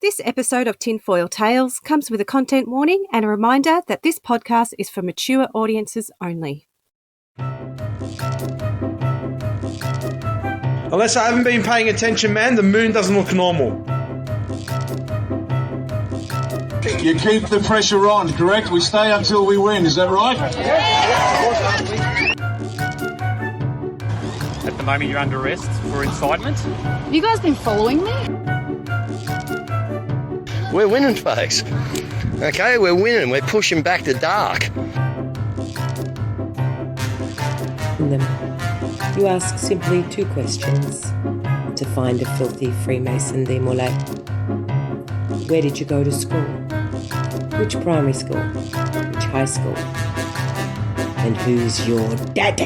This episode of Tinfoil Tales comes with a content warning and a reminder that this podcast is for mature audiences only. Unless I haven't been paying attention, man, the moon doesn't look normal. You keep the pressure on, correct? We stay until we win, is that right? At the moment, you're under arrest for incitement. Have you guys been following me? We're winning, folks. Okay, we're winning. We're pushing back the dark. You ask simply two questions to find a filthy Freemason démolé. Where did you go to school? Which primary school? Which high school? And who's your daddy?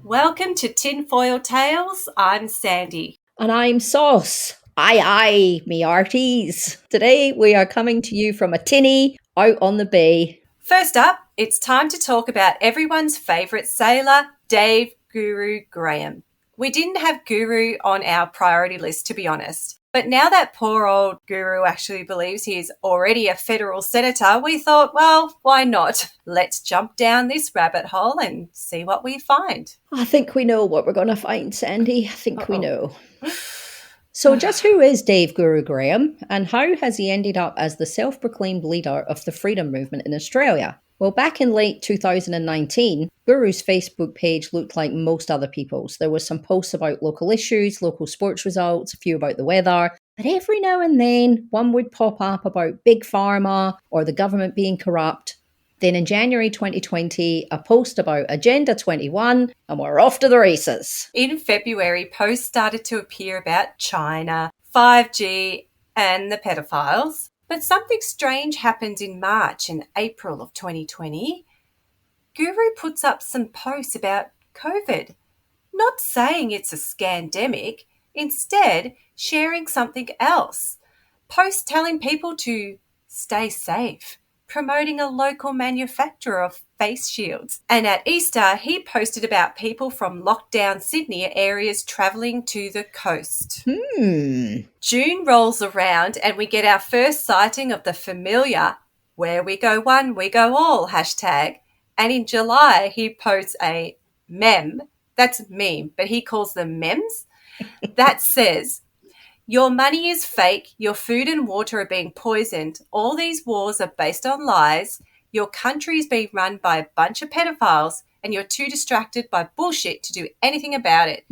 Welcome to Tinfoil Tales. I'm Sandee. And I'm Sauce. Aye, me arties. Today we are coming to you from a tinny out on the bay. First up, it's time to talk about everyone's favourite sailor, Dave Guru Graham. We didn't have Guru on our priority list, to be honest. But now that poor old Guru actually believes he is already a federal senator, we thought, well, why not? Let's jump down this rabbit hole and see what we find. I think we know what we're going to find, Sandy. I think we know. So just who is Dave Guru Graham and how has he ended up as the self-proclaimed leader of the freedom movement in Australia? Well, back in late 2019, Guru's Facebook page looked like most other people's. There were some posts about local issues, local sports results, a few about the weather, but every now and then one would pop up about big pharma or the government being corrupt. Then in January 2020, a post about Agenda 21, and we're off to the races. In February, posts started to appear about China, 5G, and the pedophiles. But something strange happened in March and April of 2020. Guru puts up some posts about COVID, not saying it's a scandemic, instead sharing something else. Posts telling people to stay safe, promoting a local manufacturer of face shields. And at Easter, he posted about people from lockdown Sydney areas travelling to the coast. June rolls around and we get our first sighting of the familiar "where we go one, we go all" hashtag. And in July, he posts a meme, that's meme, but he calls them memes, that says, "Your money is fake, your food and water are being poisoned, all these wars are based on lies, your country is being run by a bunch of pedophiles, and you're too distracted by bullshit to do anything about it."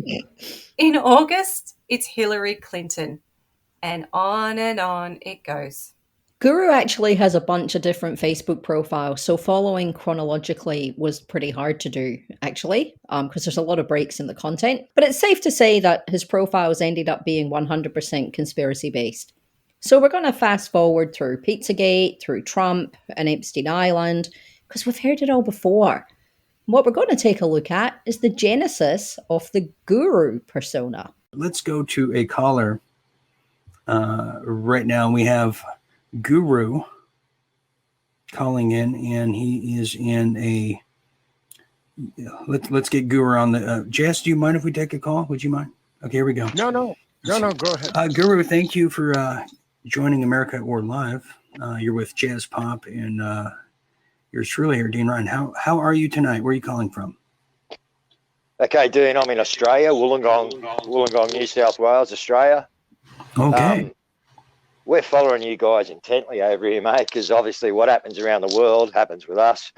In August, it's Hillary Clinton. And on it goes. Guru actually has a bunch of different Facebook profiles, so following chronologically was pretty hard to do, actually, because there's a lot of breaks in the content. But it's safe to say that his profiles ended up being 100% conspiracy-based. So we're going to fast forward through Pizzagate, through Trump and Epstein Island, because we've heard it all before. What we're going to take a look at is the genesis of the Guru persona. Let's go to a caller. Right now we have Guru calling in, and he is in a. Let's get Guru on the. Jess, do you mind if we take a call? Would you mind? Okay, here we go. No, go ahead. Guru, thank you for joining America at War Live. You're with Jazz Pop, and yours truly here, Dean Ryan. How are you tonight? Where are you calling from? Okay, Dean, I'm in Australia, Wollongong, New South Wales, Australia. Okay. We're following you guys intently over here, mate, because obviously what happens around the world happens with us.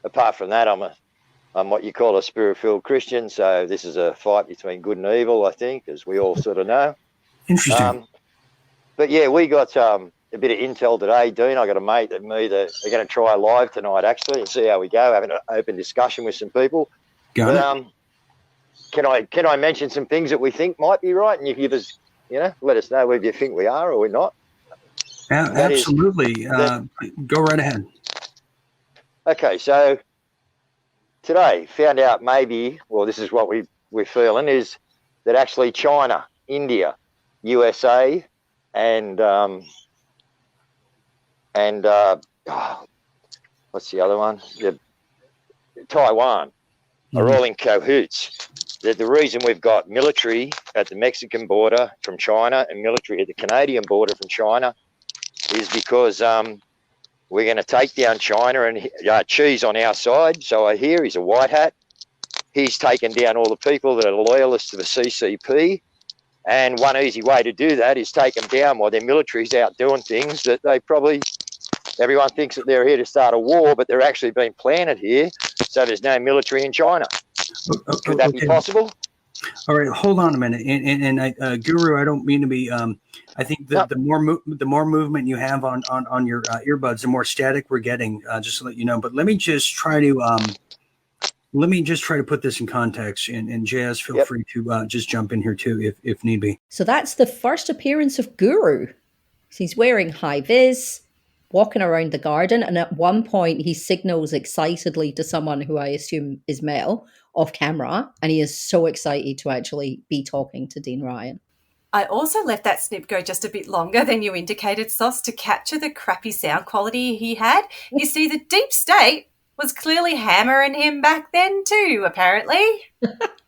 Apart from that, I'm what you call a spirit-filled Christian, so this is a fight between good and evil, I think, as we all sort of know. Interesting. But yeah, we got a bit of intel today, Dean. I got a mate that they're going to try live tonight, actually, and see how we go, having an open discussion with some people. Got it. Can I mention some things that we think might be right, and you give us, let us know whether you think we are or we're not. Absolutely. Go right ahead. Okay, so today found out this is what we're feeling, is that actually China, India, USA, and what's the other one? Taiwan are all in cahoots that the reason we've got military at the Mexican border from China and military at the Canadian border from China is because we're going to take down China, and Xi's on our side. So I hear he's a white hat. He's taken down all the people that are loyalists to the CCP. And one easy way to do that is take them down while their military's out doing things that they probably, everyone thinks that they're here to start a war, but they're actually being planted here. So there's no military in China. Could that be possible? All right, hold on a minute. And Guru, I don't mean to be. I think the more movement you have on your earbuds, the more static we're getting. Just to let you know. But let me just try to put this in context. And Jazz, feel free to just jump in here too, if need be. So that's the first appearance of Guru. He's wearing high vis, walking around the garden, and at one point he signals excitedly to someone who I assume is male off camera, and he is so excited to actually be talking to Dean Ryan. I also let that snip go just a bit longer than you indicated, Sauce, to capture the crappy sound quality he had. You see, the deep state was clearly hammering him back then too, apparently.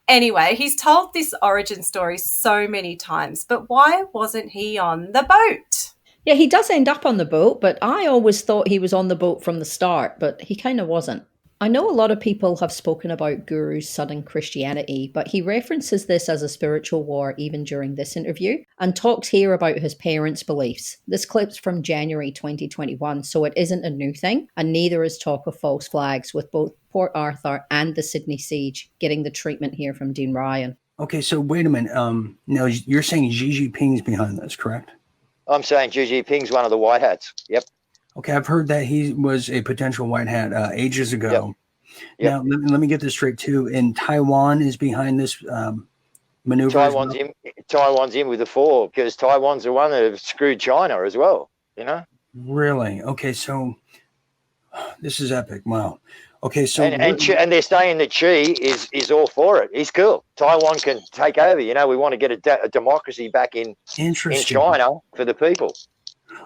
Anyway, he's told this origin story so many times, but why wasn't he on the boat? Yeah, he does end up on the boat, but I always thought he was on the boat from the start, but he kind of wasn't. I know a lot of people have spoken about Guru's sudden Christianity, but he references this as a spiritual war even during this interview and talks here about his parents' beliefs. This clip's from January 2021, so it isn't a new thing, and neither is talk of false flags, with both Port Arthur and the Sydney siege getting the treatment here from Dean Ryan. Okay, so wait a minute. Now you're saying Xi Jinping's behind this, correct? I'm saying Xi Jinping's one of the white hats. Yep. Okay, I've heard that he was a potential white hat ages ago. Yep. Now, let me get this straight too. And Taiwan is behind this maneuver. Taiwan's in with the four, because Taiwan's the one that have screwed China as well. You know. Really? Okay, so this is epic. Wow. Okay, so and they're saying that Xi is all for it. He's cool. Taiwan can take over. You know, we want to get a democracy back in China for the people.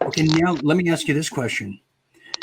Okay, now let me ask you this question.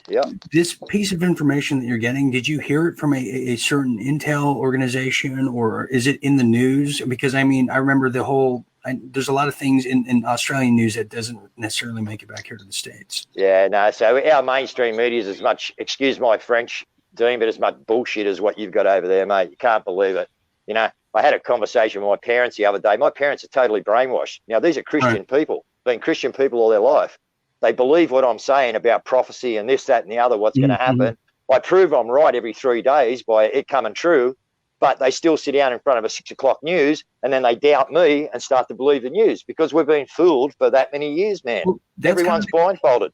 Yeah. This piece of information that you're getting, did you hear it from a certain intel organization, or is it in the news? Because, I mean, I remember there's a lot of things in Australian news that doesn't necessarily make it back here to the States. Yeah, no, so our mainstream media is as much, excuse my French, Dean, but as much bullshit as what you've got over there, mate. You can't believe it. You know, I had a conversation with my parents the other day. My parents are totally brainwashed. Now, these are Christian people, been Christian people all their life. They believe what I'm saying about prophecy and this, that, and the other, what's going to happen. I prove I'm right every 3 days by it coming true, but they still sit down in front of a 6 o'clock news, and then they doubt me and start to believe the news, because we've been fooled for that many years, man. Well, everyone's blindfolded.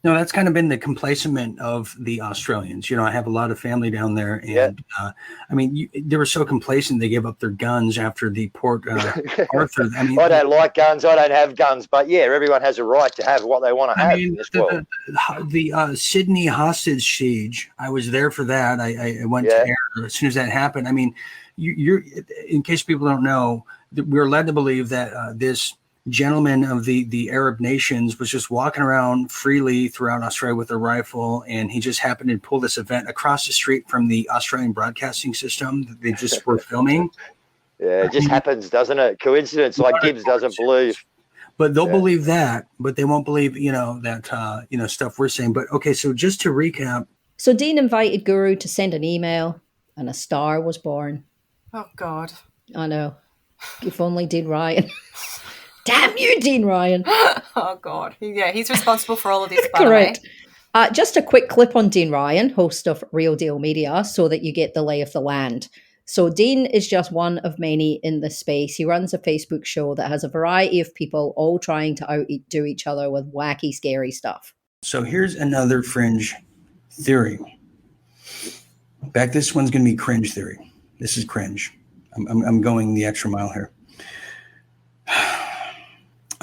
No, that's kind of been the complacement of the Australians. You know, I have a lot of family down there, and I mean, they were so complacent they gave up their guns after the Port Arthur. I mean, I don't like guns. I don't have guns, but yeah, everyone has a right to have what they want to have in this world. The Sydney hostage siege, I was there for that. I went to air as soon as that happened. I mean, you're in case people don't know, we're led to believe that this gentleman of the Arab nations was just walking around freely throughout Australia with a rifle, and he just happened to pull this event across the street from the Australian broadcasting system that they just were filming. Yeah, it just happens, doesn't it? Coincidence, like Gibbs doesn't believe. But they'll believe that, but they won't believe, that stuff we're saying. But okay, so just to recap. So Dean invited Guru to send an email, and a star was born. Oh, God. I know. If only Dean Ryan. Damn you, Dean Ryan. Oh, God. Yeah, he's responsible for all of this, by Correct. the way. Just a quick clip on Dean Ryan, host of Real Deal Media, so that you get the lay of the land. So Dean is just one of many in this space. He runs a Facebook show that has a variety of people all trying to outdo each other with wacky, scary stuff. So here's another fringe theory. This one's going to be cringe theory. This is cringe. I'm going the extra mile here.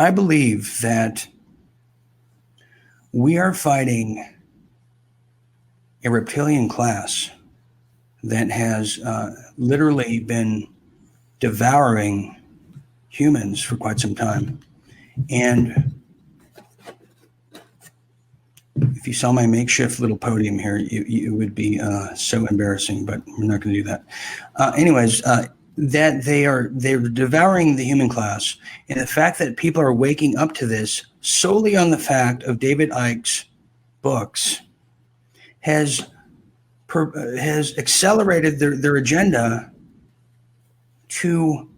I believe that we are fighting a reptilian class that has literally been devouring humans for quite some time. And if you saw my makeshift little podium here, it would be so embarrassing, but we're not going to do that. Anyways, that they're devouring the human class, and the fact that people are waking up to this solely on the fact of David Icke's books has accelerated their agenda to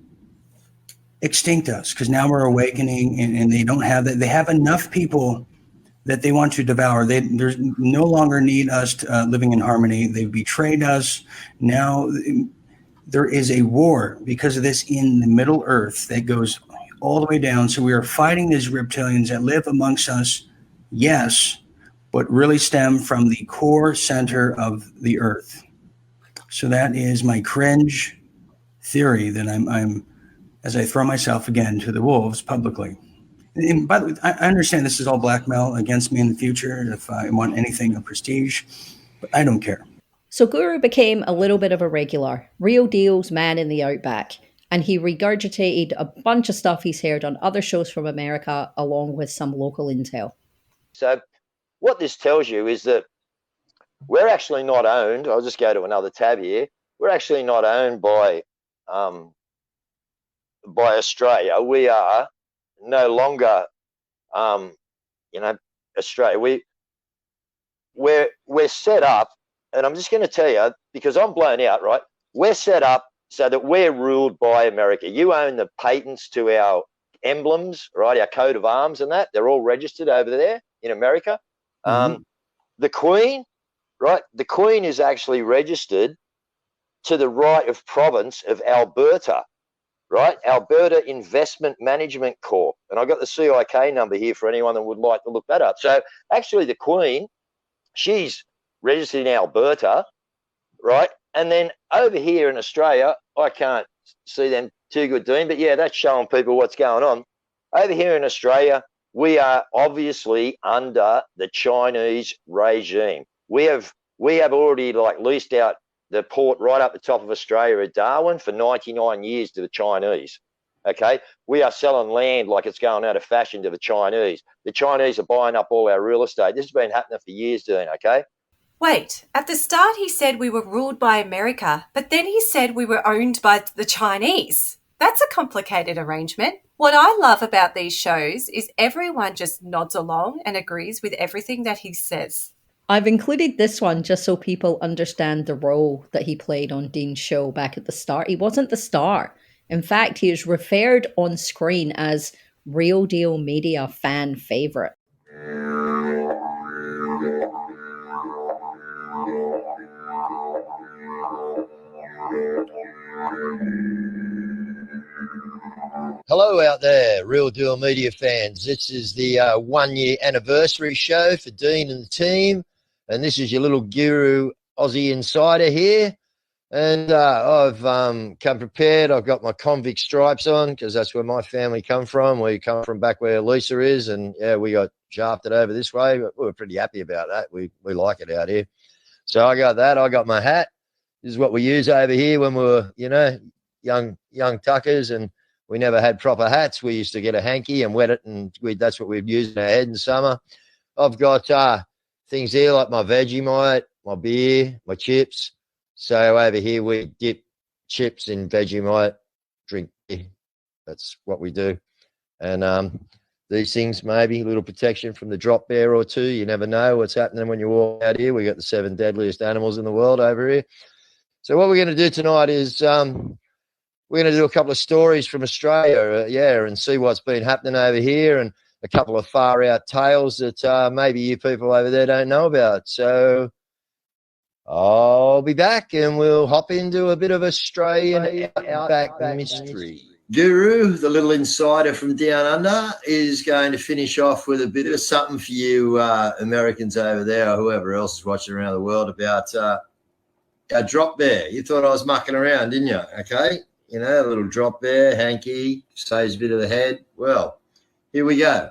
extinct us, because now we're awakening, and they don't have that. They have enough people that they want to devour. There's no longer need us living in harmony. They've betrayed us. Now there is a war because of this in the Middle Earth that goes all the way down. So we are fighting these reptilians that live amongst us, yes, but really stem from the core center of the earth. So that is my cringe theory that I'm as I throw myself again to the wolves publicly. And by the way, I understand this is all blackmail against me in the future if I want anything of prestige, but I don't care. So Guru became a little bit of a regular, real deal's man in the outback, and he regurgitated a bunch of stuff he's heard on other shows from America, along with some local intel. So what this tells you is that we're actually not owned. I'll just go to another tab here. We're actually not owned by Australia. We are no longer, Australia. We're set up, and I'm just going to tell you, because I'm blown out, right? We're set up so that we're ruled by America. You own the patents to our emblems, right? Our coat of arms and that. They're all registered over there in America. Mm-hmm. The Queen, right? The Queen is actually registered to the right of province of Alberta, right? Alberta Investment Management Corp. And I got the CIK number here for anyone that would like to look that up. So actually the Queen, she's registered in Alberta, right? And then over here in Australia, I can't see them too good doing, but yeah, that's showing people what's going on. Over here in Australia, we are obviously under the Chinese regime. We have already leased out the port right up the top of Australia at Darwin for 99 years to the Chinese. Okay, we are selling land like it's going out of fashion to the Chinese. The Chinese are buying up all our real estate. This has been happening for years, doing okay. Wait, at the start he said we were ruled by America, but then he said we were owned by the Chinese. That's a complicated arrangement. What I love about these shows is everyone just nods along and agrees with everything that he says. I've included this one just so people understand the role that he played on Dean's show back at the start. He wasn't the star. In fact, he is referred on screen as Real Deal Media fan favorite. Hello out there, Real Deal Media fans. This is the 1 year anniversary show for Dean and the team. And this is your little guru Aussie insider here. And I've come prepared. I've got my convict stripes on because that's where my family come from. We come from back where Lisa is. And yeah, we got shafted over this way, but we were pretty happy about that. We like it out here. So I got that. I got my hat. This is what we use over here when we were, young tuckers, and we never had proper hats. We used to get a hanky and wet it, and that's what we'd use in our head in summer. I've got things here like my Vegemite, my beer, my chips. So over here we dip chips in Vegemite, drink beer. That's what we do. And these things, maybe a little protection from the drop bear or two. You never know what's happening when you walk out here. We got the 7 deadliest animals in the world over here. So what we're going to do tonight is we're going to do a couple of stories from Australia, and see what's been happening over here, and a couple of far-out tales that maybe you people over there don't know about. So I'll be back, and we'll hop into a bit of Australian outback mystery. Guru, the little insider from down under, is going to finish off with a bit of something for you Americans over there, or whoever else is watching around the world, about our drop bear. You thought I was mucking around, didn't you? Okay. A little drop bear, hanky, saves a bit of the head. Well, here we go.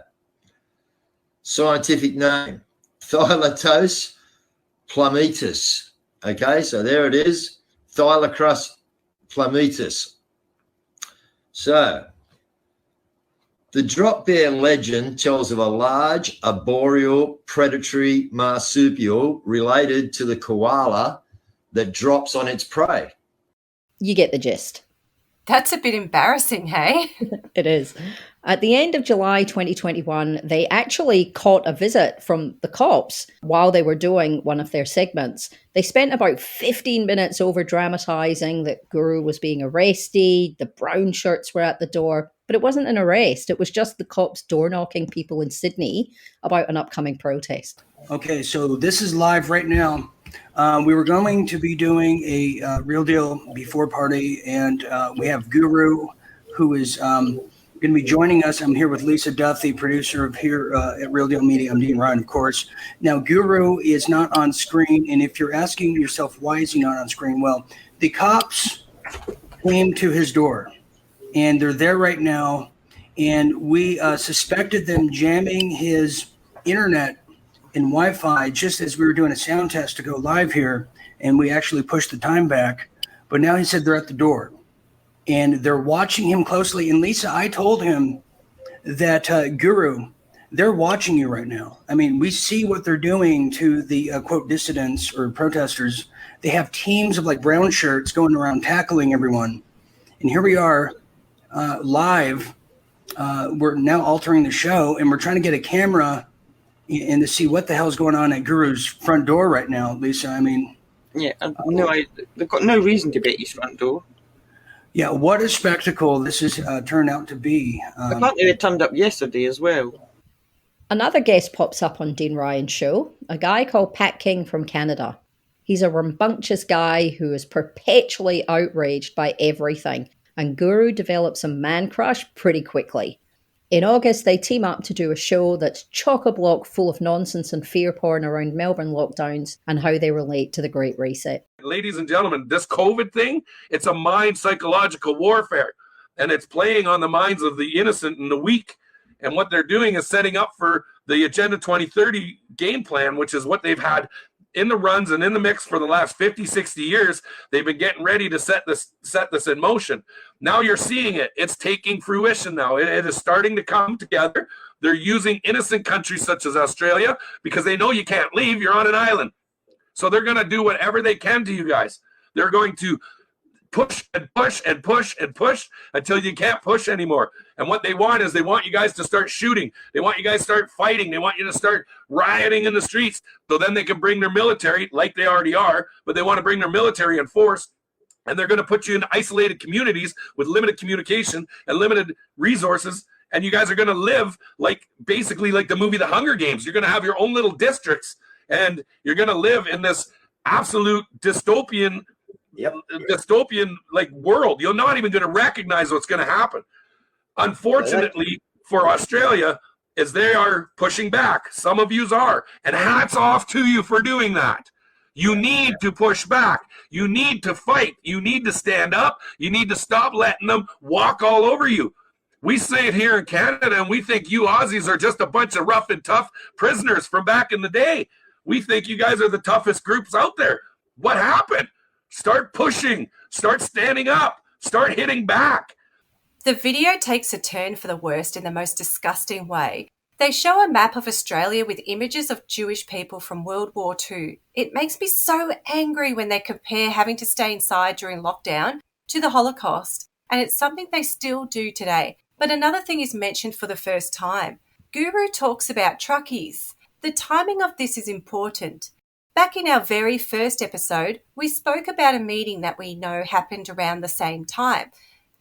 Scientific name, Thylacros plumitus. Okay, so there it is, Thylacros plumitus. So the drop bear legend tells of a large arboreal predatory marsupial related to the koala that drops on its prey. You get the gist. That's a bit embarrassing, hey? It is. At the end of July 2021, they actually caught a visit from the cops while they were doing one of their segments. They spent about 15 minutes over dramatizing that Guru was being arrested, the brown shirts were at the door, but it wasn't an arrest. It was just the cops door knocking people in Sydney about an upcoming protest. Okay, so this is live right now. We were going to be doing a Real Deal before party, and we have Guru, who is going to be joining us. I'm here with Lisa Duffy, producer of here at Real Deal Media. I'm Dean Ryan, of course. Now, Guru is not on screen, and if you're asking yourself, why is he not on screen? Well, the cops came to his door, and they're there right now, and we suspected them jamming his internet and Wi-Fi just as we were doing a sound test to go live here, and we actually pushed the time back. But now he said they're at the door, and they're watching him closely. And Lisa, I told him that Guru, they're watching you right now. I mean, we see what they're doing to the quote dissidents or protesters. They have teams of like brown shirts going around tackling everyone, and here we are live. We're now altering the show, and we're trying to get a camera and to see what the hell's going on at Guru's front door right now, Lisa. I mean, yeah, they've got no reason to be at his front door. Yeah, what a spectacle this has turned out to be. Apparently they turned up yesterday as well. Another guest pops up on Dean Ryan's show, a guy called Pat King from Canada. He's a rambunctious guy who is perpetually outraged by everything, and Guru develops a man crush pretty quickly. In August, they team up to do a show that's chock-a-block full of nonsense and fear porn around Melbourne lockdowns and how they relate to the Great Reset. Ladies and gentlemen, this COVID thing, it's a mind psychological warfare, and it's playing on the minds of the innocent and the weak. And what they're doing is setting up for the Agenda 2030 game plan, which is what they've had in the runs and in the mix for the last 50, 60 years. They've been getting ready to set this in motion. Now you're seeing it. It's taking fruition now. It is starting to come together. They're using innocent countries such as Australia because they know you can't leave. You're on an island. So they're going to do whatever they can to you guys. They're going to push and push and push and push until you can't push anymore. And what they want is they want you guys to start shooting. They want you guys to start fighting. They want you to start rioting in the streets. So then they can bring their military, like they already are, but they want to bring their military in force. And they're going to put you in isolated communities with limited communication and limited resources. And you guys are going to live like basically like the movie The Hunger Games. You're going to have your own little districts, and you're going to live in this absolute dystopian like world. You're not even going to recognize what's going to happen. Unfortunately for Australia, is they are pushing back. Some of yous are, and hats off to you for doing that. You need to push back. You need to fight. You need to stand up. You need to stop letting them walk all over you. We say it here in Canada, and we think you Aussies are just a bunch of rough and tough prisoners from back in the day. We think you guys are the toughest groups out there. What happened? Start pushing. Start standing up. Start hitting back. The video takes a turn for the worst in the most disgusting way. They show a map of Australia with images of Jewish people from World War II. It makes me so angry when they compare having to stay inside during lockdown to the Holocaust, and it's something they still do today. But another thing is mentioned for the first time. Guru talks about truckies. The timing of this is important. Back in our very first episode, we spoke about a meeting that we know happened around the same time.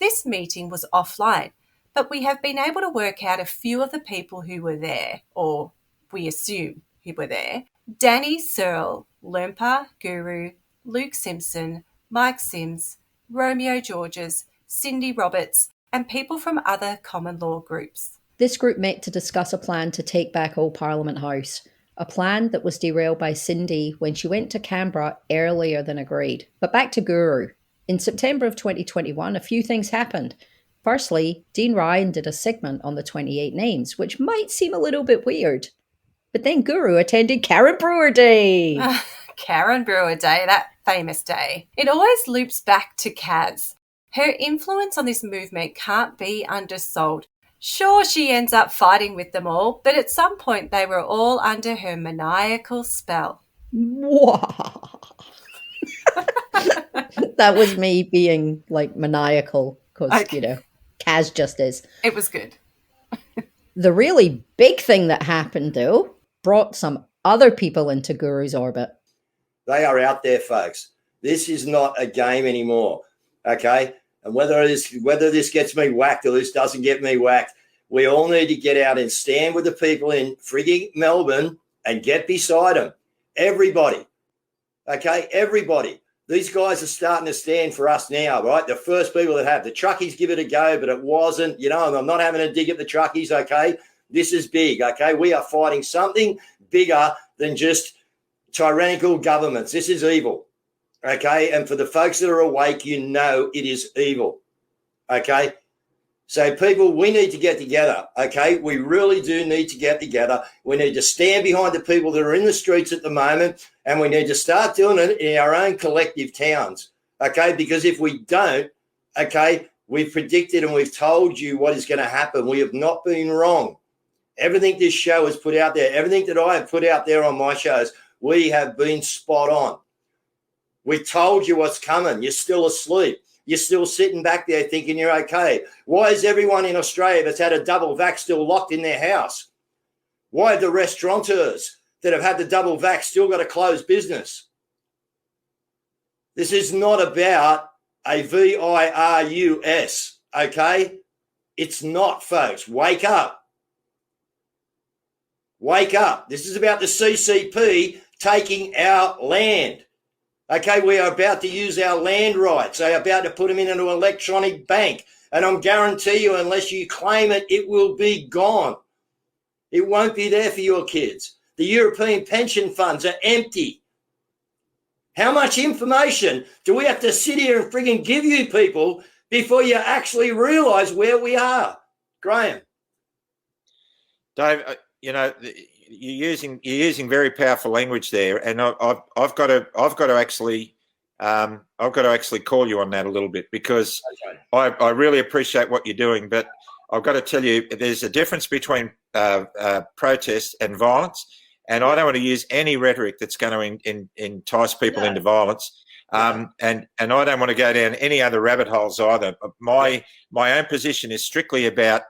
This meeting was offline, but we have been able to work out a few of the people who were there, or we assume who were there. Danny Searle, Lermpa, Guru, Luke Simpson, Mike Sims, Romeo Georges, Cindy Roberts, and people from other common law groups. This group met to discuss a plan to take back Old Parliament House, a plan that was derailed by Cindy when she went to Canberra earlier than agreed. But back to Guru. In September of 2021, a few things happened. Firstly, Dean Ryan did a segment on the 28 names, which might seem a little bit weird. But then Guru attended Karen Brewer Day. Karen Brewer Day, that famous day. It always loops back to Kaz. Her influence on this movement can't be undersold. Sure, she ends up fighting with them all, but at some point they were all under her maniacal spell. Wow. That was me being like maniacal because, Kaz just is. It was good. The really big thing that happened, though, brought some other people into Guru's orbit. They are out there, folks. This is not a game anymore, okay? And whether this gets me whacked or this doesn't get me whacked, we all need to get out and stand with the people in frigging Melbourne and get beside them. Everybody, okay? Everybody. These guys are starting to stand for us now, right? The first people that have. The truckies give it a go, but it wasn't. I'm not having a dig at the truckies, okay? This is big, okay? We are fighting something bigger than just tyrannical governments. This is evil, okay? And for the folks that are awake, it is evil, okay? So, people, we need to get together, okay? We really do need to get together. We need to stand behind the people that are in the streets at the moment, and we need to start doing it in our own collective towns, okay? Because if we don't, okay, we've predicted and we've told you what is going to happen. We have not been wrong. Everything this show has put out there, everything that I have put out there on my shows, we have been spot on. We told you what's coming. You're still asleep. You're still sitting back there thinking you're okay. Why is everyone in Australia that's had a double vax still locked in their house? Why have the restaurateurs that have had the double vax still got to close business? This is not about a virus, okay? It's not, folks. Wake up. Wake up. This is about the CCP taking our land. Okay, we are about to use our land rights. They are about to put them in an electronic bank. And I'm guarantee you, unless you claim it, it will be gone. It won't be there for your kids. The European pension funds are empty. How much information do we have to sit here and frigging give you people before you actually realise where we are? Graham. Dave, you're using very powerful language there, and I've got to actually call you on that a little bit, because I really appreciate what you're doing, but I've got to tell you there's a difference between protest and violence, and I don't want to use any rhetoric that's going to entice people into violence, and I don't want to go down any other rabbit holes either. My own position is strictly about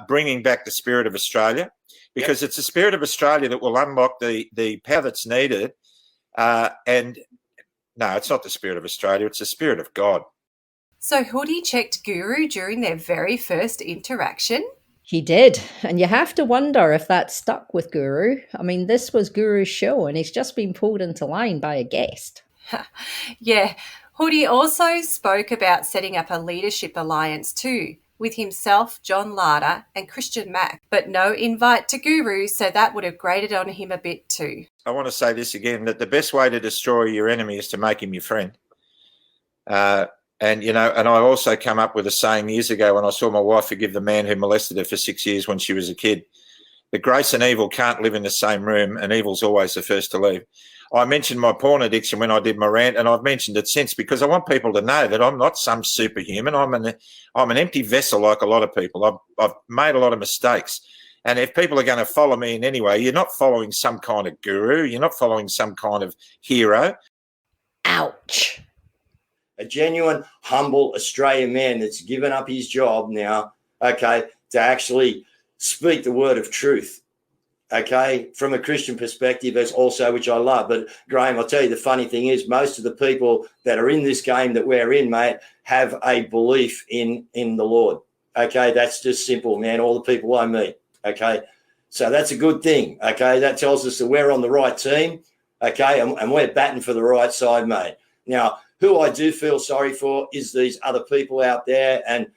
bringing back the spirit of Australia. Because it's the spirit of Australia that will unlock the power that's needed. And no, it's not the spirit of Australia. It's the spirit of God. So Hoodie checked Guru during their very first interaction? He did. And you have to wonder if that stuck with Guru. I mean, this was Guru's show and he's just been pulled into line by a guest. Yeah. Hoodie also spoke about setting up a leadership alliance too, with himself, John Larder, and Christian Mack, but no invite to Guru, so that would have grated on him a bit too. I want to say this again, that the best way to destroy your enemy is to make him your friend. And I also come up with a saying years ago when I saw my wife forgive the man who molested her for 6 years when she was a kid. But grace and evil can't live in the same room, and evil's always the first to leave. I mentioned my porn addiction when I did my rant, and I've mentioned it since because I want people to know that I'm not some superhuman. I'm an empty vessel like a lot of people. I've made a lot of mistakes. And if people are going to follow me in any way, you're not following some kind of guru. You're not following some kind of hero. Ouch. A genuine, humble Australian man that's given up his job now, okay, to actually speak the word of truth. Okay, from a Christian perspective as also, which I love. But Graham, I'll tell you, the funny thing is most of the people that are in this game that we're in, mate, have a belief in the Lord. Okay, that's just simple, man. All the people I meet. Okay, so that's a good thing. Okay, that tells us that we're on the right team. Okay, and we're batting for the right side, mate. Now, who I do feel sorry for is these other people out there, and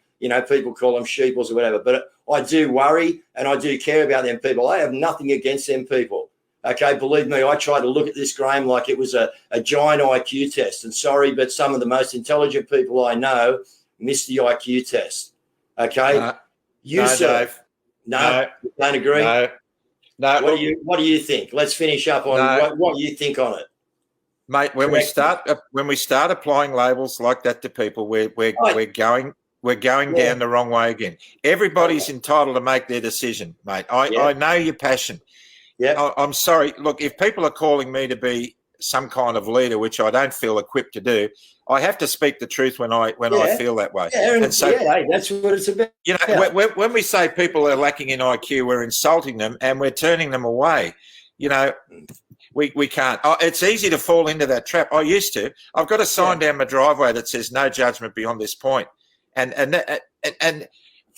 people call them sheeples or whatever, but I do worry and I do care about them people. I have nothing against them people. Okay, believe me, I try to look at this, Graham, like it was a giant IQ test. And sorry, but some of the most intelligent people I know miss the IQ test. Okay? Dave. No, you don't agree? No. What do you think? Let's finish up on what you think on it. Mate, when we start applying labels like that to people, we're going down the wrong way again. Everybody's entitled to make their decision, mate. I know your passion. Yeah. I'm sorry. Look, if people are calling me to be some kind of leader, which I don't feel equipped to do, I have to speak the truth when I feel that way. And so, hey, that's what it's about. You know, when we say people are lacking in IQ, we're insulting them and we're turning them away. You know, we can't. It's easy to fall into that trap. I used to. I've got a sign down my driveway that says "No judgment beyond this point," and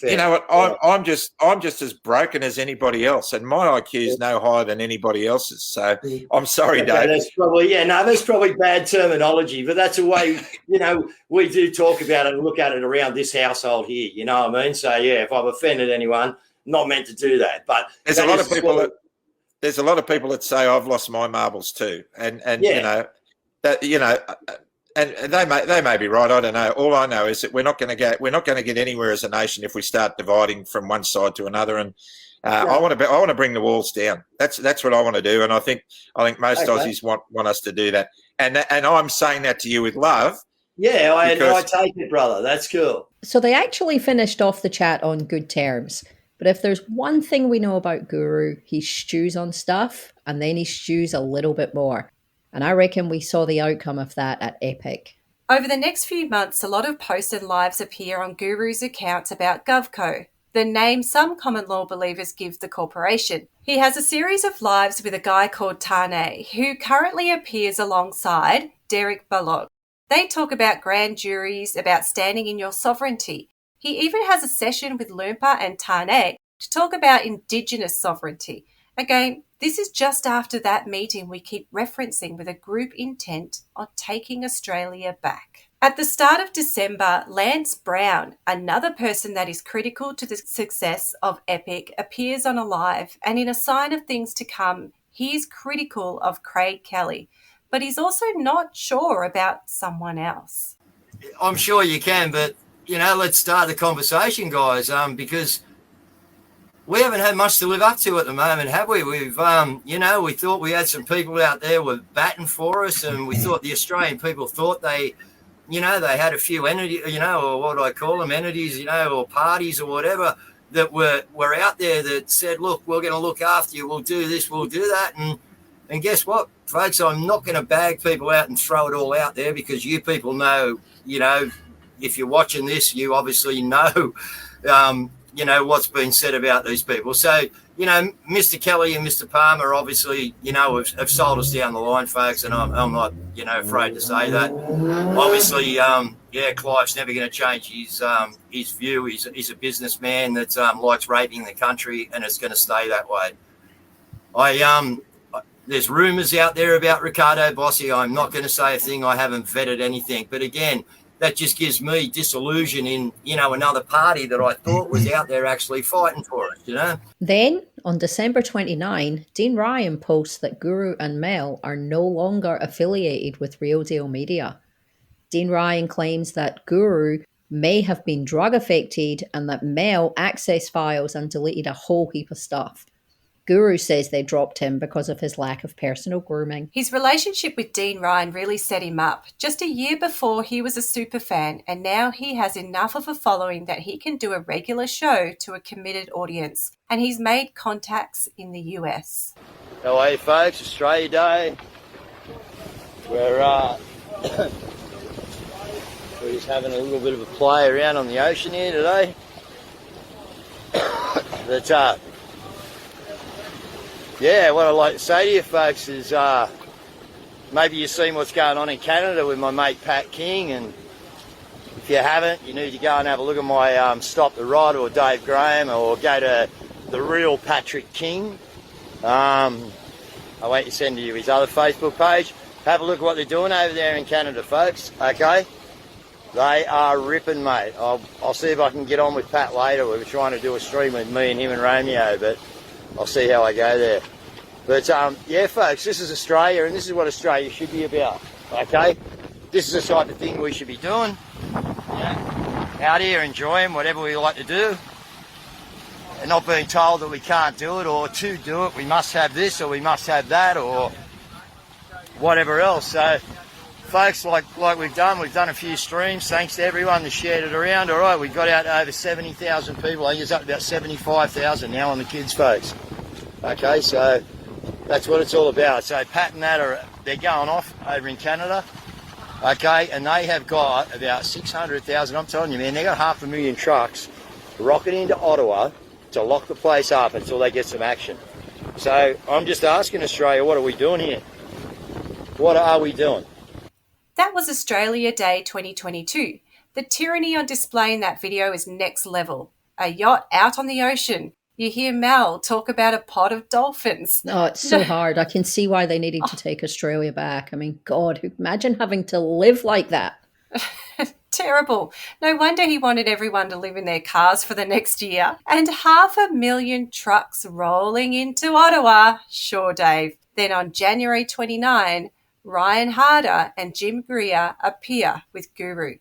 you know what? I'm just as broken as anybody else, and my IQ is no higher than anybody else's. So I'm sorry, Dave. That's probably bad terminology, but that's the way, you know, we do talk about it and look at it around this household here. You know what I mean? So yeah, if I've offended anyone, not meant to do that. But there's a lot of people. There's a lot of people that say I've lost my marbles too, and you know that, you know. And they may be right. I don't know. All I know is that we're not going to get anywhere as a nation if we start dividing from one side to another. And I want to bring the walls down. That's what I want to do. And I think most Aussies want us to do that. And I'm saying that to you with love. Yeah, I take it, brother. That's cool. So they actually finished off the chat on good terms. But if there's one thing we know about Guru, he stews on stuff and then he stews a little bit more. And I reckon we saw the outcome of that at Epic. Over the next few months, a lot of posts and lives appear on Guru's accounts about GovCo, the name some common law believers give the corporation. He has a series of lives with a guy called Tane, who currently appears alongside Derek Balog. They talk about grand juries, about standing in your sovereignty. He even has a session with Loompa and Tane to talk about Indigenous sovereignty. Again, this is just after that meeting we keep referencing with a group intent on taking Australia back. At the start of December, Lance Brown, another person that is critical to the success of Epic, appears on a live, and in a sign of things to come, he is critical of Craig Kelly, but he's also not sure about someone else. I'm sure you can, but, you know, let's start the conversation, guys, because we haven't had much to live up to at the moment, have we? We've, you know, we thought we had some people out there were batting for us, and we thought the Australian people thought they, you know, they had a few entities, you know, or what do I call them, entities, you know, or parties or whatever that were out there that said, look, we're going to look after you, we'll do this, we'll do that. And guess what, folks? I'm not going to bag people out and throw it all out there, because you people know, you know, if you're watching this, you obviously know, you know, what's been said about these people. So, you know, Mr. Kelly and Mr. Palmer obviously, you know, have sold us down the line, folks, and I'm not, you know, afraid to say that. Obviously, Clive's never going to change his view. He's a businessman that likes raping the country, and it's going to stay that way. There's rumours out there about Riccardo Bosi. I'm not going to say a thing. I haven't vetted anything. But again, that just gives me disillusion in, you know, another party that I thought was out there actually fighting for us, you know. Then, on December 29, Dean Ryan posts that Guru and Mel are no longer affiliated with Real Deal Media. Dean Ryan claims that Guru may have been drug affected and that Mel accessed files and deleted a whole heap of stuff. Guru says they dropped him because of his lack of personal grooming. His relationship with Dean Ryan really set him up. Just a year before, he was a super fan, and now he has enough of a following that he can do a regular show to a committed audience, and he's made contacts in the US. How are you, folks? Australia Day. We're just having a little bit of a play around on the ocean here today. But yeah, what I'd like to say to you folks is maybe you've seen what's going on in Canada with my mate Pat King, and if you haven't, you need to go and have a look at my Stop the Rod or Dave Graham, or go to The Real Patrick King. I won't send you his other Facebook page. Have a look at what they're doing over there in Canada, folks, okay? They are ripping, mate. I'll see if I can get on with Pat later. We were trying to do a stream with me and him and Romeo, but I'll see how I go there. But, yeah, folks, this is Australia, and this is what Australia should be about, okay? This is the type of thing we should be doing. Out here enjoying whatever we like to do, and not being told that we can't do it, or to do it we must have this or we must have that, or whatever else. So, folks, like we've done a few streams. Thanks to everyone that shared it around. All right, we've got out over 70,000 people. I think it's up to about 75,000 now on the kids, folks. Okay, so that's what it's all about. So Pat and that are they're going off over in Canada, okay, and they have got about 600,000, I'm telling you, man, they got 500,000 trucks rocketing into Ottawa to lock the place up until they get some action. So I'm just asking Australia, what are we doing here? What are we doing? That was Australia Day 2022. The tyranny on display in that video is next level. A yacht out on the ocean. You hear Mel talk about a pod of dolphins. Oh, it's so hard. I can see why they needed to take Australia back. I mean, God, imagine having to live like that. Terrible. No wonder he wanted everyone to live in their cars for the next year. And 500,000 trucks rolling into Ottawa. Sure, Dave. Then on January 29, Ryan Harder and Jim Greer appear with Guru.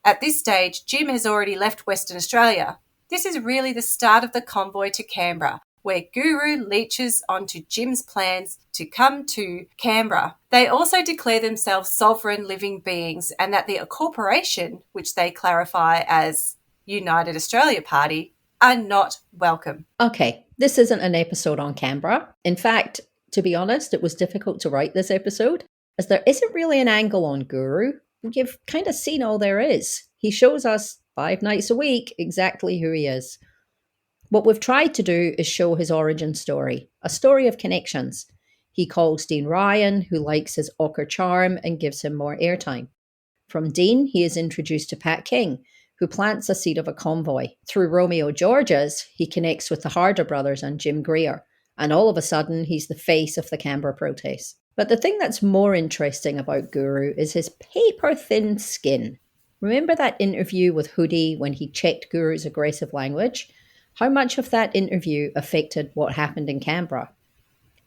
At this stage, Jim has already left Western Australia. This is really the start of the convoy to Canberra, where Guru leeches onto Jim's plans to come to Canberra. They also declare themselves sovereign living beings and that the corporation, which they clarify as United Australia Party, are not welcome. Okay, this isn't an episode on Canberra. In fact, to be honest, it was difficult to write this episode, as there isn't really an angle on Guru. You've kind of seen all there is. He shows us 5 nights a week exactly who he is. What we've tried to do is show his origin story, a story of connections. He calls Dean Ryan, who likes his ochre charm and gives him more airtime. From Dean, he is introduced to Pat King, who plants a seed of a convoy. Through Romeo Georges, he connects with the Harder brothers and Jim Greer, and all of a sudden, he's the face of the Canberra protests. But the thing that's more interesting about Guru is his paper-thin skin. Remember that interview with Hoodie when he checked Guru's aggressive language? How much of that interview affected what happened in Canberra?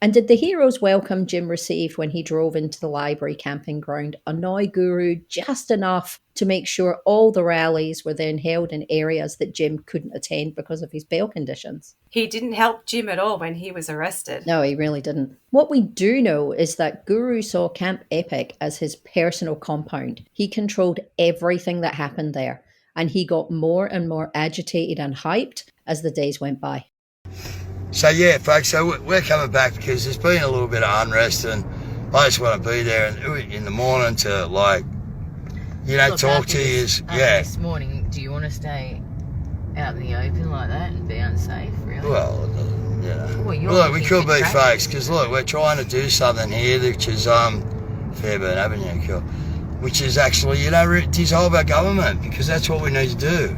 And did the hero's welcome Jim received when he drove into the library camping ground annoy Guru just enough to make sure all the rallies were then held in areas that Jim couldn't attend because of his bail conditions? He didn't help Jim at all when he was arrested. No, he really didn't. What we do know is that Guru saw Camp Epic as his personal compound. He controlled everything that happened there, and he got more and more agitated and hyped as the days went by. So yeah, folks, so we're coming back because there's been a little bit of unrest, and I just want to be there in the morning to, like, you know, talk to you. Yeah. This morning, do you want to stay out in the open like that and be unsafe, really? Well, yeah. Look, we could be, folks, because look, we're trying to do something here, which is Fairburn Avenue, which is actually, you know, it's all about government, because that's what we need to do.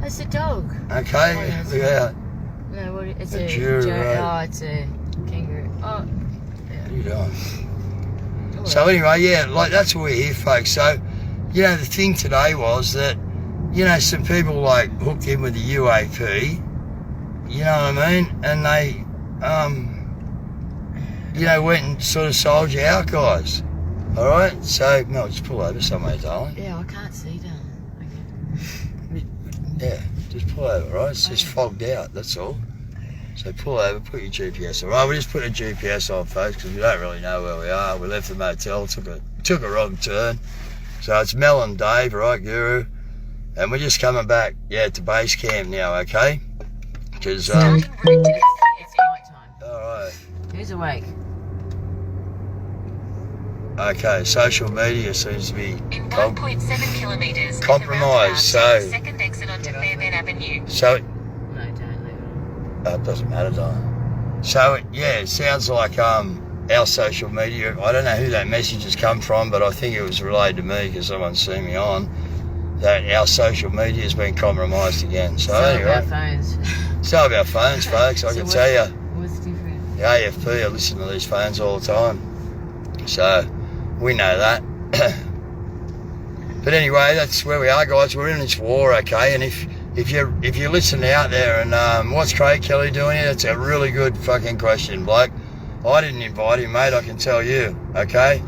That's a dog. Okay. Yeah. No, what? It's a Juru, right? Oh, it's a kangaroo. Oh. Yeah. What are you doing? So anyway, yeah, like that's what we're here, folks. So, you know, the thing today was that, you know, some people like hooked in with the UAP, you know what I mean, and they, you know, went and sort of sold you out, guys. All right, so Mel, just pull over somewhere, darling. Yeah, I can't see, darling. Okay. Yeah, just pull over, right? It's just fogged out, that's all. So pull over, put your GPS on. Right, we just put a GPS on, folks, because we don't really know where we are. We left the motel, took a wrong turn. So it's Mel and Dave, right, Guru? And we're just coming back, yeah, to base camp now, okay? Because, it's night time. All right. Who's awake? Okay, social media seems to be in 1.7 kilometres compromised, so second exit onto Fairburn Avenue. So no, don't leave it doesn't matter, darling. So yeah, it sounds like our social media, I don't know who that message has come from, but I think it was relayed to me because someone's seen me on, that our social media has been compromised again. So anyway, about phones. So about phones, folks. I can tell you. What's different? The AFP, I listen to these phones all the time. So we know that. But anyway, that's where we are, guys. We're in this war, okay? And if you're listening out there and what's Craig Kelly doing here? That's a really good fucking question, bloke. I didn't invite him, mate, I can tell you, okay?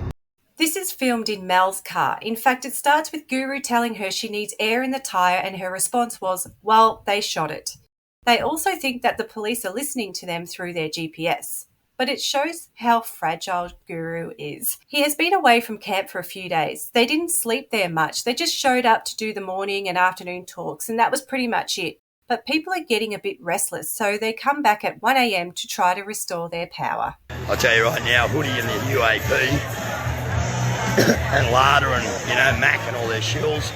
This is filmed in Mel's car. In fact, it starts with Guru telling her she needs air in the tyre, and her response was, well, they shot it. They also think that the police are listening to them through their GPS. But it shows how fragile Guru is. He has been away from camp for a few days. They didn't sleep there much. They just showed up to do the morning and afternoon talks, and that was pretty much it. but people are getting a bit restless, so they come back at 1 a.m. to try to restore their power. I'll tell you right now, Hoodie and the UAP and Lada and, Mac and all their shills,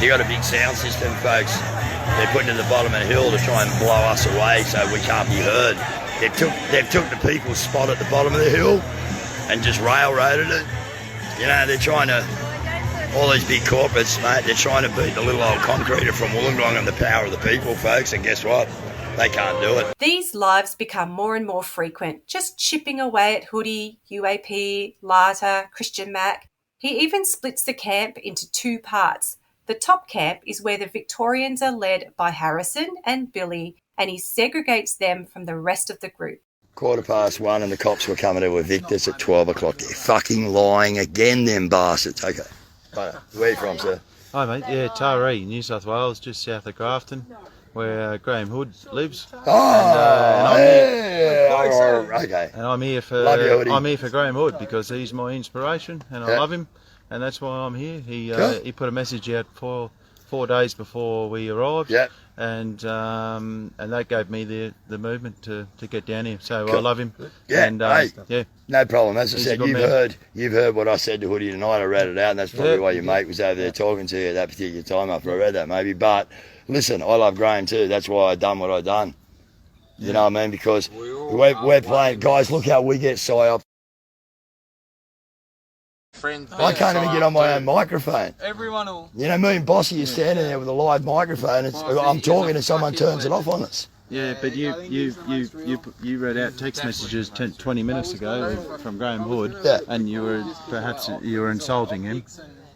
they got a big sound system, folks. They're putting it at the bottom of the hill to try and blow us away so we can't be heard. They've took the people's spot at the bottom of the hill and just railroaded it. They're trying to, all these big corporates, mate, they're trying to beat the little old concreter from Wollongong and the power of the people, folks, and guess what? They can't do it. These lives become more and more frequent, just chipping away at Hoodie, UAP, Lata, Christian Mac. He even splits the camp into 2 parts. The top camp is where the Victorians are led by Harrison and Billy, and he segregates them from the rest of the group. 1:15 and the cops were coming to evict us at 12 o'clock. They're fucking lying again, them bastards. Okay. Where are you from, sir? Hi, mate. Yeah, Taree, New South Wales, just south of Grafton, where Graham Hood lives. Oh, okay. And I'm here for Graham Hood because he's my inspiration, and I love him, and that's why I'm here. He put a message out 4 days before we arrived. Yeah. And that gave me the movement to get down here. So I love him. Yeah, and, no problem. As I said, you've heard what I said to Hoodie tonight. I read it out, and that's probably why your mate was over there talking to you at that particular time after I read that, maybe. But listen, I love Graham too. That's why I done what I done. You know what I mean? Because we're playing, guys. Look how we get psyoped. I can't even get on my own microphone. Everyone will. Me and Bossy is standing there with a live microphone. I'm talking and someone turns it off on us. Yeah, but you read out text messages 20 minutes ago from Graham Hood, and you were insulting him.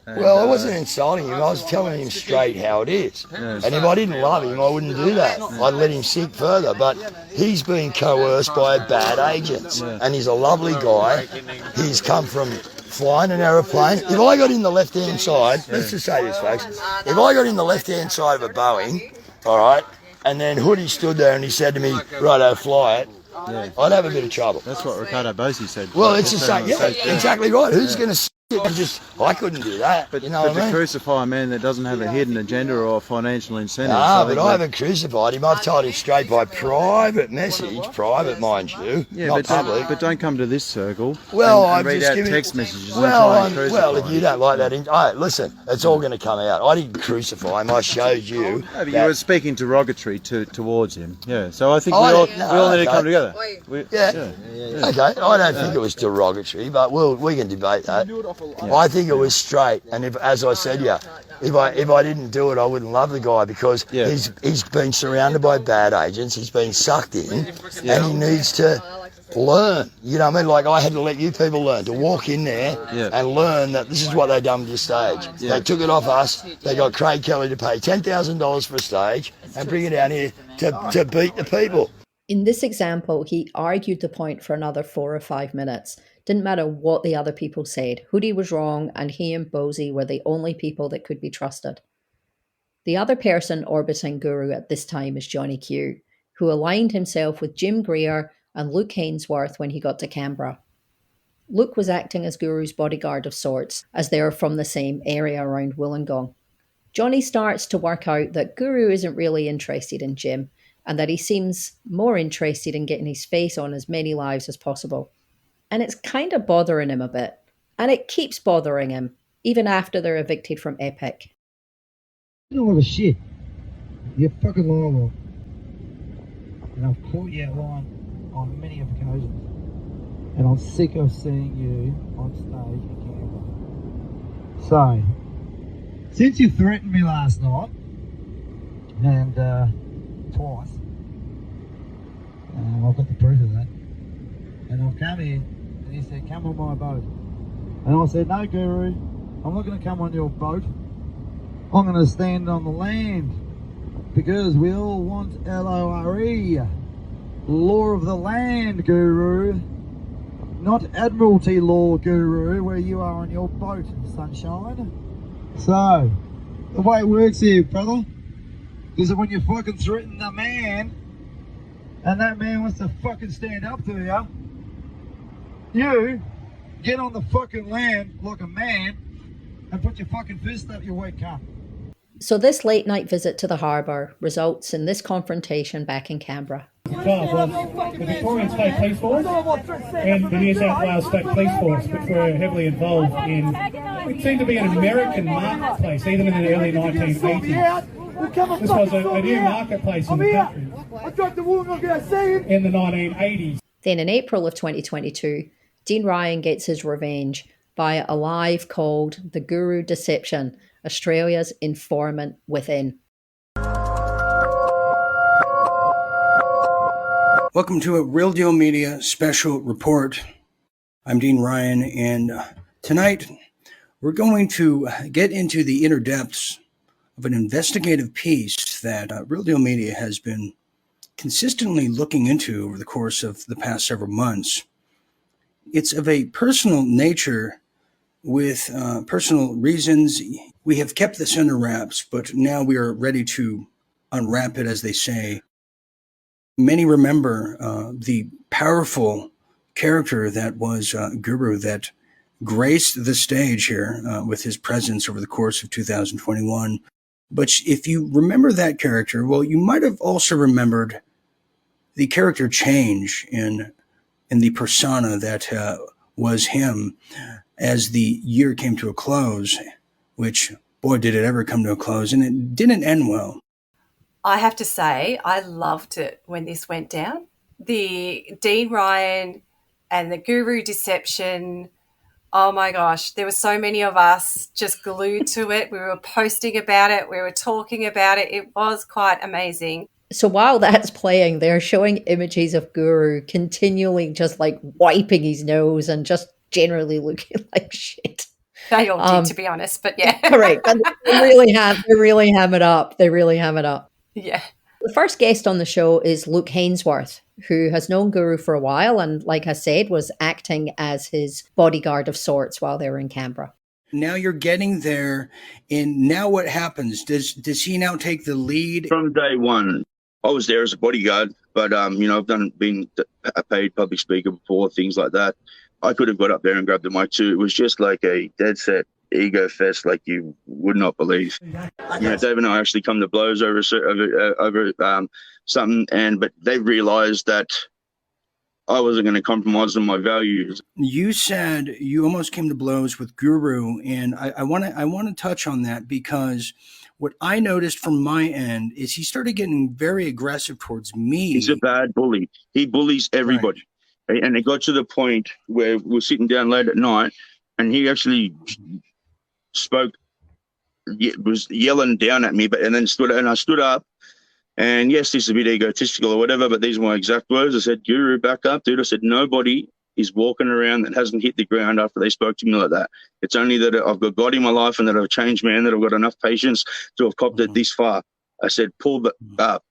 Well, I wasn't insulting him. I was telling him straight how it is. And if I didn't love him, I wouldn't do that. I'd let him sink further. But he's been coerced by bad agents, and he's a lovely guy. He's come from flying an aeroplane. If I got in the left-hand side, let's just say this, folks. If I got in the left-hand side of a Boeing, all right, and then Hoodie stood there and he said to me, righto, fly it, I'd have a bit of trouble. That's what Riccardo Bosi said. Well, it's the same. Yeah, exactly right. Who's going to sit and just, I couldn't do that. But, you know what I mean? To crucify a man that doesn't have a hidden agenda or financial incentive. But I haven't crucified him. I've told him straight by private message, private, mind you, not public. But don't come to this circle and read just out giving text messages. Well, if you don't like that, listen, it's all going to come out. I didn't crucify him. I showed you. No, but you were speaking derogatory towards him. Yeah, so I think we all need to come together. Okay, I don't think it was derogatory, but we can debate that. I think it was straight, and as I said, if I didn't do it, I wouldn't love the guy because he's been surrounded by bad agents. He's been sucked in, and he needs to learn. You know what I mean? Like I had to let you people learn to walk in there and learn that this is what they've done with your stage. They took it off us. They got Craig Kelly to pay $10,000 for a stage and bring it down here to beat the people. In this example, he argued the point for another 4 or 5 minutes. Didn't matter what the other people said. Hoodie was wrong, and he and Bosi were the only people that could be trusted. The other person orbiting Guru at this time is Johnny Q, who aligned himself with Jim Greer and Luke Hainsworth when he got to Canberra. Luke was acting as Guru's bodyguard of sorts, as they are from the same area around Wollongong. Johnny starts to work out that Guru isn't really interested in Jim, and that he seems more interested in getting his face on as many lives as possible. And it's kind of bothering him a bit. And it keeps bothering him, even after they're evicted from Epic. You don't give a shit. You're fucking liable. And I've caught you out line on many occasions. And I'm sick of seeing you on stage in Canberra. So, since you threatened me last night, and twice, I've got the proof of that. And I've come here, and he said, come on my boat. And I said, no, Guru, I'm not going to come on your boat. I'm going to stand on the land. Because we all want LORE, law of the land, Guru. Not Admiralty law, Guru, where you are on your boat, sunshine. So, the way it works here, brother, is that when you fucking threaten the man, and that man wants to fucking stand up to you, you get on the fucking land like a man and put your fucking fist up your weak cunt. So this late night visit to the harbour results in this confrontation back in Canberra. Well, the Victorian State Police Force and the New South Wales State Police Force, which were heavily involved in, it seemed to be an American marketplace, even in the early 1980s. This was a new marketplace in the country in the 1980s. Then in April of 2022, Dean Ryan gets his revenge via a live called The Guru Deception, Australia's Informant Within. Welcome to a Real Deal Media special report. I'm Dean Ryan, and tonight we're going to get into the inner depths of an investigative piece that Real Deal Media has been consistently looking into over the course of the past several months. It's of a personal nature with personal reasons. We have kept this under wraps, but now we are ready to unwrap it, as they say. Many remember the powerful character that was Guru that graced the stage here with his presence over the course of 2021. But if you remember that character, well, you might have also remembered the character change in the persona that was him as the year came to a close, which, boy, did it ever come to a close, and it didn't end well. I have to say, I loved it when this went down. The Dean Ryan and the Guru Deception, oh my gosh, there were so many of us just glued to it. We were posting about it. We were talking about it. It was quite amazing. So while that's playing, they're showing images of Guru continually just like wiping his nose and just generally looking like shit. They all did, to be honest, but yeah. Correct. And they really ham it up. They really ham it up. Yeah. The first guest on the show is Luke Hainsworth, who has known Guru for a while and, like I said, was acting as his bodyguard of sorts while they were in Canberra. Now you're getting there, and now what happens? Does he now take the lead? From day one, I was there as a bodyguard, but I've been a paid public speaker before, things like that. I could have got up there and grabbed the mic too. It was just like a dead set ego fest like you would not believe. Dave and I actually come to blows over something, but they realized that I wasn't going to compromise on my values. You said you almost came to blows with Guru, and I want to touch on that, because what I noticed from my end is he started getting very aggressive towards me. He's a bad bully. He bullies everybody. Right. And it got to the point where we were sitting down late at night, and he actually was yelling down at me, and then I stood up, and yes, this is a bit egotistical or whatever, but these are my exact words. I said, Guru, back up, dude. I said, nobody is walking around that hasn't hit the ground after they spoke to me like that. It's only that I've got God in my life and that I've changed, man, that I've got enough patience to have copped it this far. I said, pull up.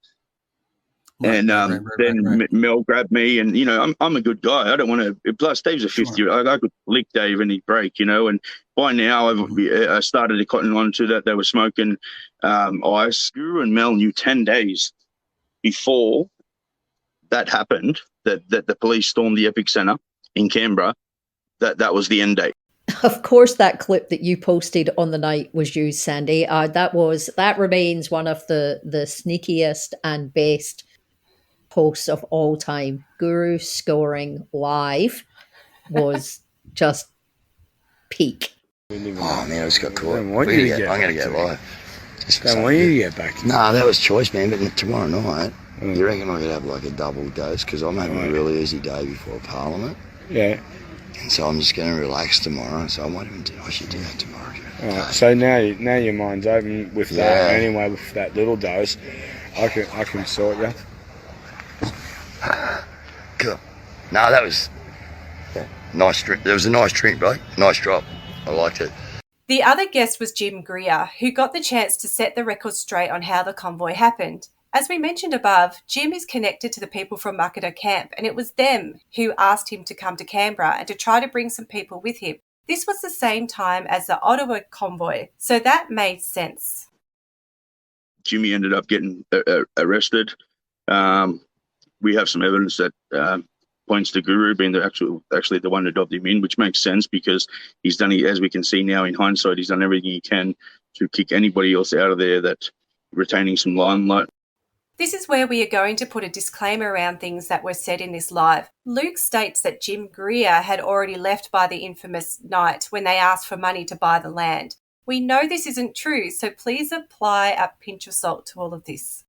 And then Mel grabbed me, and I'm a good guy. I don't want to. Plus, Dave's a 50. I could lick Dave and he'd break, And by now, I started to cotton on to that. They were smoking ice. Guru and Mel knew 10 days before that happened that the police stormed the Epic Centre in Canberra. That was the end date. Of course, that clip that you posted on the night was used, Sandee. That remains one of the sneakiest and best posts of all time. Guru scoring live was just peak. Oh man, I just got caught. I'm going to get live. Don't want you to get back. Nah, that was choice, man. But tomorrow night, you reckon I could have like a double dose? Because I'm having a really easy day before Parliament. Yeah. And so I'm just going to relax tomorrow. So I should do that tomorrow. Right. So now your mind's open with that. Anyway, with that little dose, I can sort you. Cool. No, that was nice drink. There was a nice drink, bro. Nice drop. I liked it. The other guest was Jim Greer, who got the chance to set the record straight on how the convoy happened. As we mentioned above, Jim is connected to the people from Muckader Camp, and it was them who asked him to come to Canberra and to try to bring some people with him. This was the same time as the Ottawa convoy, so that made sense. Jimmy ended up getting arrested. We have some evidence that points to Guru being actually the one to adopt him in, which makes sense because he's done, as we can see now in hindsight, he's done everything he can to kick anybody else out of there that's retaining some limelight. This is where we are going to put a disclaimer around things that were said in this live. Luke states that Jim Greer had already left by the infamous night when they asked for money to buy the land. We know this isn't true, so please apply a pinch of salt to all of this.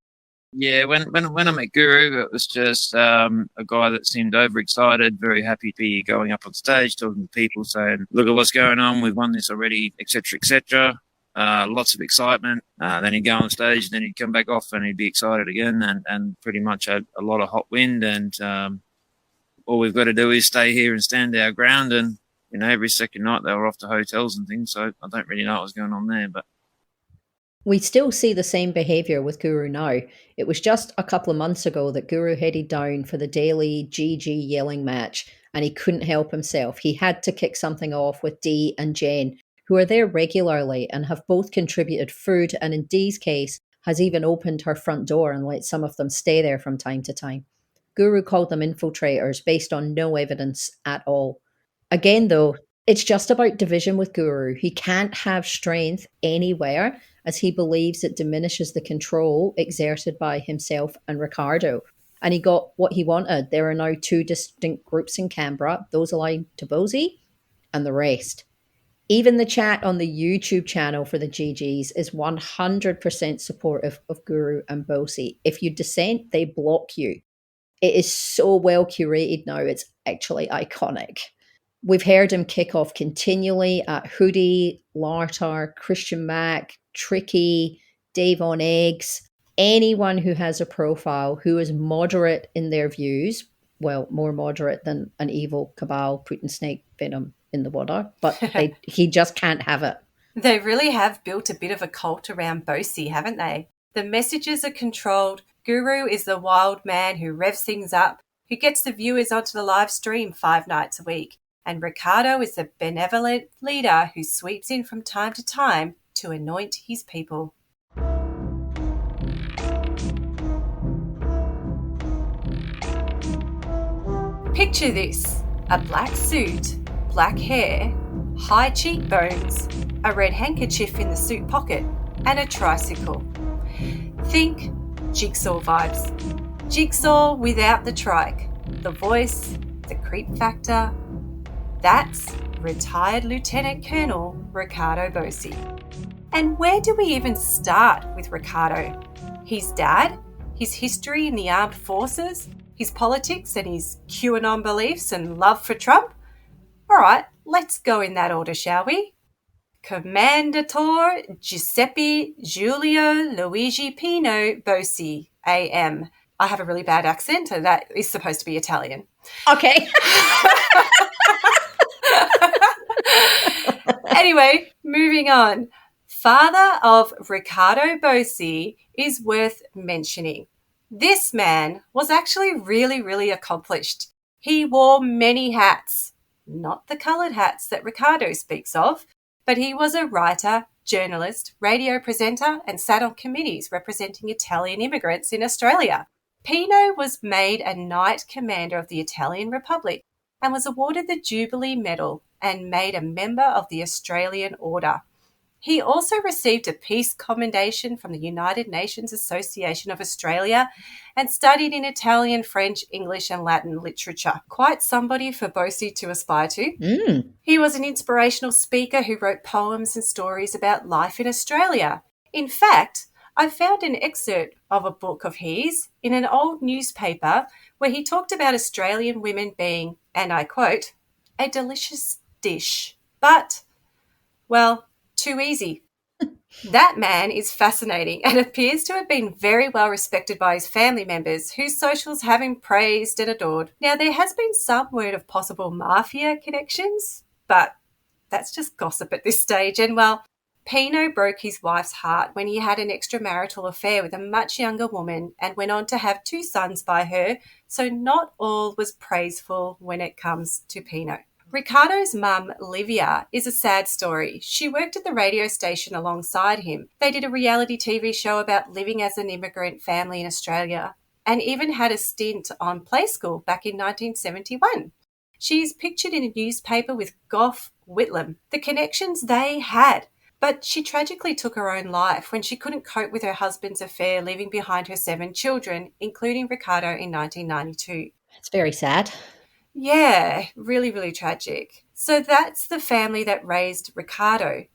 Yeah, when I met Guru, it was just a guy that seemed overexcited, very happy to be going up on stage, talking to people, saying, look at what's going on, we've won this already, etc., etc. Lots of excitement. Then he'd go on stage, then he'd come back off and he'd be excited again, and pretty much had a lot of hot wind. And all we've got to do is stay here and stand our ground. And, you know, every second night they were off to hotels and things, so I don't really know what was going on there. But we still see the same behaviour with Guru now. It was just a couple of months ago that Guru headed down for the daily GG yelling match, and he couldn't help himself. He had to kick something off with Dee and Jen, who are there regularly and have both contributed food, and in Dee's case, has even opened her front door and let some of them stay there from time to time. Guru called them infiltrators based on no evidence at all. Again, though, it's just about division with Guru. He can't have strength anywhere, as he believes it diminishes the control exerted by himself and Riccardo. And he got what he wanted. There are now two distinct groups in Canberra, those aligned to Bosi and the rest. Even the chat on the YouTube channel for the GGs is 100% supportive of Guru and Bosi. If you dissent, they block you. It is so well curated now, it's actually iconic. We've heard him kick off continually at Hoodie, Lartar, Christian Mac, Tricky, Dave on Eggs, anyone who has a profile who is moderate in their views, well, more moderate than an evil cabal putting snake venom in the water, but he just can't have it. They really have built a bit of a cult around Bosi, haven't they? The messages are controlled. Guru is the wild man who revs things up, who gets the viewers onto the live stream 5 nights a week. And Riccardo is the benevolent leader who sweeps in from time to time to anoint his people. Picture this: a black suit, black hair, high cheekbones, a red handkerchief in the suit pocket, and a tricycle. Think Jigsaw vibes. Jigsaw without the trike, the voice, the creep factor. That's retired Lieutenant Colonel Riccardo Bosi. And where do we even start with Riccardo? His dad, his history in the armed forces, his politics and his QAnon beliefs and love for Trump? All right, let's go in that order, shall we? Commandator Giuseppe Giulio Luigi Pino Bosi, AM. I have a really bad accent, and that is supposed to be Italian. Okay. Anyway, moving on. Father of Riccardo Bosi is worth mentioning. This man was actually really, really accomplished. He wore many hats, not the coloured hats that Riccardo speaks of, but he was a writer, journalist, radio presenter, and sat on committees representing Italian immigrants in Australia. Pino was made a Knight Commander of the Italian Republic and was awarded the Jubilee Medal and made a member of the Australian Order. He also received a Peace Commendation from the United Nations Association of Australia and studied in Italian, French, English and Latin literature. Quite somebody for Bosi to aspire to. He was an inspirational speaker who wrote poems and stories about life in Australia. In fact, I found an excerpt of a book of his in an old newspaper where he talked about Australian women being, and I quote, a delicious dish, but, well, too easy. That man is fascinating and appears to have been very well respected by his family members, whose socials have him praised and adored. Now, there has been some word of possible mafia connections, but that's just gossip at this stage. And, well, Pino broke his wife's heart when he had an extramarital affair with a much younger woman and went on to have 2 sons by her, so not all was praiseful when it comes to Pino. Riccardo's mum, Livia, is a sad story. She worked at the radio station alongside him. They did a reality TV show about living as an immigrant family in Australia and even had a stint on Play School back in 1971. She's pictured in a newspaper with Gough Whitlam. The connections they had. But she tragically took her own life when she couldn't cope with her husband's affair, leaving behind her 7 children, including Riccardo in 1992. It's very sad. Yeah, really, really tragic. So that's the family that raised Riccardo.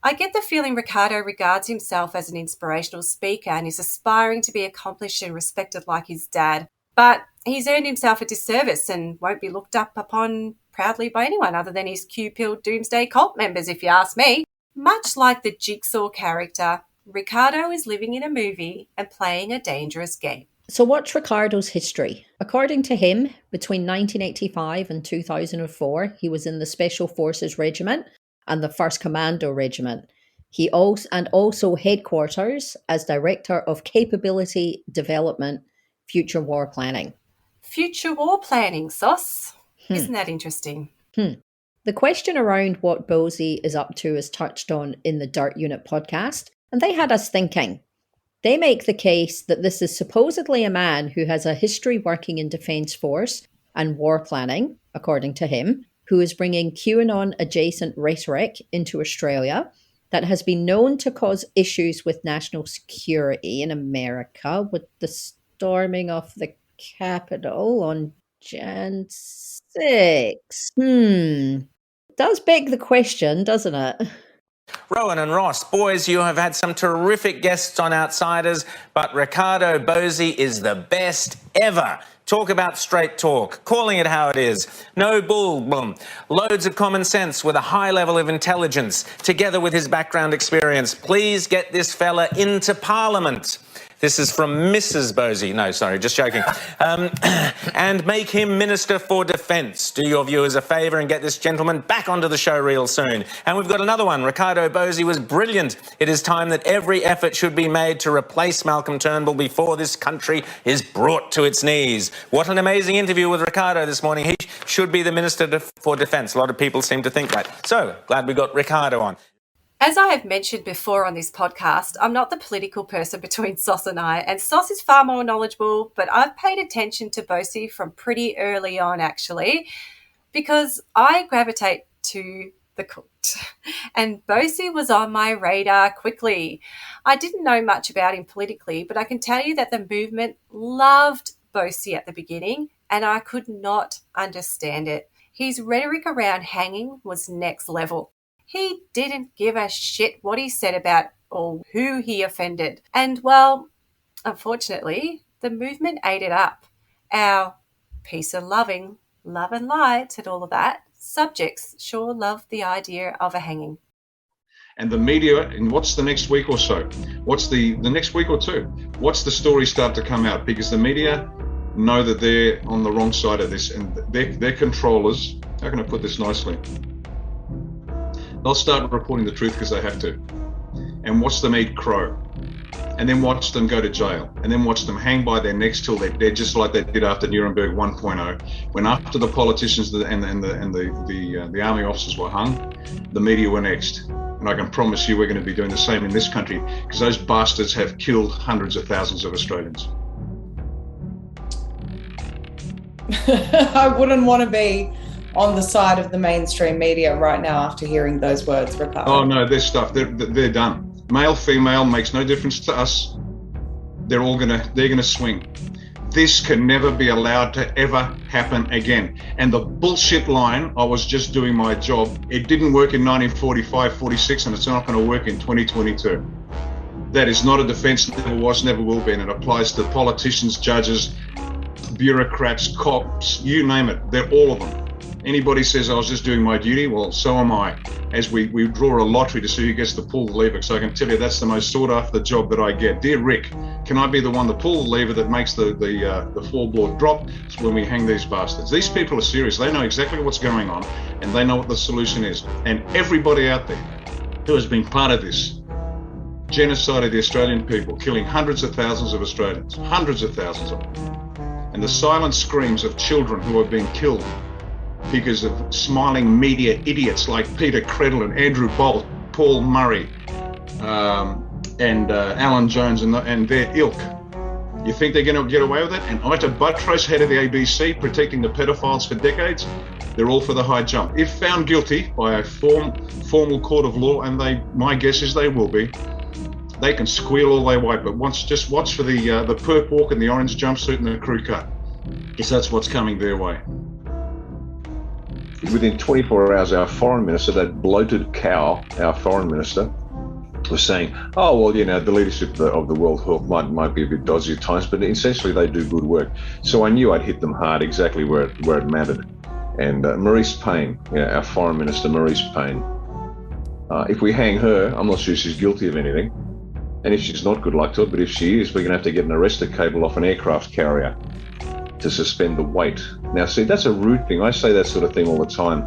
I get the feeling Riccardo regards himself as an inspirational speaker and is aspiring to be accomplished and respected like his dad. But he's earned himself a disservice and won't be looked up upon proudly by anyone other than his Q-pilled doomsday cult members, if you ask me. Much like the Jigsaw character, Riccardo is living in a movie and playing a dangerous game. So what's Riccardo's history? According to him, between 1985 and 2004, he was in the Special Forces Regiment and the 1st Commando Regiment. He also headquarters as Director of Capability Development, Future War Planning. Future war planning, Sauce. Isn't that interesting? The question around what Bosi is up to is touched on in the Dirt Unit podcast, and they had us thinking. They make the case that this is supposedly a man who has a history working in Defence Force and war planning, according to him, who is bringing QAnon-adjacent rhetoric into Australia that has been known to cause issues with national security in America with the storming of the Capitol on Jan 6. Does beg the question, doesn't it? Rowan and Ross, boys, you have had some terrific guests on Outsiders, but Riccardo Bosi is the best ever. Talk about straight talk, calling it how it is. No bull, boom. Loads of common sense with a high level of intelligence, together with his background experience. Please get this fella into Parliament. This is from Mrs. Bosi. No, sorry, just joking. And make him Minister for Defence. Do your viewers a favour and get this gentleman back onto the show real soon. And we've got another one. Riccardo Bosi was brilliant. It is time that every effort should be made to replace Malcolm Turnbull before this country is brought to its knees. What an amazing interview with Riccardo this morning. He should be the Minister for Defence. A lot of people seem to think that. So, glad we got Riccardo on. As I have mentioned before on this podcast, I'm not the political person between Sauce and I, and Sauce is far more knowledgeable, but I've paid attention to Bosi from pretty early on, actually, because I gravitate to the cooked. And Bosi was on my radar quickly. I didn't know much about him politically, but I can tell you that the movement loved Bosi at the beginning, and I could not understand it. His rhetoric around hanging was next level. He didn't give a shit what he said about or who he offended. And, well, unfortunately, the movement ate it up. Our peace and loving, love and light and all of that, subjects sure love the idea of a hanging. And the media, and what's the next week or so? What's the next week or two? What's the story start to come out? Because the media know that they're on the wrong side of this, and their controllers, how can I put this nicely? They'll start reporting the truth because they have to, and watch them eat crow, and then watch them go to jail, and then watch them hang by their necks till they're dead, just like they did after Nuremberg 1.0, when after the politicians and the army officers were hung, the media were next. And I can promise you we're going to be doing the same in this country, because those bastards have killed hundreds of thousands of Australians. I wouldn't want to be on the side of the mainstream media right now after hearing those words, Riccardo. Oh no, their stuff, they're done. Male, female makes no difference to us. They're gonna swing. This can never be allowed to ever happen again. And the bullshit line, I was just doing my job, it didn't work in 1945, 46, and it's not going to work in 2022. That is not a defence, never was, never will be, and it applies to politicians, judges, bureaucrats, cops, you name it, they're all of them. Anybody says I was just doing my duty, well, so am I. As we draw a lottery to see who gets to pull the lever. So I can tell you that's the most sought after job that I get. Dear Rick, can I be the one to pull the lever that makes the floorboard drop when we hang these bastards? These people are serious. They know exactly what's going on, and they know what the solution is. And everybody out there who has been part of this genocide of the Australian people, killing hundreds of thousands of Australians, hundreds of thousands of them, and the silent screams of children who have been killed because of smiling media idiots like Peter Credle and Andrew Bolt, Paul Murray, and Alan Jones and their ilk. You think they're going to get away with it? And Ita Buttrose, head of the ABC, protecting the pedophiles for decades, they're all for the high jump. If found guilty by a formal court of law, and my guess is they will be, they can squeal all they want, but just watch for the perp walk and the orange jumpsuit and the crew cut, because that's what's coming their way. Within 24 hours, our foreign minister, that bloated cow, our foreign minister, was saying, oh, well, the leadership of the World Health might be a bit dodgy at times, but essentially they do good work. So I knew I'd hit them hard exactly where it mattered. And Maurice Payne, our foreign minister, Maurice Payne, if we hang her, I'm not sure she's guilty of anything. And if she's not, good luck to her, but if she is, we're going to have to get an arrestor cable off an aircraft carrier to suspend the weight. Now, see, that's a rude thing. I say that sort of thing all the time.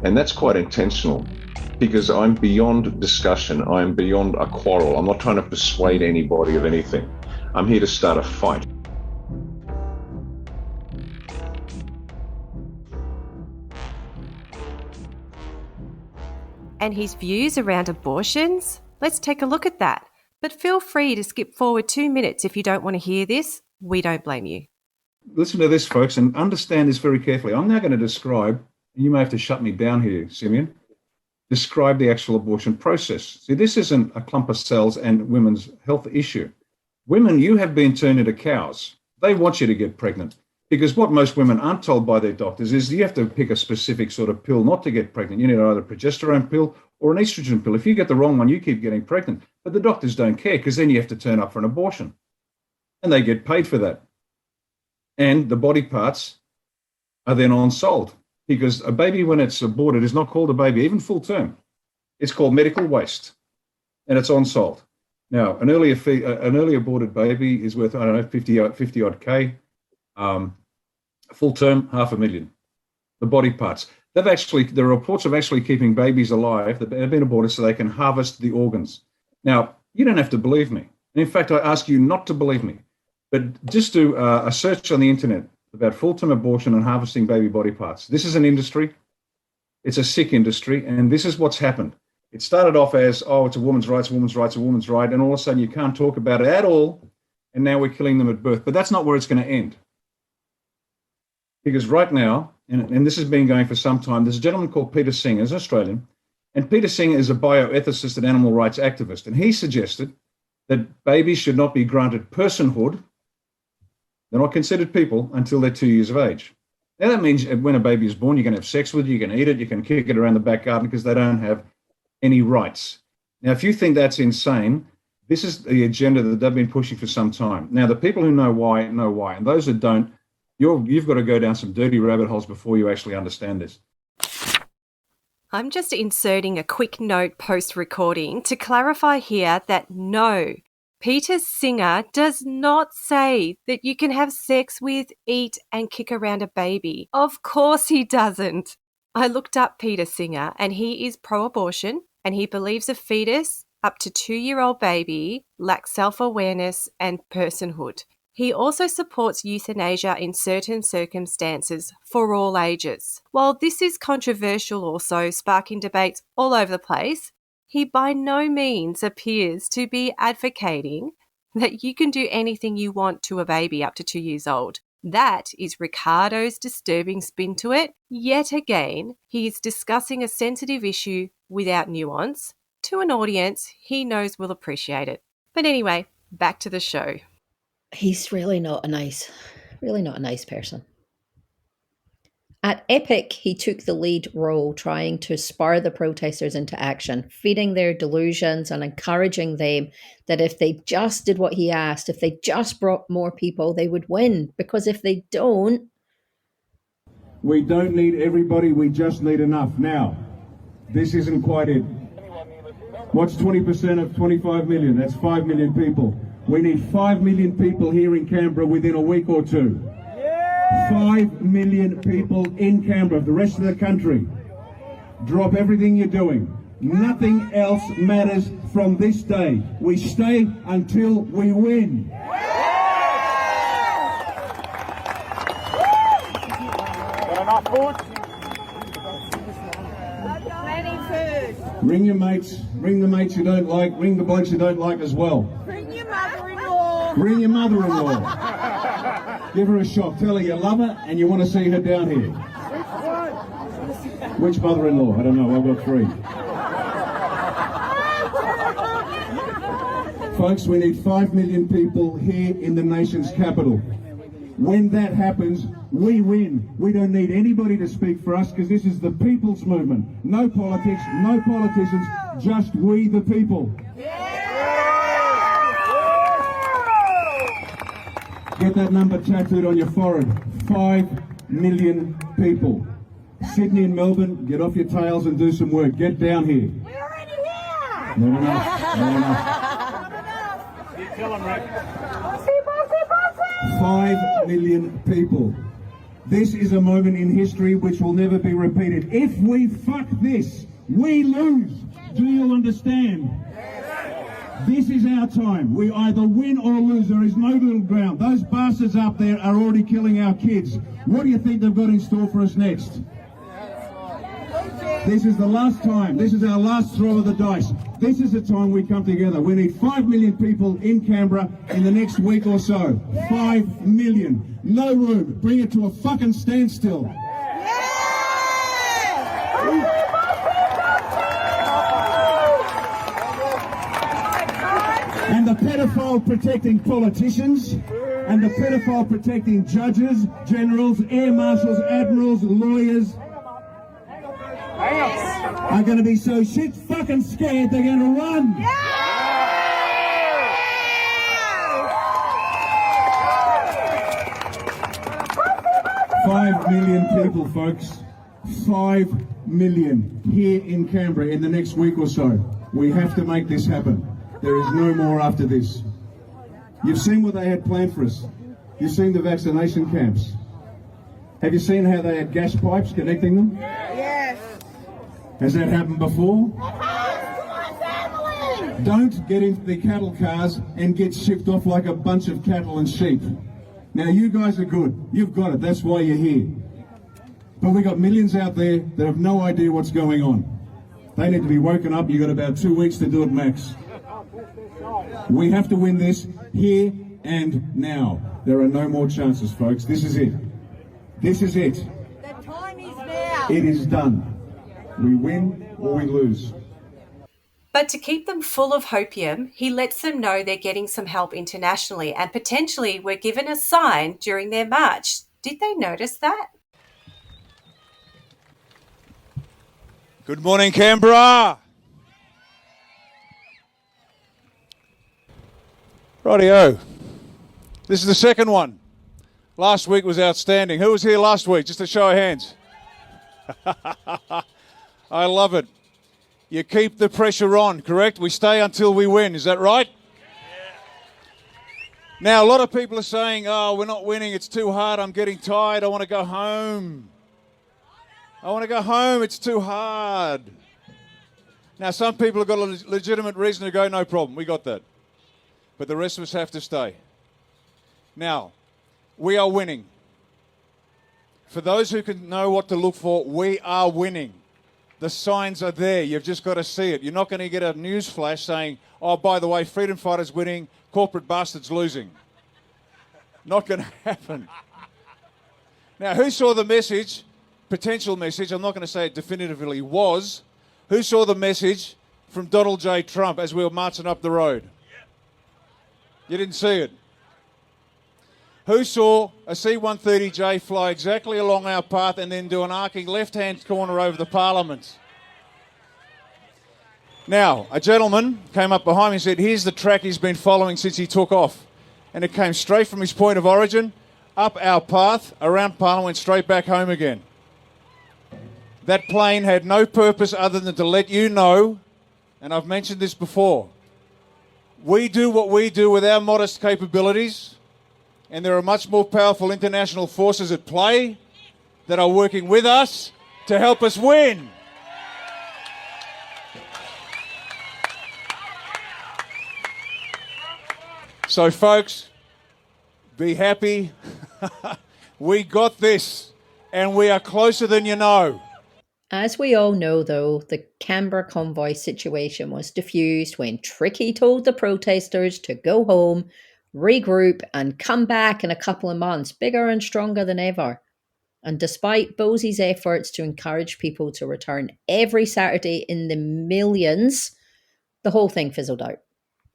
And that's quite intentional, because I'm beyond discussion. I'm beyond a quarrel. I'm not trying to persuade anybody of anything. I'm here to start a fight. And his views around abortions? Let's take a look at that. But feel free to skip forward 2 minutes if you don't want to hear this. We don't blame you. Listen to this, folks, and understand this very carefully. I'm now going to describe, and you may have to shut me down here, Simeon, describe the actual abortion process. See, this isn't a clump of cells and women's health issue. Women, you have been turned into cows. They want you to get pregnant, because what most women aren't told by their doctors is you have to pick a specific sort of pill not to get pregnant. You need either a progesterone pill or an estrogen pill. If you get the wrong one, you keep getting pregnant. But the doctors don't care, because then you have to turn up for an abortion. And they get paid for that. And the body parts are then on-sold, because a baby, when it's aborted, is not called a baby, even full term. It's called medical waste, and it's on-sold. Now, an early aborted baby is worth, 50 odd K. Full term, $500,000. The body parts. There are reports of actually keeping babies alive that have been aborted so they can harvest the organs. Now, you don't have to believe me. And in fact, I ask you not to believe me. But just do a search on the internet about full-term abortion and harvesting baby body parts. This is an industry. It's a sick industry, and this is what's happened. It started off as, oh, it's a woman's rights, a woman's rights, a woman's right, and all of a sudden you can't talk about it at all, and now we're killing them at birth. But that's not where it's going to end. Because right now, and this has been going for some time, there's a gentleman called Peter Singer, he's an Australian, and Peter Singer is a bioethicist and animal rights activist, and he suggested that babies should not be granted personhood. They're not considered people until they're 2 years of age. Now, that means when a baby is born, you can have sex with it, you can eat it, you can kick it around the back garden, because they don't have any rights. Now, if you think that's insane, this is the agenda that they've been pushing for some time. Now, the people who know why, and those that don't, you've got to go down some dirty rabbit holes before you actually understand this. I'm just inserting a quick note post-recording to clarify here that no, Peter Singer does not say that you can have sex with, eat, and kick around a baby. Of course he doesn't. I looked up Peter Singer, and he is pro-abortion, and he believes a fetus up to 2-year-old baby lacks self-awareness and personhood. He also supports euthanasia in certain circumstances for all ages. While this is controversial also, sparking debates all over the place, he by no means appears to be advocating that you can do anything you want to a baby up to 2 years old. That is Riccardo's disturbing spin to it. Yet again, he is discussing a sensitive issue without nuance to an audience he knows will appreciate it. But anyway, back to the show. He's really not a nice person. At Epic, he took the lead role trying to spur the protesters into action, feeding their delusions and encouraging them that if they just did what he asked, if they just brought more people, they would win. Because if they don't... We don't need everybody, we just need enough. Now, this isn't quite it. What's 20% of 25 million? That's 5 million people. We need 5 million people here in Canberra within a week or two. 5 million people in Canberra, the rest of the country. Drop everything you're doing. Nothing else matters from this day. We stay until we win. Got enough food? Plenty food. Ring your mates, ring the mates you don't like, ring the blokes you don't like as well. Bring your mother-in-law. Bring your mother-in-law. Give her a shot. Tell her you love her and you want to see her down here. Which mother-in-law? I don't know. I've got 3. Folks, we need 5 million people here in the nation's capital. When that happens, we win. We don't need anybody to speak for us because this is the people's movement. No politics, no politicians, just we the people. Get that number tattooed on your forehead. 5 million people. Sydney and Melbourne, get off your tails and do some work. Get down here. We're already here. Not enough. Not enough. Keep telling, Rick. 5 million people. This is a moment in history which will never be repeated. If we fuck this, we lose. Do you understand? This is our time. We either win or lose. There is no middle ground. Those bastards up there are already killing our kids. What do you think they've got in store for us next? This is the last time. This is our last throw of the dice. This is the time we come together. We need 5 million people in Canberra in the next week or so. 5 million. No room. Bring it to a fucking standstill. And the pedophile protecting politicians and the pedophile protecting judges, generals, air marshals, admirals, lawyers are going to be so shit fucking scared they're going to run. 5 million people, folks. 5 million here in Canberra in the next week or so. We have to make this happen. There is no more after this. You've seen what they had planned for us. You've seen the vaccination camps. Have you seen how they had gas pipes connecting them? Yes. Has that happened before? Don't get into the cattle cars and get shipped off like a bunch of cattle and sheep. Now you guys are good. You've got it. That's why you're here. But we've got millions out there that have no idea what's going on. They need to be woken up. You've got about 2 weeks to do it max. We have to win this here and now. There are no more chances, folks. This is it. This is it. The time is now. It is done. We win or we lose. But to keep them full of hopium, he lets them know they're getting some help internationally and potentially were given a sign during their march. Did they notice that? Good morning, Canberra. Rightio. This is the second one. Last week was outstanding. Who was here last week? Just a show of hands. I love it. You keep the pressure on, correct? We stay until we win. Is that right? Yeah. Now, a lot of people are saying, oh, we're not winning. It's too hard. I'm getting tired. I want to go home. I want to go home. It's too hard. Now, some people have got a legitimate reason to go. No problem. We got that. But the rest of us have to stay. Now, we are winning. For those who can know what to look for, we are winning. The signs are there. You've just got to see it. You're not going to get a news flash saying, oh, by the way, freedom fighters winning, corporate bastards losing. Not going to happen. Now, who saw the message, potential message, I'm not going to say it definitively was, who saw the message from Donald J. Trump as we were marching up the road? You didn't see it. Who saw a C-130J fly exactly along our path and then do an arcing left-hand corner over the Parliament? Now, a gentleman came up behind me and said, here's the track he's been following since he took off. And it came straight from his point of origin, up our path, around Parliament, went straight back home again. That plane had no purpose other than to let you know, and I've mentioned this before, we do what we do with our modest capabilities, and there are much more powerful international forces at play that are working with us to help us win. So, folks, be happy. We got this, and we are closer than you know. As we all know, though, the Canberra convoy situation was diffused when Tricky told the protesters to go home, regroup, and come back in a couple of months, bigger and stronger than ever. And despite Bosi's efforts to encourage people to return every Saturday in the millions, the whole thing fizzled out.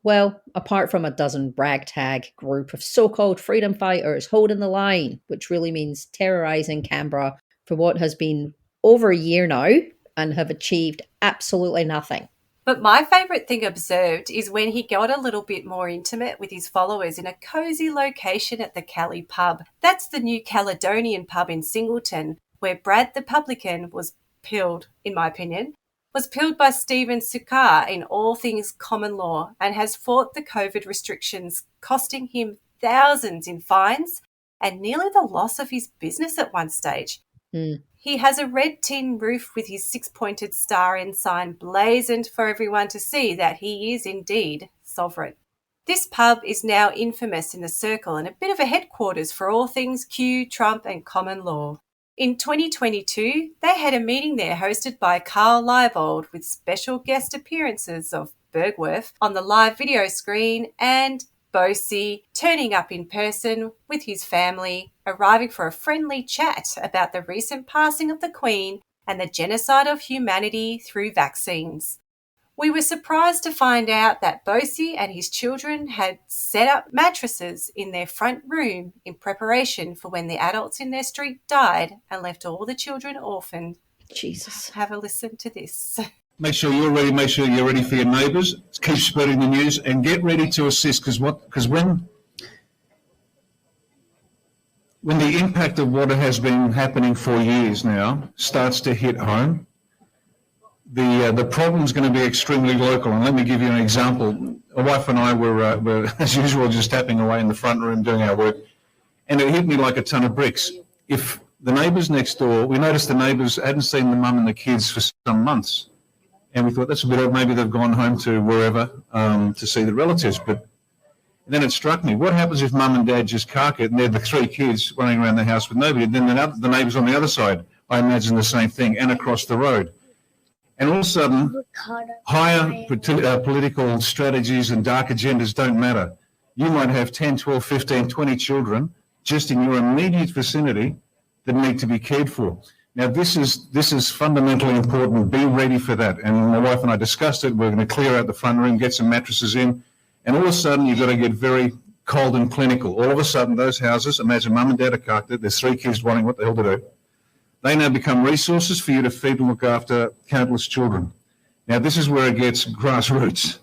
Well, apart from a dozen ragtag group of so-called freedom fighters holding the line, which really means terrorising Canberra for what has been over a year now and have achieved absolutely nothing. But my favourite thing observed is when he got a little bit more intimate with his followers in a cosy location at the Cali pub. That's the New Caledonian pub in Singleton, where Brad the publican was pilled, in my opinion, was pilled by Stephen Sukar in all things common law and has fought the COVID restrictions, costing him thousands in fines and nearly the loss of his business at one stage. He has a red tin roof with his six-pointed star ensign blazoned for everyone to see that he is indeed sovereign. This pub is now infamous in the circle and a bit of a headquarters for all things Q, Trump and common law. In 2022, they had a meeting there hosted by Carl Leibold with special guest appearances of Bergwerf on the live video screen and Bosi turning up in person with his family, arriving for a friendly chat about the recent passing of the Queen and the genocide of humanity through vaccines. We were surprised to find out that Bosi and his children had set up mattresses in their front room in preparation for when the adults in their street died and left all the children orphaned. Jesus. Have a listen to this. Make sure you're ready. Make sure you're ready for your neighbours. Keep spreading the news and get ready to assist. Because when the impact of what has been happening for years now starts to hit home, the problem's going to be extremely local. And let me give you an example. My wife and I were as usual, just tapping away in the front room doing our work, and it hit me like a ton of bricks. If the neighbours next door, we noticed the neighbours hadn't seen the mum and the kids for some months. And we thought that's a bit of, maybe they've gone home to wherever to see the relatives. But then it struck me, what happens if mum and dad just cark it and they're the three kids running around the house with nobody? Then the neighbours on the other side, I imagine the same thing, and across the road. And all of a sudden, higher political strategies and dark agendas don't matter. You might have 10, 12, 15, 20 children just in your immediate vicinity that need to be cared for. Now, this is fundamentally important. Be ready for that. And my wife and I discussed it. We're going to clear out the front room, get some mattresses in. And all of a sudden, you've got to get very cold and clinical. All of a sudden, those houses, imagine mum and dad are carked it. There's three kids wanting what the hell to do. They now become resources for you to feed and look after countless children. Now, this is where it gets grassroots.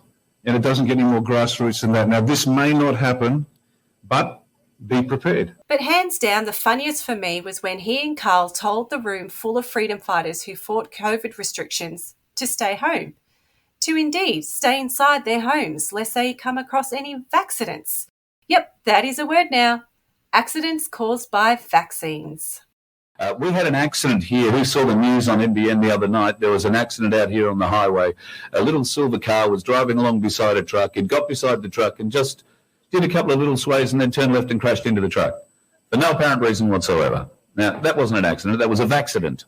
And it doesn't get any more grassroots than that. Now, this may not happen, but be prepared. But hands down, the funniest for me was when he and Carl told the room full of freedom fighters who fought COVID restrictions to stay home, to indeed stay inside their homes lest they come across any accidents. Yep, that is a word now. Accidents caused by vaccines. We had an accident here. We saw the news on NBN the other night. There was an accident out here on the highway. A little silver car was driving along beside a truck. It got beside the truck and just did a couple of little sways and then turned left and crashed into the truck for no apparent reason whatsoever. Now, that wasn't an accident. That was a vaccident.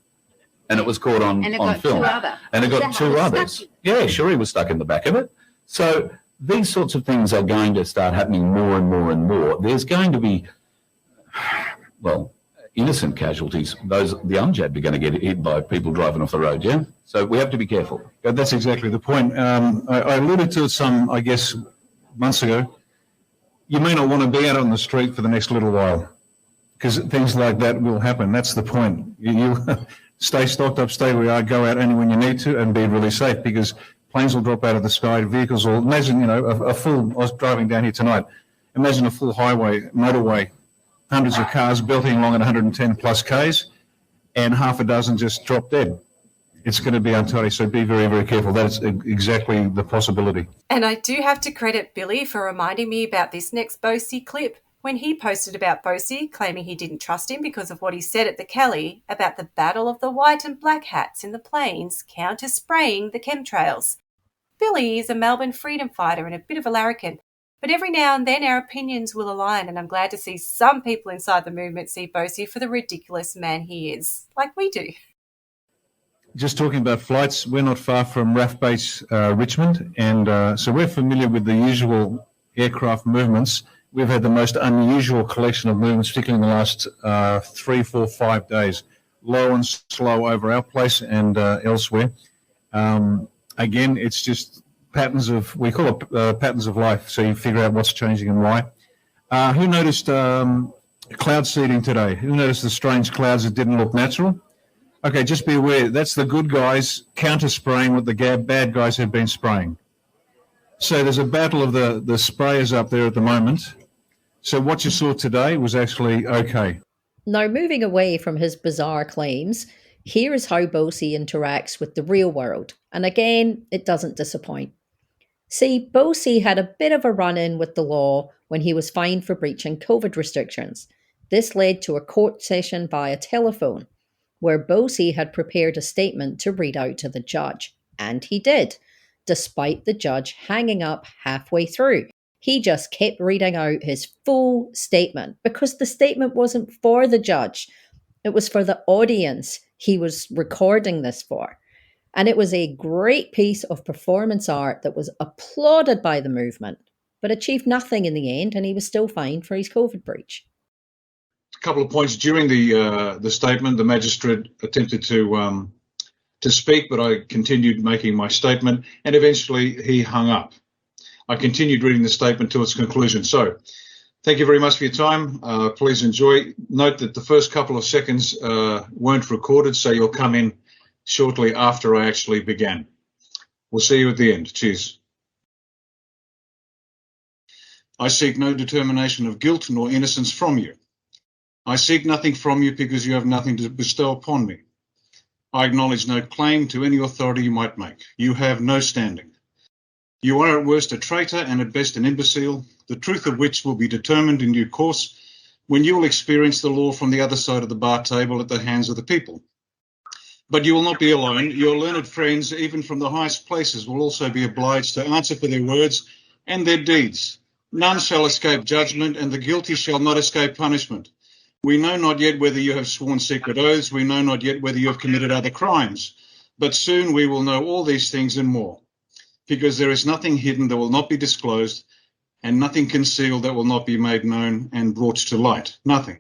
And it was caught on film. And it got two others. Yeah, sure, he was stuck in the back of it. So these sorts of things are going to start happening more and more and more. There's going to be, well, innocent casualties. Those, the unjabbed are going to get hit by people driving off the road, yeah? So we have to be careful. That's exactly the point. I alluded to it some, I guess, months ago. You may not want to be out on the street for the next little while because things like that will happen. That's the point. You stay stocked up, stay where you are, go out only when you need to and be really safe because planes will drop out of the sky, vehicles will, imagine, a full, I was driving down here tonight, imagine a full highway, motorway, hundreds of cars belting along at 110 plus Ks and half a dozen just drop dead. It's going to be untidy, so be very, very careful. That is exactly the possibility. And I do have to credit Billy for reminding me about this next Bosi clip when he posted about Bosi, claiming he didn't trust him because of what he said at the Kelly about the battle of the white and black hats in the plains counter-spraying the chemtrails. Billy is a Melbourne freedom fighter and a bit of a larrikin, but every now and then our opinions will align, and I'm glad to see some people inside the movement see Bosi for the ridiculous man he is, like we do. Just talking about flights, we're not far from RAF Base Richmond, and so we're familiar with the usual aircraft movements, we've had the most unusual collection of movements, particularly in the last 3, 4, 5 days. Low and slow over our place and elsewhere. Again, it's just patterns of, we call it patterns of life, so you figure out what's changing and why. Who noticed cloud seeding today? Who noticed the strange clouds that didn't look natural? Okay, just be aware, that's the good guys counter-spraying what the bad guys have been spraying. So there's a battle of the sprayers up there at the moment. So what you saw today was actually okay. Now, moving away from his bizarre claims, here is how Bosi interacts with the real world. And again, it doesn't disappoint. See, Bosi had a bit of a run-in with the law when he was fined for breaching COVID restrictions. This led to a court session via telephone, where Bosi had prepared a statement to read out to the judge. And he did, despite the judge hanging up halfway through. He just kept reading out his full statement because the statement wasn't for the judge. It was for the audience he was recording this for. And it was a great piece of performance art that was applauded by the movement, but achieved nothing in the end, and he was still fined for his COVID breach. A couple of points during the statement. The magistrate attempted to speak, but I continued making my statement, and eventually he hung up. I continued reading the statement to its conclusion. So, thank you very much for your time. Please enjoy. Note that the first couple of seconds weren't recorded, so you'll come in shortly after I actually began. We'll see you at the end. Cheers. I seek no determination of guilt nor innocence from you. I seek nothing from you because you have nothing to bestow upon me. I acknowledge no claim to any authority you might make. You have no standing. You are at worst a traitor and at best an imbecile, the truth of which will be determined in due course when you will experience the law from the other side of the bar table at the hands of the people. But you will not be alone. Your learned friends, even from the highest places, will also be obliged to answer for their words and their deeds. None shall escape judgment, and the guilty shall not escape punishment. We know not yet whether you have sworn secret oaths. We know not yet whether you have committed other crimes. But soon we will know all these things and more, because there is nothing hidden that will not be disclosed, and nothing concealed that will not be made known and brought to light. Nothing.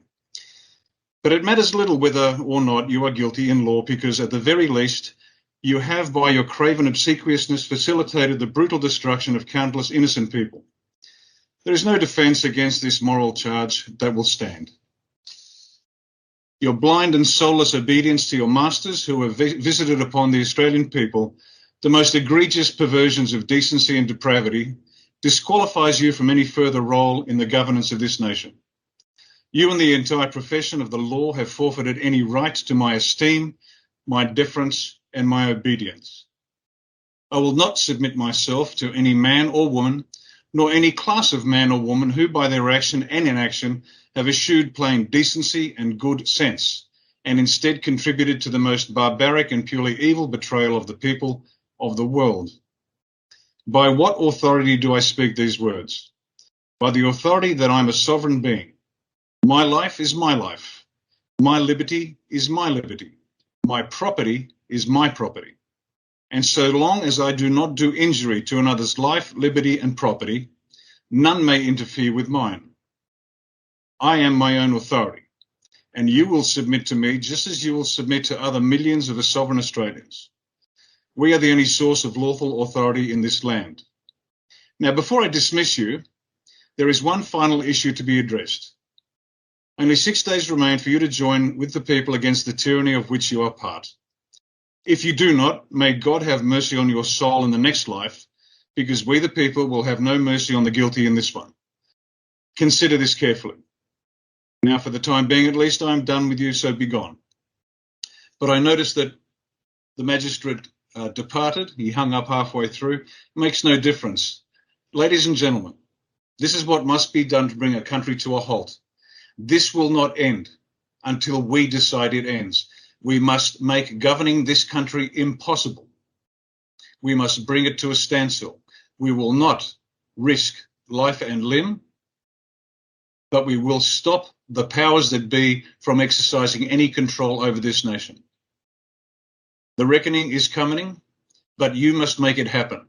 But it matters little whether or not you are guilty in law, because at the very least, you have by your craven obsequiousness facilitated the brutal destruction of countless innocent people. There is no defence against this moral charge that will stand. Your blind and soulless obedience to your masters, who have visited upon the Australian people the most egregious perversions of decency and depravity, disqualifies you from any further role in the governance of this nation. You and the entire profession of the law have forfeited any right to my esteem, my deference, and my obedience. I will not submit myself to any man or woman, nor any class of man or woman who, by their action and inaction, have eschewed plain decency and good sense, and instead contributed to the most barbaric and purely evil betrayal of the people of the world. By what authority do I speak these words? By the authority that I'm a sovereign being. My life is my life. My liberty is my liberty. My property is my property. And so long as I do not do injury to another's life, liberty, and property, none may interfere with mine. I am my own authority, and you will submit to me just as you will submit to other millions of sovereign Australians. We are the only source of lawful authority in this land. Now, before I dismiss you, there is one final issue to be addressed. Only 6 days remain for you to join with the people against the tyranny of which you are part. If you do not, may God have mercy on your soul in the next life, because we the people will have no mercy on the guilty in this one. Consider this carefully. Now, for the time being at least, I am done with you, so be gone. But I noticed that the magistrate departed. He hung up halfway through. It makes no difference. Ladies and gentlemen, this is what must be done to bring a country to a halt. This will not end until we decide it ends. We must make governing this country impossible. We must bring it to a standstill. We will not risk life and limb, but we will stop the powers that be from exercising any control over this nation. The reckoning is coming, but you must make it happen.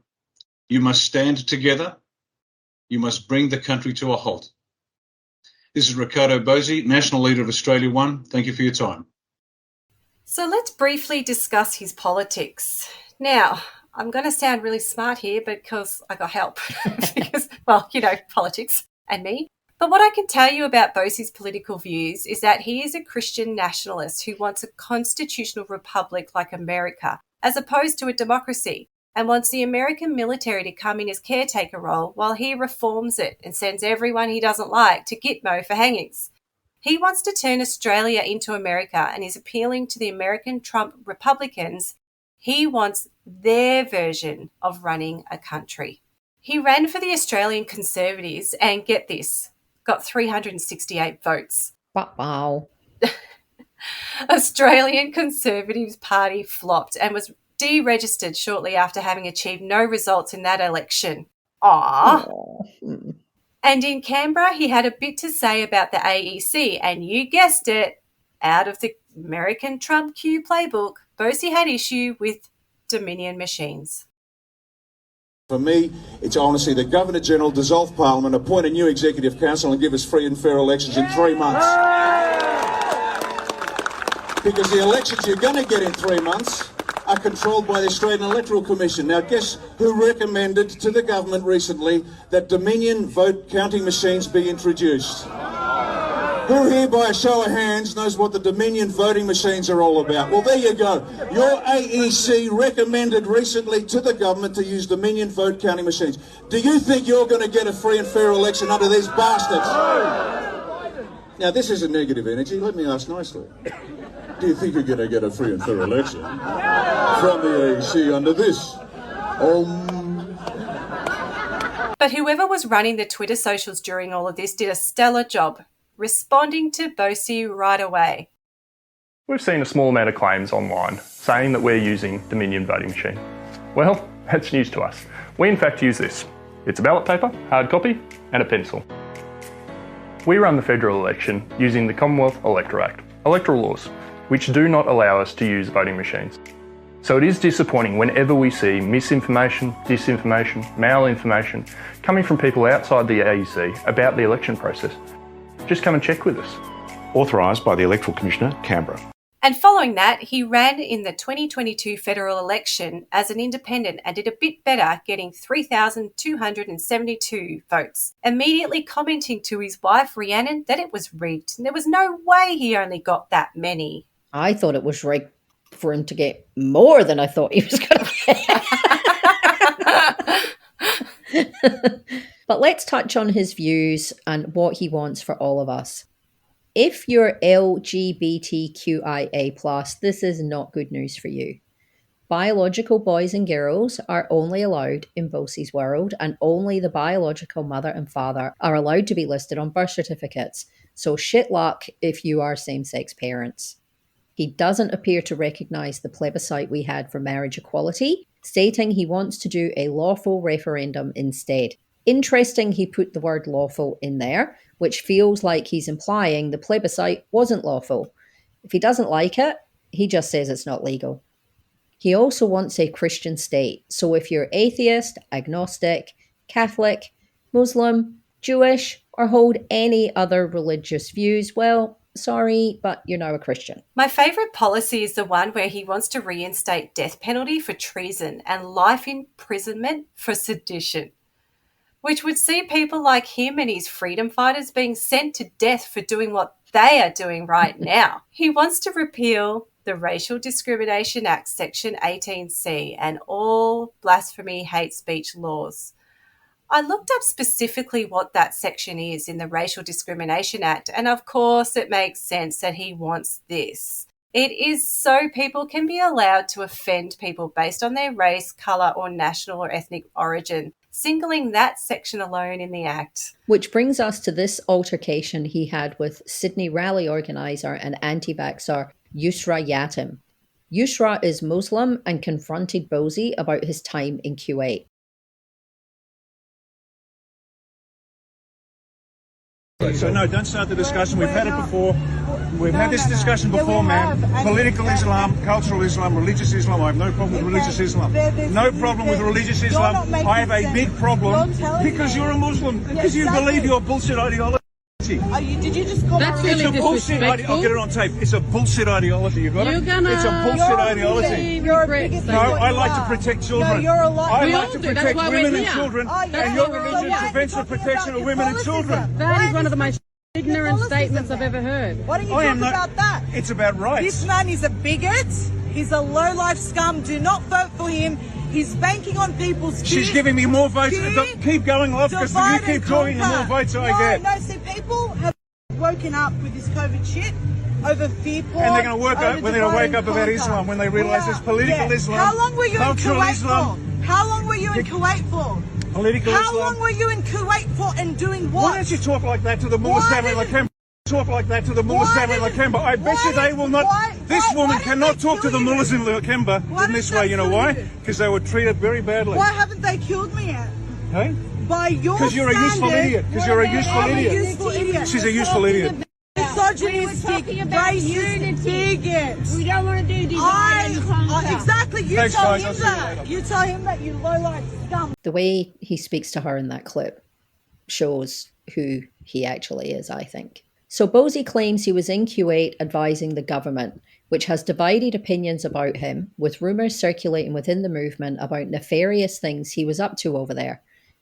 You must stand together. You must bring the country to a halt. This is Riccardo Bosi, National Leader of Australia One. Thank you for your time. So let's briefly discuss his politics. Now, I'm going to sound really smart here because I got help. Because, well, you know, politics and me. But what I can tell you about Bosi's political views is that he is a Christian nationalist who wants a constitutional republic like America, as opposed to a democracy, and wants the American military to come in his caretaker role while he reforms it and sends everyone he doesn't like to Gitmo for hangings. He wants to turn Australia into America and is appealing to the American Trump Republicans. He wants their version of running a country. He ran for the Australian Conservatives and, get this, got 368 votes. Wow. Australian Conservatives Party flopped and was deregistered shortly after having achieved no results in that election. Aww. And in Canberra, he had a bit to say about the AEC, and you guessed it, out of the American Trump Q playbook, Bosi had issue with Dominion machines. For me, it's I want to see the Governor-General dissolve Parliament, appoint a new Executive Council and give us free and fair elections in 3 months. Because the elections you're going to get in 3 months are controlled by the Australian Electoral Commission. Now, guess who recommended to the government recently that Dominion vote counting machines be introduced? Who here, by a show of hands, knows what the Dominion voting machines are all about? Well, there you go. Your AEC recommended recently to the government to use Dominion vote counting machines. Do you think you're going to get a free and fair election under these bastards? Now, this isn't negative energy. Let me ask nicely. Do you think you're going to get a free and fair election from the AEC under this? But whoever was running the Twitter socials during all of this did a stellar job, responding to Bosi right away. We've seen a small amount of claims online saying that we're using Dominion voting machine. Well, that's news to us. We in fact use this. It's a ballot paper, hard copy, and a pencil. We run the federal election using the Commonwealth Electoral Act, electoral laws, which do not allow us to use voting machines. So it is disappointing whenever we see misinformation, disinformation, malinformation coming from people outside the AEC about the election process. Just come and check with us. Authorised by the Electoral Commissioner, Canberra. And following that, he ran in the 2022 federal election as an independent and did a bit better, getting 3,272 votes, immediately commenting to his wife, Rhiannon, that it was rigged. There was no way he only got that many. I thought it was rigged for him to get more than I thought he was going to get. But let's touch on his views and what he wants for all of us. If you're LGBTQIA+, this is not good news for you. Biological boys and girls are only allowed in Bosi's world, and only the biological mother and father are allowed to be listed on birth certificates. So shit luck if you are same-sex parents. He doesn't appear to recognise the plebiscite we had for marriage equality, stating he wants to do a lawful referendum instead. Interesting he put the word lawful in there, which feels like he's implying the plebiscite wasn't lawful. If he doesn't like it, he just says it's not legal. He also wants a Christian state, so if you're atheist, agnostic, Catholic, Muslim, Jewish, or hold any other religious views, well, sorry, but you're now a Christian. My favourite policy is the one where he wants to reinstate death penalty for treason and life imprisonment for sedition, which would see people like him and his freedom fighters being sent to death for doing what they are doing right now. He wants to repeal the Racial Discrimination Act, Section 18C, and all blasphemy, hate speech laws. I looked up specifically what that section is in the Racial Discrimination Act, and of course it makes sense that he wants this. It is so people can be allowed to offend people based on their race, colour, or national or ethnic origin, singling that section alone in the Act. Which brings us to this altercation he had with Sydney rally organiser and anti-vaxxer Yusra Yatim. Yusra is Muslim and confronted Bosi about his time in Kuwait. So no, don't start the discussion. We've had it before. We've had this discussion before, ma'am. Political Islam, cultural Islam, religious Islam. I have no problem with religious Islam. No problem with religious Islam. I have a big problem because you're a Muslim. Because you believe your bullshit ideology. ideology. Did you just call That's really bullshit. I'll get it on tape. It's a bullshit ideology. You got it? It's a bullshit ideology. No, I like to protect children. I like to protect women and children, and your religion prevents the protection of women and children. That is one of the most ignorant statements I've ever heard. Why don't you talk about that? It's about rights. This man is a bigot. He's a low-life scum. Do not vote for him. He's banking on people's She's giving me more votes. Keep going off because you keep talking, the more votes I get. No, see, people have woken up with this COVID shit over fear porn. And they're going to wake up about Islam when they realise there's political Islam, How long were you in cultural Kuwait Islam. for? How long were you in Kuwait for? Political How Islam. long were you in Kuwait for and doing what? Why don't you talk like that to the mullahs down in Lakemba? Talk like that to the mullahs down in Lakemba. I bet you they will not. This woman cannot talk to the mullahs in Lakemba in this way. You know why? Because they would treat her very badly. Why haven't they killed me yet? Hey? By your Because you're a useful idiot. Because you're a useful I'm idiot. a useful idiot. She's a useful idiot. Misogynistic, racist, bigot. We don't want to do divide and conquer. Exactly. You Thanks, tell guys. him I'll see you that. later. You tell him that, you low-life scum. The way he speaks to her in that clip shows who he actually is, I think. So Bosi claims he was in Kuwait advising the government, which has divided opinions about him, with rumours circulating within the movement about nefarious things he was up to over there.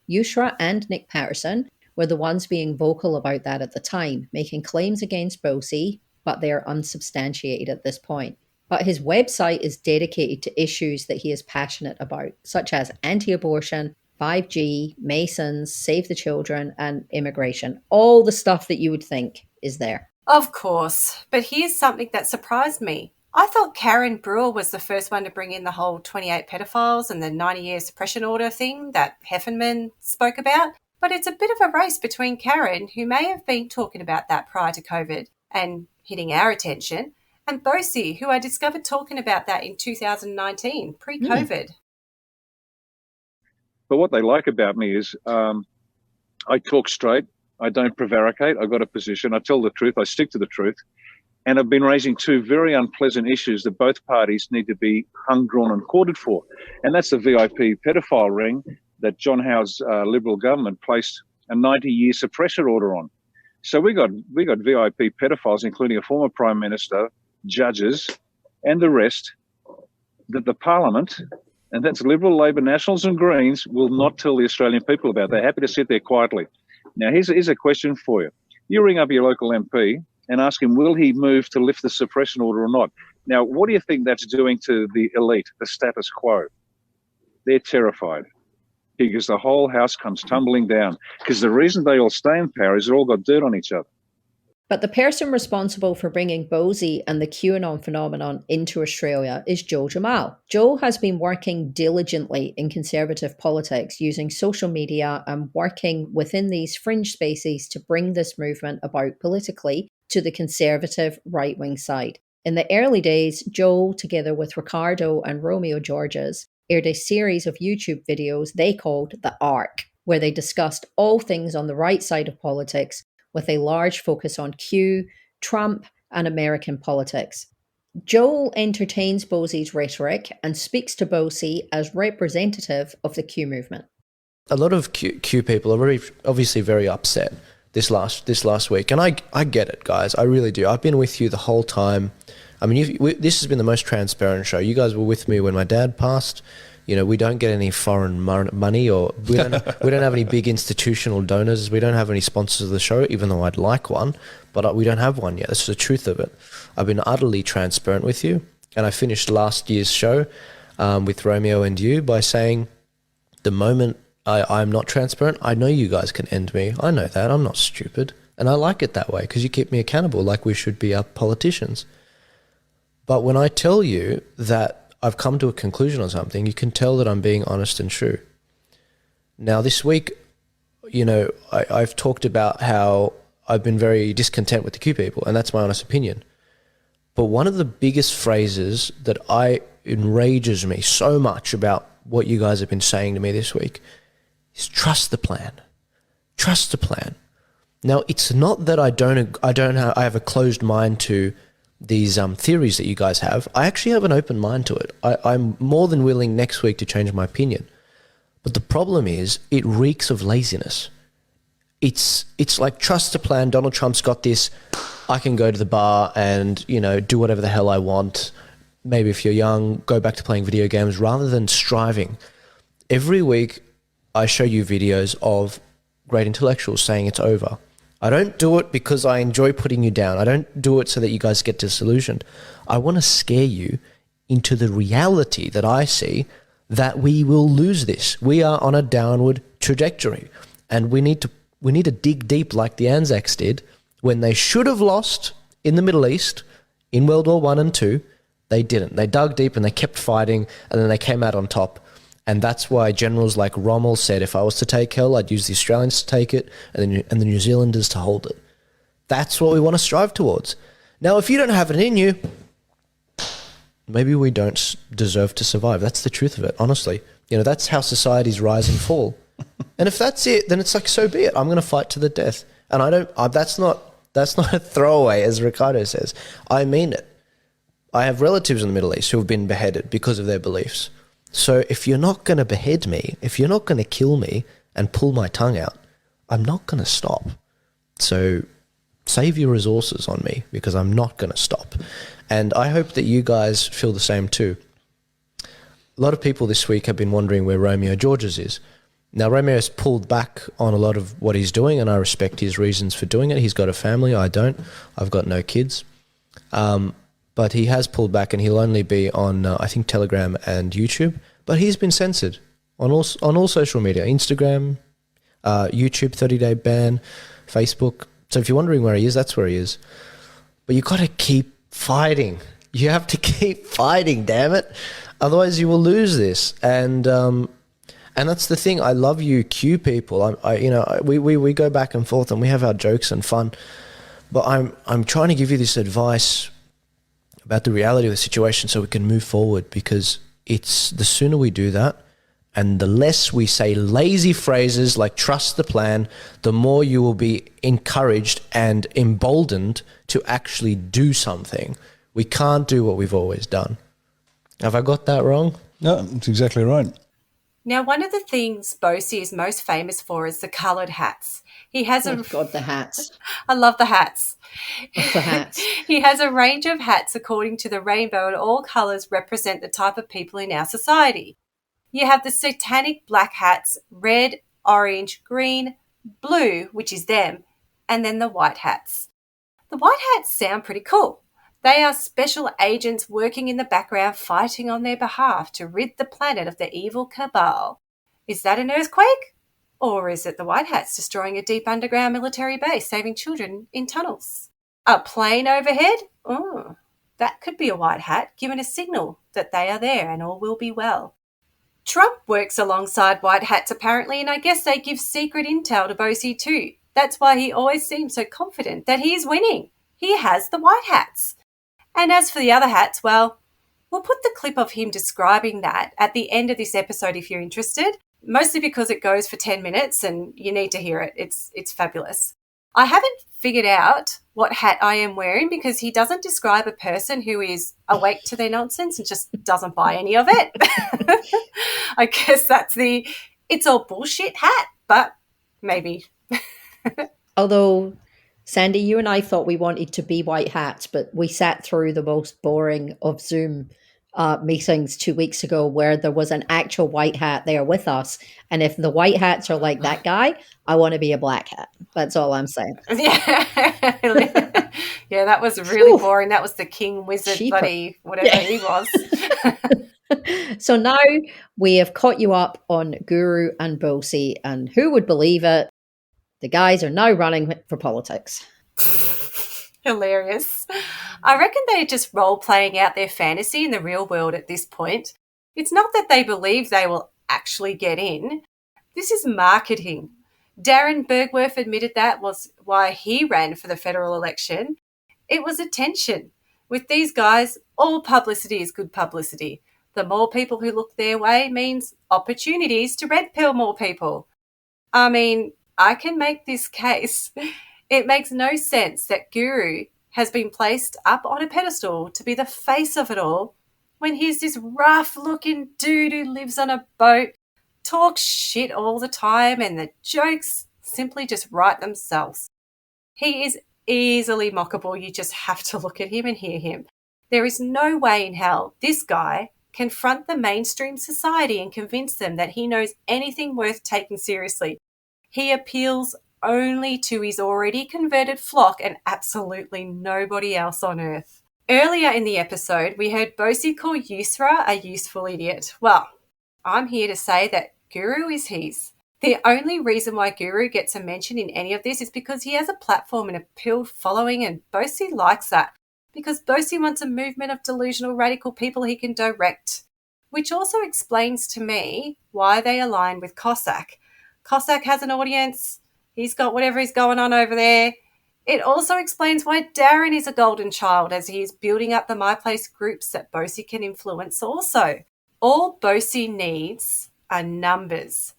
Yusra and Nick Patterson were the ones being vocal about that at the time, making claims against Bosi, but they are unsubstantiated at this point. But his website is dedicated to issues that he is passionate about, such as anti-abortion, 5G, Masons, Save the Children, and immigration. All the stuff that you would think is there. Of course, but here's something that surprised me. I thought Karen Brewer was the first one to bring in the whole 28 pedophiles and the 90-year suppression order thing that Heffenman spoke about. But it's a bit of a race between Karen, who may have been talking about that prior to COVID and hitting our attention, and Bosi, who I discovered talking about that in 2019, pre-COVID. But what they like about me is I talk straight. I don't prevaricate. I've got a position. I tell the truth. I stick to the truth. And I've been raising two very unpleasant issues that both parties need to be hung, drawn and quartered for. And that's the VIP pedophile ring that John Howe's Liberal government placed a 90-year suppression order on. So we got VIP pedophiles, including a former Prime Minister, judges and the rest, that the Parliament, and that's Liberal, Labor, Nationals and Greens, will not tell the Australian people about. They're happy to sit there quietly. Now, here's a question for you. You ring up your local MP and ask him, will he move to lift the suppression order or not? Now, what do you think that's doing to the elite, the status quo? They're terrified because the whole house comes tumbling down. Because the reason they all stay in power is they've all got dirt on each other. But the person responsible for bringing Bosi and the QAnon phenomenon into Australia is Joe Jamal. Joe has been working diligently in conservative politics, using social media and working within these fringe spaces to bring this movement about politically to the conservative right-wing side. In the early days, Joe, together with Riccardo and Romeo Georges, aired a series of YouTube videos they called The Arc, where they discussed all things on the right side of politics, with a large focus on Q, Trump, and American politics. Joel entertains Bosi's rhetoric and speaks to Bosi as representative of the Q movement. A lot of Q people are obviously very upset this last week, and I get it, guys. I really do. I've been with you the whole time. I mean, this has been the most transparent show. You guys were with me when my dad passed. You know, we don't get any foreign money, or we don't have any big institutional donors. We don't have any sponsors of the show, even though I'd like one, but we don't have one yet. That's the truth of it. I've been utterly transparent with you, and I finished last year's show with Romeo and you by saying, the moment I'm not transparent, I know you guys can end me. I know that. I'm not stupid, and I like it that way because you keep me accountable like we should be our politicians. But when I tell you that I've come to a conclusion on something, you can tell that I'm being honest and true. Now, this week, you know, I've talked about how I've been very discontent with the Q people, and that's my honest opinion. But one of the biggest phrases that enrages me so much about what you guys have been saying to me this week is trust the plan. Trust the plan. Now, it's not that I have a closed mind to these theories that you guys have. I actually have an open mind to it. I'm more than willing next week to change my opinion. But the problem is, it reeks of laziness. it's like trust the plan. Donald Trump's got this. I can go to the bar and, you know, do whatever the hell I want. Maybe if you're young, go back to playing video games rather than striving. Every week I show you videos of great intellectuals saying it's over. I don't do it because I enjoy putting you down. I don't do it so that you guys get disillusioned. I want to scare you into the reality that I see that we will lose this. We are on a downward trajectory, and we need to dig deep like the Anzacs did when they should have lost in the Middle East in World War I and II. They didn't. They dug deep and they kept fighting, and then they came out on top. And that's why generals like Rommel said, if I was to take hell, I'd use the Australians to take it and the New Zealanders to hold it. That's what we want to strive towards. Now, if you don't have it in you, maybe we don't deserve to survive. That's the truth of it, honestly. You know, that's how societies rise and fall. And if that's it, then it's like, so be it. I'm going to fight to the death. And that's not a throwaway, as Riccardo says. I mean it. I have relatives in the Middle East who have been beheaded because of their beliefs. So if you're not going to behead me, if you're not going to kill me and pull my tongue out, I'm not going to stop. So save your resources on me, because I'm not going to stop. And I hope that you guys feel the same too. A lot of people this week have been wondering where Romeo Georges is. Now, Romeo's pulled back on a lot of what he's doing, and I respect his reasons for doing it. He's got a family. I don't. I've got no kids. But he has pulled back, and he'll only be on, I think, Telegram and YouTube. But he's been censored on all social media, Instagram, YouTube, 30-day ban, Facebook. So if you're wondering where he is, that's where he is. But you've got to keep fighting. You have to keep fighting, damn it. Otherwise, you will lose this. And that's the thing. I love you, Q people. We go back and forth, and we have our jokes and fun. But I'm trying to give you this advice about the reality of the situation so we can move forward, because it's the sooner we do that and the less we say lazy phrases like trust the plan, the more you will be encouraged and emboldened to actually do something. We can't do what we've always done. Have I got that wrong? No, that's exactly right. Now, one of the things Bosi is most famous for is the coloured hats. He has the hats. I love the hats. The hats. He has a range of hats according to the rainbow, and all colours represent the type of people in our society. You have the satanic black hats, red, orange, green, blue, which is them, and then the white hats. The white hats sound pretty cool. They are special agents working in the background fighting on their behalf to rid the planet of the evil cabal. Is that an earthquake? Or is it the White Hats destroying a deep underground military base, saving children in tunnels? A plane overhead? Oh, that could be a white hat, giving a signal that they are there and all will be well. Trump works alongside white hats apparently, and I guess they give secret intel to Bosi too. That's why he always seems so confident that he is winning. He has the white hats. And as for the other hats, well, we'll put the clip of him describing that at the end of this episode if you're interested. Mostly because it goes for 10 minutes and you need to hear it. It's fabulous. I haven't figured out what hat I am wearing because he doesn't describe a person who is awake to their nonsense and just doesn't buy any of it. I guess that's the it's all bullshit hat, but maybe. Although, Sandee, you and I thought we wanted to be white hats, but we sat through the most boring of Zoom meetings 2 weeks ago where there was an actual white hat there with us. And if the white hats are like that guy, I want to be a black hat. That's all I'm saying. Yeah, yeah, that was really boring. That was the king wizard bloody whatever he was. So now we have caught you up on Guru and Bosi, and who would believe it? The guys are now running for politics. Hilarious. I reckon they're just role-playing out their fantasy in the real world at this point. It's not that they believe they will actually get in. This is marketing. Darren Bergwerf admitted that was why he ran for the federal election. It was attention. With these guys, all publicity is good publicity. The more people who look their way means opportunities to red pill more people. I mean, I can make this case. It makes no sense that Guru has been placed up on a pedestal to be the face of it all when he's this rough-looking dude who lives on a boat, talks shit all the time, and the jokes simply just write themselves. He is easily mockable. You just have to look at him and hear him. There is no way in hell this guy can front the mainstream society and convince them that he knows anything worth taking seriously. He appeals only to his already converted flock and absolutely nobody else on earth. Earlier in the episode, we heard Bosi call Yusra a useful idiot. Well, I'm here to say that Guru is his. The only reason why Guru gets a mention in any of this is because he has a platform and a pilled following, and Bosi likes that because Bosi wants a movement of delusional radical people he can direct, which also explains to me why they align with Cossack. Cossack has an audience. He's got whatever is going on over there. It also explains why Darren is a golden child as he is building up the My Place groups that Bosi can influence also. All Bosi needs are numbers.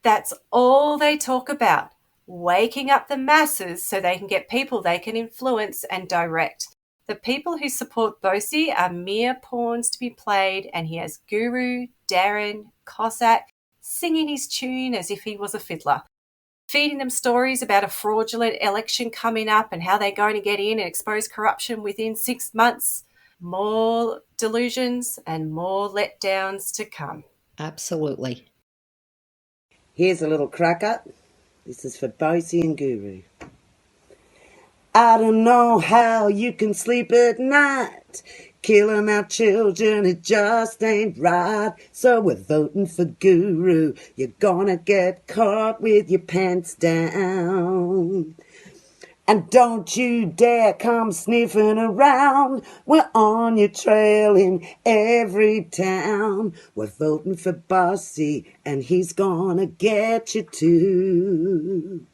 That's all they talk about, waking up the masses so they can get people they can influence and direct. The people who support Bosi are mere pawns to be played, and he has Guru, Darren, Cossack singing his tune as if he was a fiddler, feeding them stories about a fraudulent election coming up and how they're going to get in and expose corruption within 6 months. More delusions and more letdowns to come. Absolutely. Here's a little cracker. This is for Bosi and Guru. I don't know how you can sleep at night. Killing our children, it just ain't right. So we're voting for Guru. You're gonna get caught with your pants down. And don't you dare come sniffing around. We're on your trail in every town. We're voting for Bosi, and he's gonna get you too.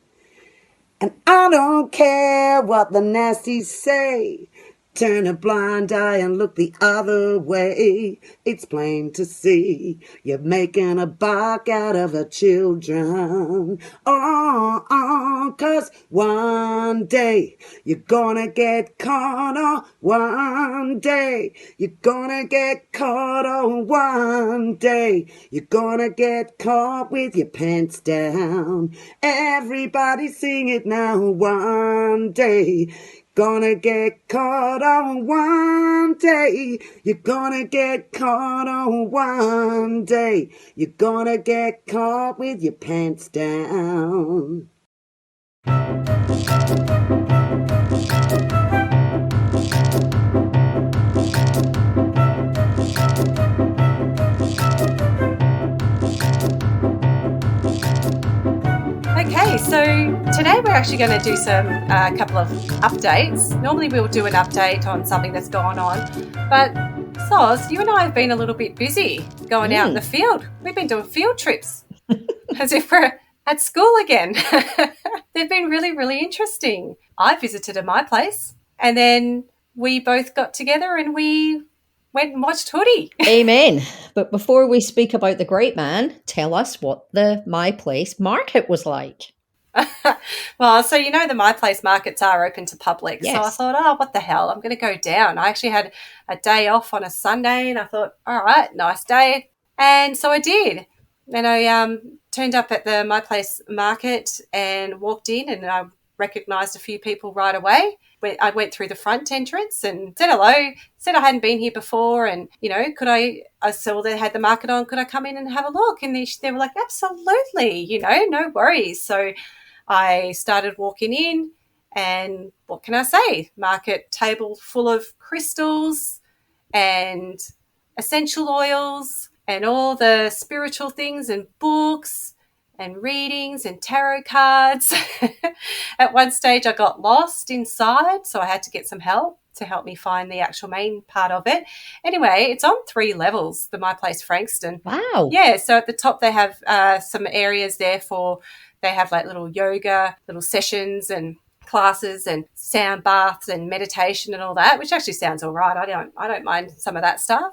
And I don't care what the nasties say. Turn a blind eye and look the other way. It's plain to see you're making a buck out of our children. Oh, 'cause one day you're gonna get caught. Oh, one day you're gonna get caught. Oh, one day you're gonna get caught with your pants down. Everybody sing it now. One day gonna get caught on one day. You're gonna get caught on one day. You're gonna get caught with your pants down. Okay, so today we're actually going to do a couple of updates. Normally we'll do an update on something that's gone on, but Soz, you and I have been a little bit busy going out in the field. We've been doing field trips as if we're at school again. They've been really, really interesting. I visited at my place and then we both got together and we went and watched Hoodie. Amen. But before we speak about the great man, tell us what the My Place market was like. Well, so the My Place markets are open to public. Yes. So I thought, what the hell, I'm going to go down. I actually had a day off on a Sunday and I thought, all right, nice day. And so I did. And I turned up at the My Place market and walked in and I recognised a few people right away. I went through the front entrance and said hello, said I hadn't been here before and, I saw they had the market on, could I come in and have a look? And they were like, absolutely, no worries. So I started walking in and what can I say? Market table full of crystals and essential oils and all the spiritual things and books and readings and tarot cards. At one stage I got lost inside, so I had to get some help to help me find the actual main part of it. Anyway, it's on 3 levels, the My Place Frankston. Wow. Yeah, so at the top they have some areas there they have like little yoga, little sessions and classes and sound baths and meditation and all that, which actually sounds all right. I don't mind some of that stuff.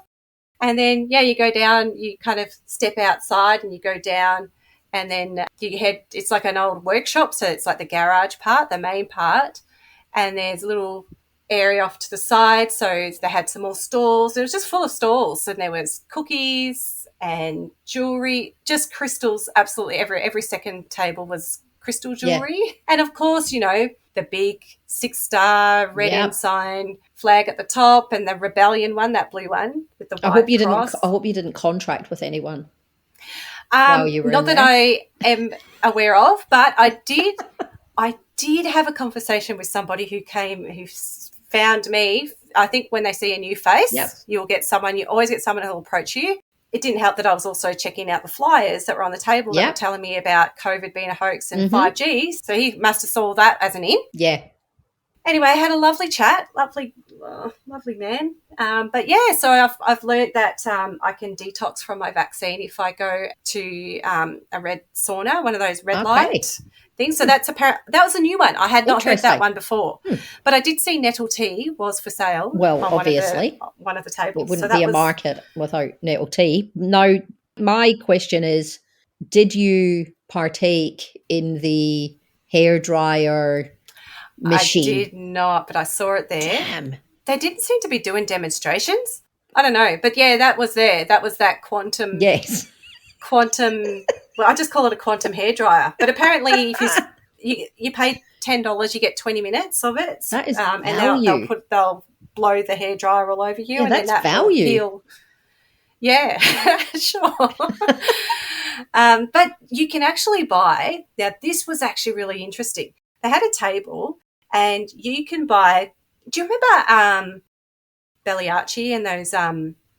And then, you go down, you kind of step outside and you go down and then you head, it's like an old workshop. So it's like the garage part, the main part. And there's a little area off to the side. So they had some more stalls. It was just full of stalls. And there was cookies and jewelry, just crystals. Absolutely. Every second table was crystal jewelry. And of course, the big 6-star red Yep. ensign flag at the top, and the rebellion one, that blue one with the white I hope you cross. didn't contract with anyone while you were Not in that there. I am aware of, but I did have a conversation with somebody who found me. I think when they see a new face, Yep. you always get someone who will approach you. It didn't help that I was also checking out the flyers that were on the table that Yep. were telling me about COVID being a hoax and Mhm. 5G. So he must have saw that as an in. Yeah. Anyway, I had a lovely chat, lovely man. But yeah, so I've learned that I can detox from my vaccine if I go to a red sauna, one of those red light things. So that's that was a new one. I had not heard that Interesting. one before, but I did see nettle tea was for sale. Well, on obviously. one of the tables. It wouldn't so be a market without nettle tea. Now, my question is, did you partake in the hairdryer machine? I did not, but I saw it there. Damn. They didn't seem to be doing demonstrations. I don't know, but yeah, that was there. That was that quantum. Yes. Quantum. Well, I just call it a quantum hairdryer. But apparently, if you pay $10, you get 20 minutes of it. That is and value. they'll blow the hairdryer all over you, Yeah, and that's then that value. will heal. Yeah, sure. But you can actually buy. Now, this was actually really interesting. They had a table, and you can buy. Do you remember Belliarchi and those?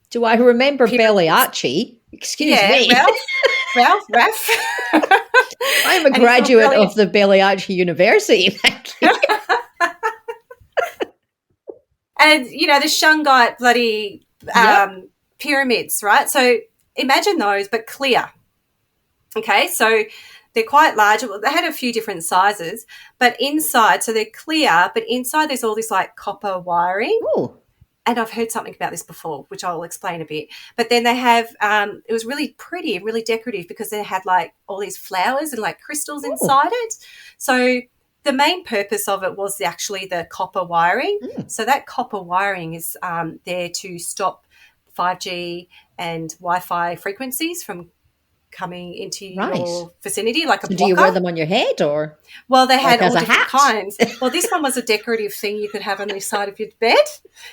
Do I remember Belliarchi? Excuse me. Ralph. I'm a And graduate of the Belliarchi University. Thank you. And, the shungite bloody pyramids, right? So imagine those, but clear. Okay, so they're quite large. They had a few different sizes, but inside, so they're clear, but inside there's all this like copper wiring. Ooh. And I've heard something about this before, which I'll explain a bit. But then they have, it was really pretty and really decorative because they had like all these flowers and like crystals inside it. So the main purpose of it was actually the copper wiring. So that copper wiring is there to stop 5G and Wi-Fi frequencies from coming into your vicinity, like a blocker. Do you wear them on your head or? Well, they had like all as a different hat? kinds. Well, this one was a decorative thing you could have on the side of your bed,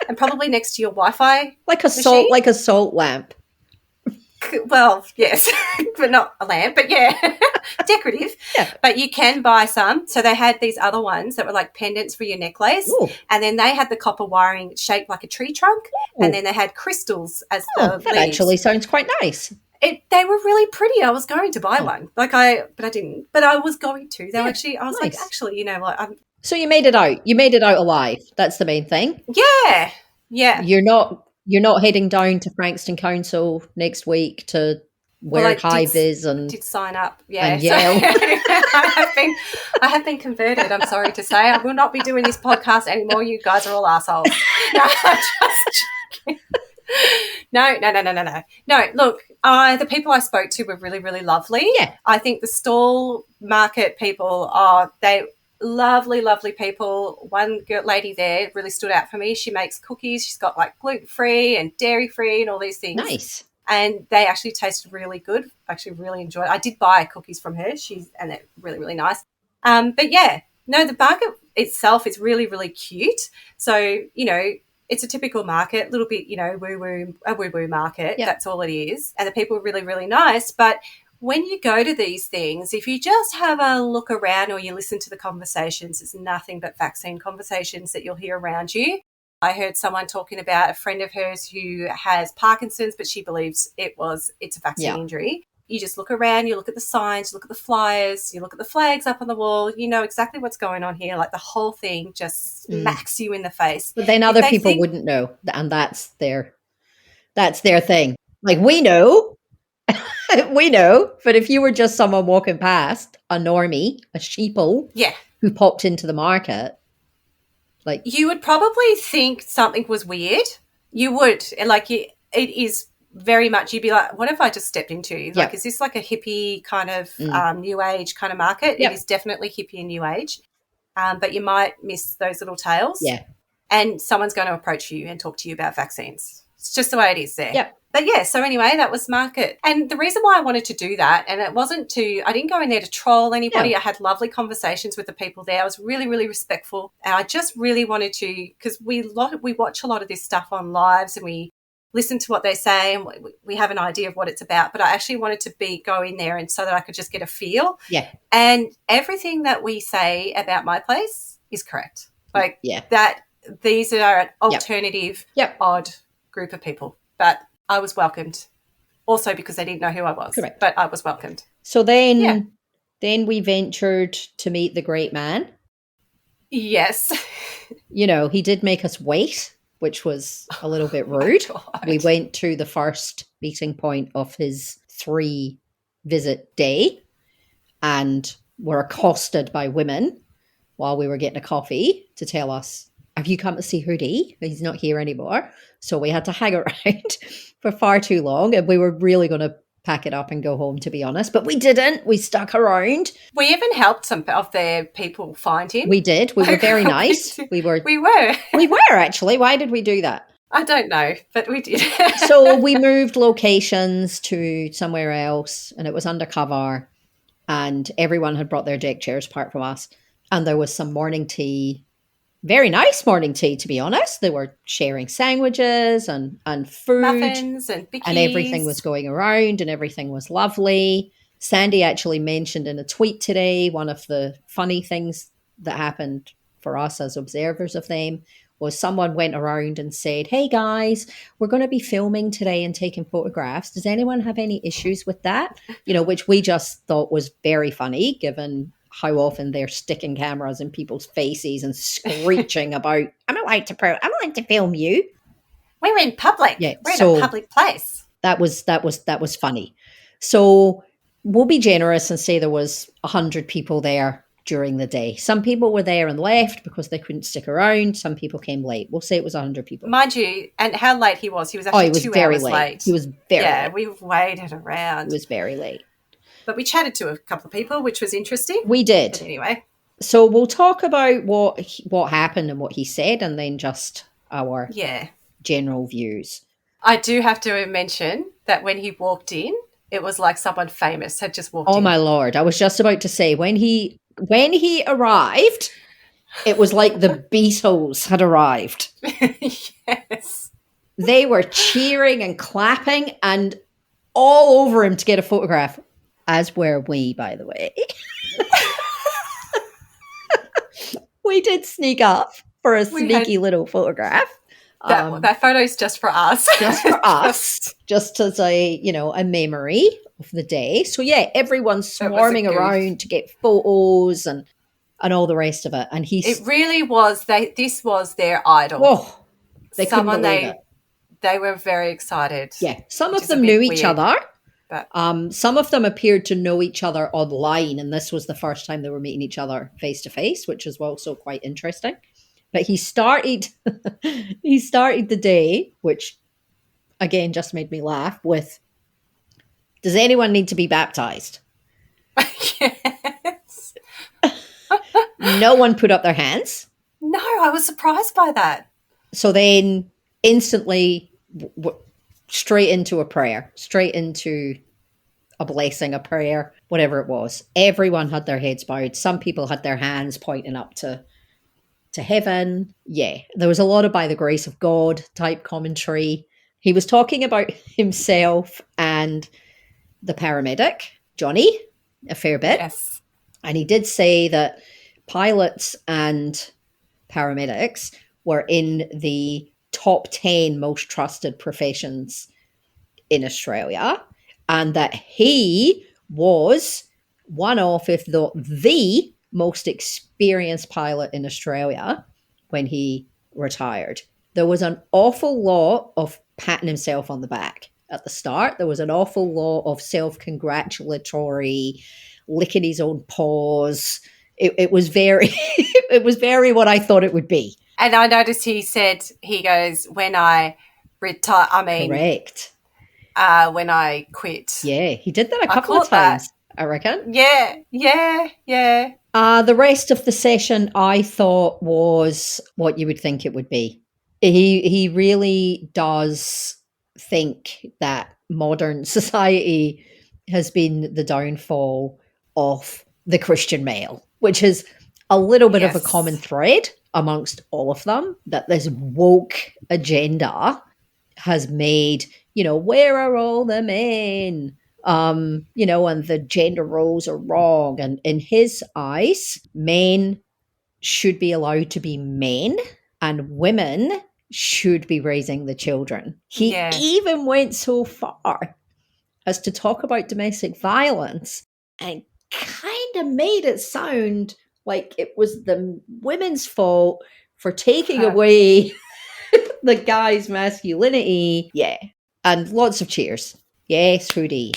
and probably next to your Wi-Fi. Like a salt lamp. Well, yes, but not a lamp. But yeah, decorative. Yeah. But you can buy some. So they had these other ones that were like pendants for your necklace, and then they had the copper wiring shaped like a tree trunk, and then they had crystals as the That leaves. actually sounds quite nice. They were really pretty. I was going to buy one, but I didn't. But I was going to. They were actually. I was like, actually, So you made it out. You made it out alive. That's the main thing. Yeah, yeah. You're not heading down to Frankston Council next week to wear high vis and did sign up. Yeah, and yell. I have been converted. I'm sorry to say, I will not be doing this podcast anymore. You guys are all assholes. No, I'm just joking. No. Look, the people I spoke to were really, really lovely. Yeah. I think the stall market people they lovely, lovely people. One lady there really stood out for me. She makes cookies. She's got like gluten-free and dairy-free and all these things. Nice. And they actually tasted really good. I actually really enjoyed it. I did buy cookies from her. And they're really, really nice. But yeah, no, the market itself is really, really cute. So, it's a typical market, a little bit, a woo-woo market. Yep. That's all it is. And the people are really, really nice. But when you go to these things, if you just have a look around or you listen to the conversations, it's nothing but vaccine conversations that you'll hear around you. I heard someone talking about a friend of hers who has Parkinson's, but she believes it's a vaccine injury. You just look around, you look at the signs, you look at the flyers, you look at the flags up on the wall, you know exactly what's going on here. Like the whole thing just smacks you in the face. But then other people wouldn't know, and that's their thing. Like we know, but if you were just someone walking past, a normie, a sheeple, who popped into the market, like you would probably think something was weird. You would, it is. Very much, you'd be like, what have I just stepped into? Like, is this like a hippie kind of new age kind of market? It is definitely hippie and new age. But you might miss those little tales. Yeah. And someone's going to approach you and talk to you about vaccines. It's just the way it is there. Yep. But yeah, so anyway, that was market. And the reason why I wanted to do that, and it wasn't I didn't go in there to troll anybody. I had lovely conversations with the people there. I was really, really respectful. And I just really wanted to, because we watch a lot of this stuff on lives and we listen to what they say and we have an idea of what it's about. But I actually wanted to go in there and so that I could just get a feel. Yeah. And everything that we say about my place is correct. Like that these are an alternative, odd group of people. But I was welcomed. Also because they didn't know who I was. Correct. But I was welcomed. So then we ventured to meet the great man. Yes. You know, he did make us wait, which was a little bit rude. We went to the first meeting point of his 3-visit day and were accosted by women while we were getting a coffee to tell us, have you come to see Hoodie? He's not here anymore. So we had to hang around for far too long and we were really going to pack it up and go home, to be honest. But we didn't. We stuck around. We even helped some of their people find him. We did. We were very nice. We were. We were actually. Why did we do that? I don't know, but we did. So we moved locations to somewhere else and it was undercover and everyone had brought their deck chairs apart from us. And there was some morning tea. Very nice morning tea, to be honest. They were sharing sandwiches and food. Muffins and bickies. And everything was going around and everything was lovely. Sandee actually mentioned in a tweet today, one of the funny things that happened for us as observers of them was someone went around and said, hey guys, we're going to be filming today and taking photographs. Does anyone have any issues with that? You know, which we just thought was very funny given how often they're sticking cameras in people's faces and screeching about, I'm allowed to film you. We're in public. Yeah, we're in a public place. That was funny. So we'll be generous and say there was 100 people there during the day. Some people were there and left because they couldn't stick around. Some people came late. We'll say it was 100 people. Mind you, and how late he was. He was actually 2 hours late. He was very late. Yeah, we waited around. He was very late. But we chatted to a couple of people, which was interesting. We did. But anyway. So we'll talk about what happened and what he said and then just our general views. I do have to mention that when he walked in, it was like someone famous had just walked in. Oh, my Lord. I was just about to say, when he arrived, it was like the Beatles had arrived. Yes. They were cheering and clapping and all over him to get a photograph. As were we, by the way. We did sneak up for a sneaky little photograph. That photo's just for us. Just for us. Just as a memory of the day. So yeah, everyone's swarming around to get photos and all the rest of it. And it really was, this was their idol. Oh, they couldn't believe it. They were very excited. Yeah, some of them knew each other. But some of them appeared to know each other online, and this was the first time they were meeting each other face to face, which is also quite interesting. But he started the day, which again just made me laugh, with, does anyone need to be baptized? Yes. No one put up their hands. No, I was surprised by that. So then instantly straight into a prayer, straight into a blessing, a prayer, whatever it was. Everyone had their heads bowed. Some people had their hands pointing up to heaven. Yeah, there was a lot of by the grace of God type commentary. He was talking about himself and the paramedic, Johnny, a fair bit. Yes. And he did say that pilots and paramedics were in the top 10 most trusted professions in Australia, and that he was one of, if not the most experienced pilot in Australia when he retired. There was an awful lot of patting himself on the back at the start. There was an awful lot of self-congratulatory, licking his own paws. It was very, it was very what I thought it would be. And I noticed he goes, when I retire, correct. When I quit. Yeah, he did that a couple of times, I reckon. Yeah. The rest of the session I thought was what you would think it would be. He really does think that modern society has been the downfall of the Christian male, which is a little bit of a common thread amongst all of them, that this woke agenda has made, where are all the men? And the gender roles are wrong. And in his eyes, men should be allowed to be men and women should be raising the children. He even went so far as to talk about domestic violence and kind of made it sound like it was the women's fault for taking away the guy's masculinity. Yeah. And lots of cheers. Yes, Rudy.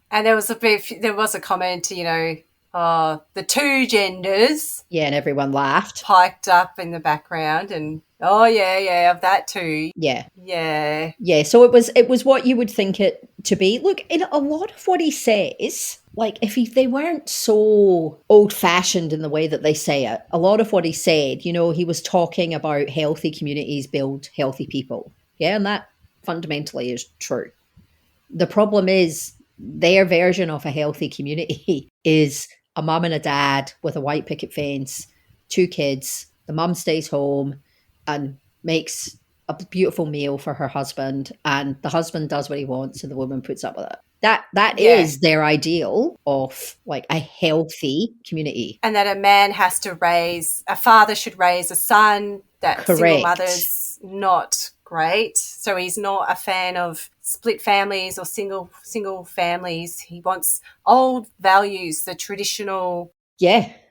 And there was a comment, the two genders. Yeah, and everyone laughed. Piped up in the background and, oh, yeah, of that too. Yeah. Yeah. Yeah, so it was what you would think it to be. Look, in a lot of what he says, like if they weren't so old-fashioned in the way that they say it, a lot of what he said, he was talking about healthy communities build healthy people. Yeah, and that fundamentally is true. The problem is their version of a healthy community is a mum and a dad with a white picket fence, 2 kids. The mum stays home and makes a beautiful meal for her husband, and the husband does what he wants and the woman puts up with it. That is their ideal of like a healthy community. And that a father should raise a son, that single mother's not great. So he's not a fan of split families or single families. He wants old values, the traditional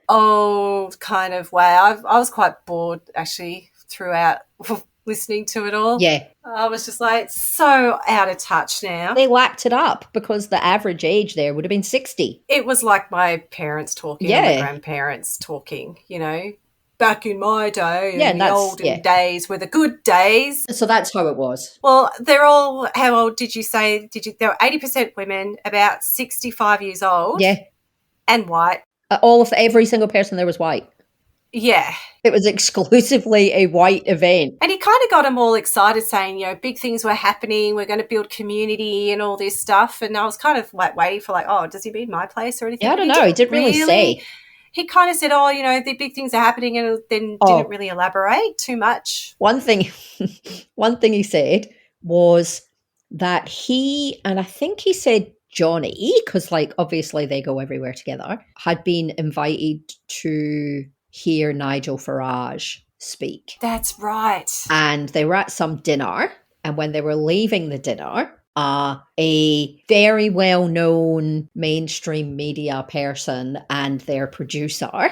old kind of way. I was quite bored actually throughout listening to it all. Yeah. I was just like, so out of touch now. They whacked it up because the average age there would have been 60. It was like my parents talking and my grandparents talking, back in my day, and the olden days were the good days. So that's how it was. Well, they're all, how old did you say? They were 80% women, about 65 years old. Yeah. And white. Every single person there was white. Yeah. It was exclusively a white event. And he kind of got them all excited saying, big things were happening. We're going to build community and all this stuff. And I was kind of like waiting for does he mean my place or anything? Yeah, I don't know. He didn't really say. He kind of said, the big things are happening, and then didn't really elaborate too much. One thing he said was that and I think he said Johnny, because obviously they go everywhere together, had been invited to hear Nigel Farage speak. That's right. And they were at some dinner, and when they were leaving the dinner, a very well-known mainstream media person and their producer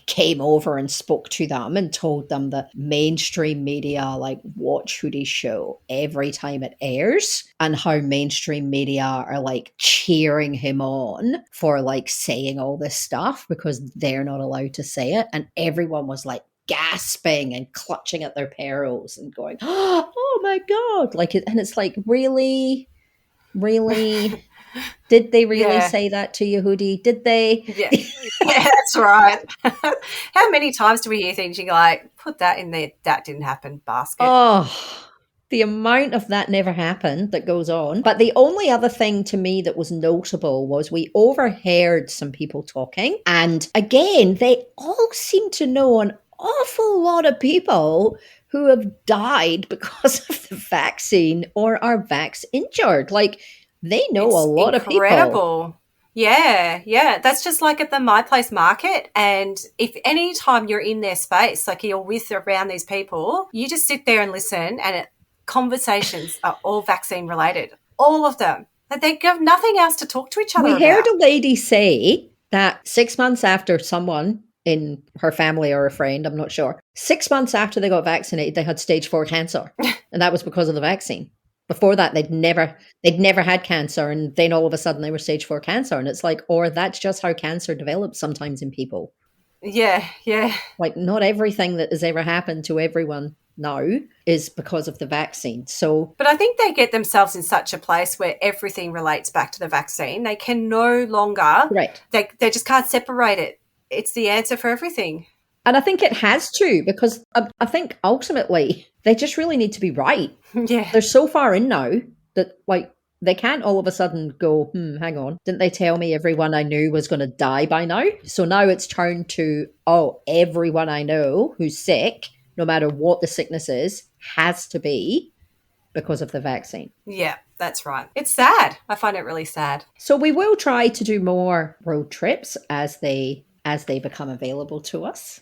came over and spoke to them and told them that mainstream media watch Hoodie's show every time it airs, and how mainstream media are cheering him on for saying all this stuff because they're not allowed to say it, and everyone was gasping and clutching at their pearls and going, oh my God. And it's really did they really say that to you, Hoodie? Did they? Yeah, that's right. How many times do we hear things you put that in there, that didn't happen basket? Oh, the amount of that never happened that goes on. But the only other thing to me that was notable was we overheard some people talking, and again they all seem to know an awful lot of people who have died because of the vaccine or are vax injured. They know a lot of people. Incredible. Yeah. That's just like at the My Place market. And if any time you're in their space, you're with around these people, you just sit there and listen, and conversations are all vaccine related. All of them. They have nothing else to talk to each other about. We heard a lady say that 6 months after someone in her family or a friend, I'm not sure, 6 months after they got vaccinated, they had stage 4 cancer. And that was because of the vaccine. Before that, they'd never had cancer, and then all of a sudden they were stage 4 cancer. And it's or that's just how cancer develops sometimes in people. Yeah. Not everything that has ever happened to everyone now is because of the vaccine. But I think they get themselves in such a place where everything relates back to the vaccine. They can no longer, right. They just can't separate it. It's the answer for everything. And I think it has to, because I think ultimately they just really need to be right. Yeah. They're so far in now that, like, they can't all of a sudden go, hang on, didn't they tell me everyone I knew was going to die by now? So now it's turned to, everyone I know who's sick, no matter what the sickness is, has to be because of the vaccine. Yeah, that's right. It's sad. I find it really sad. So we will try to do more road trips as they become available to us.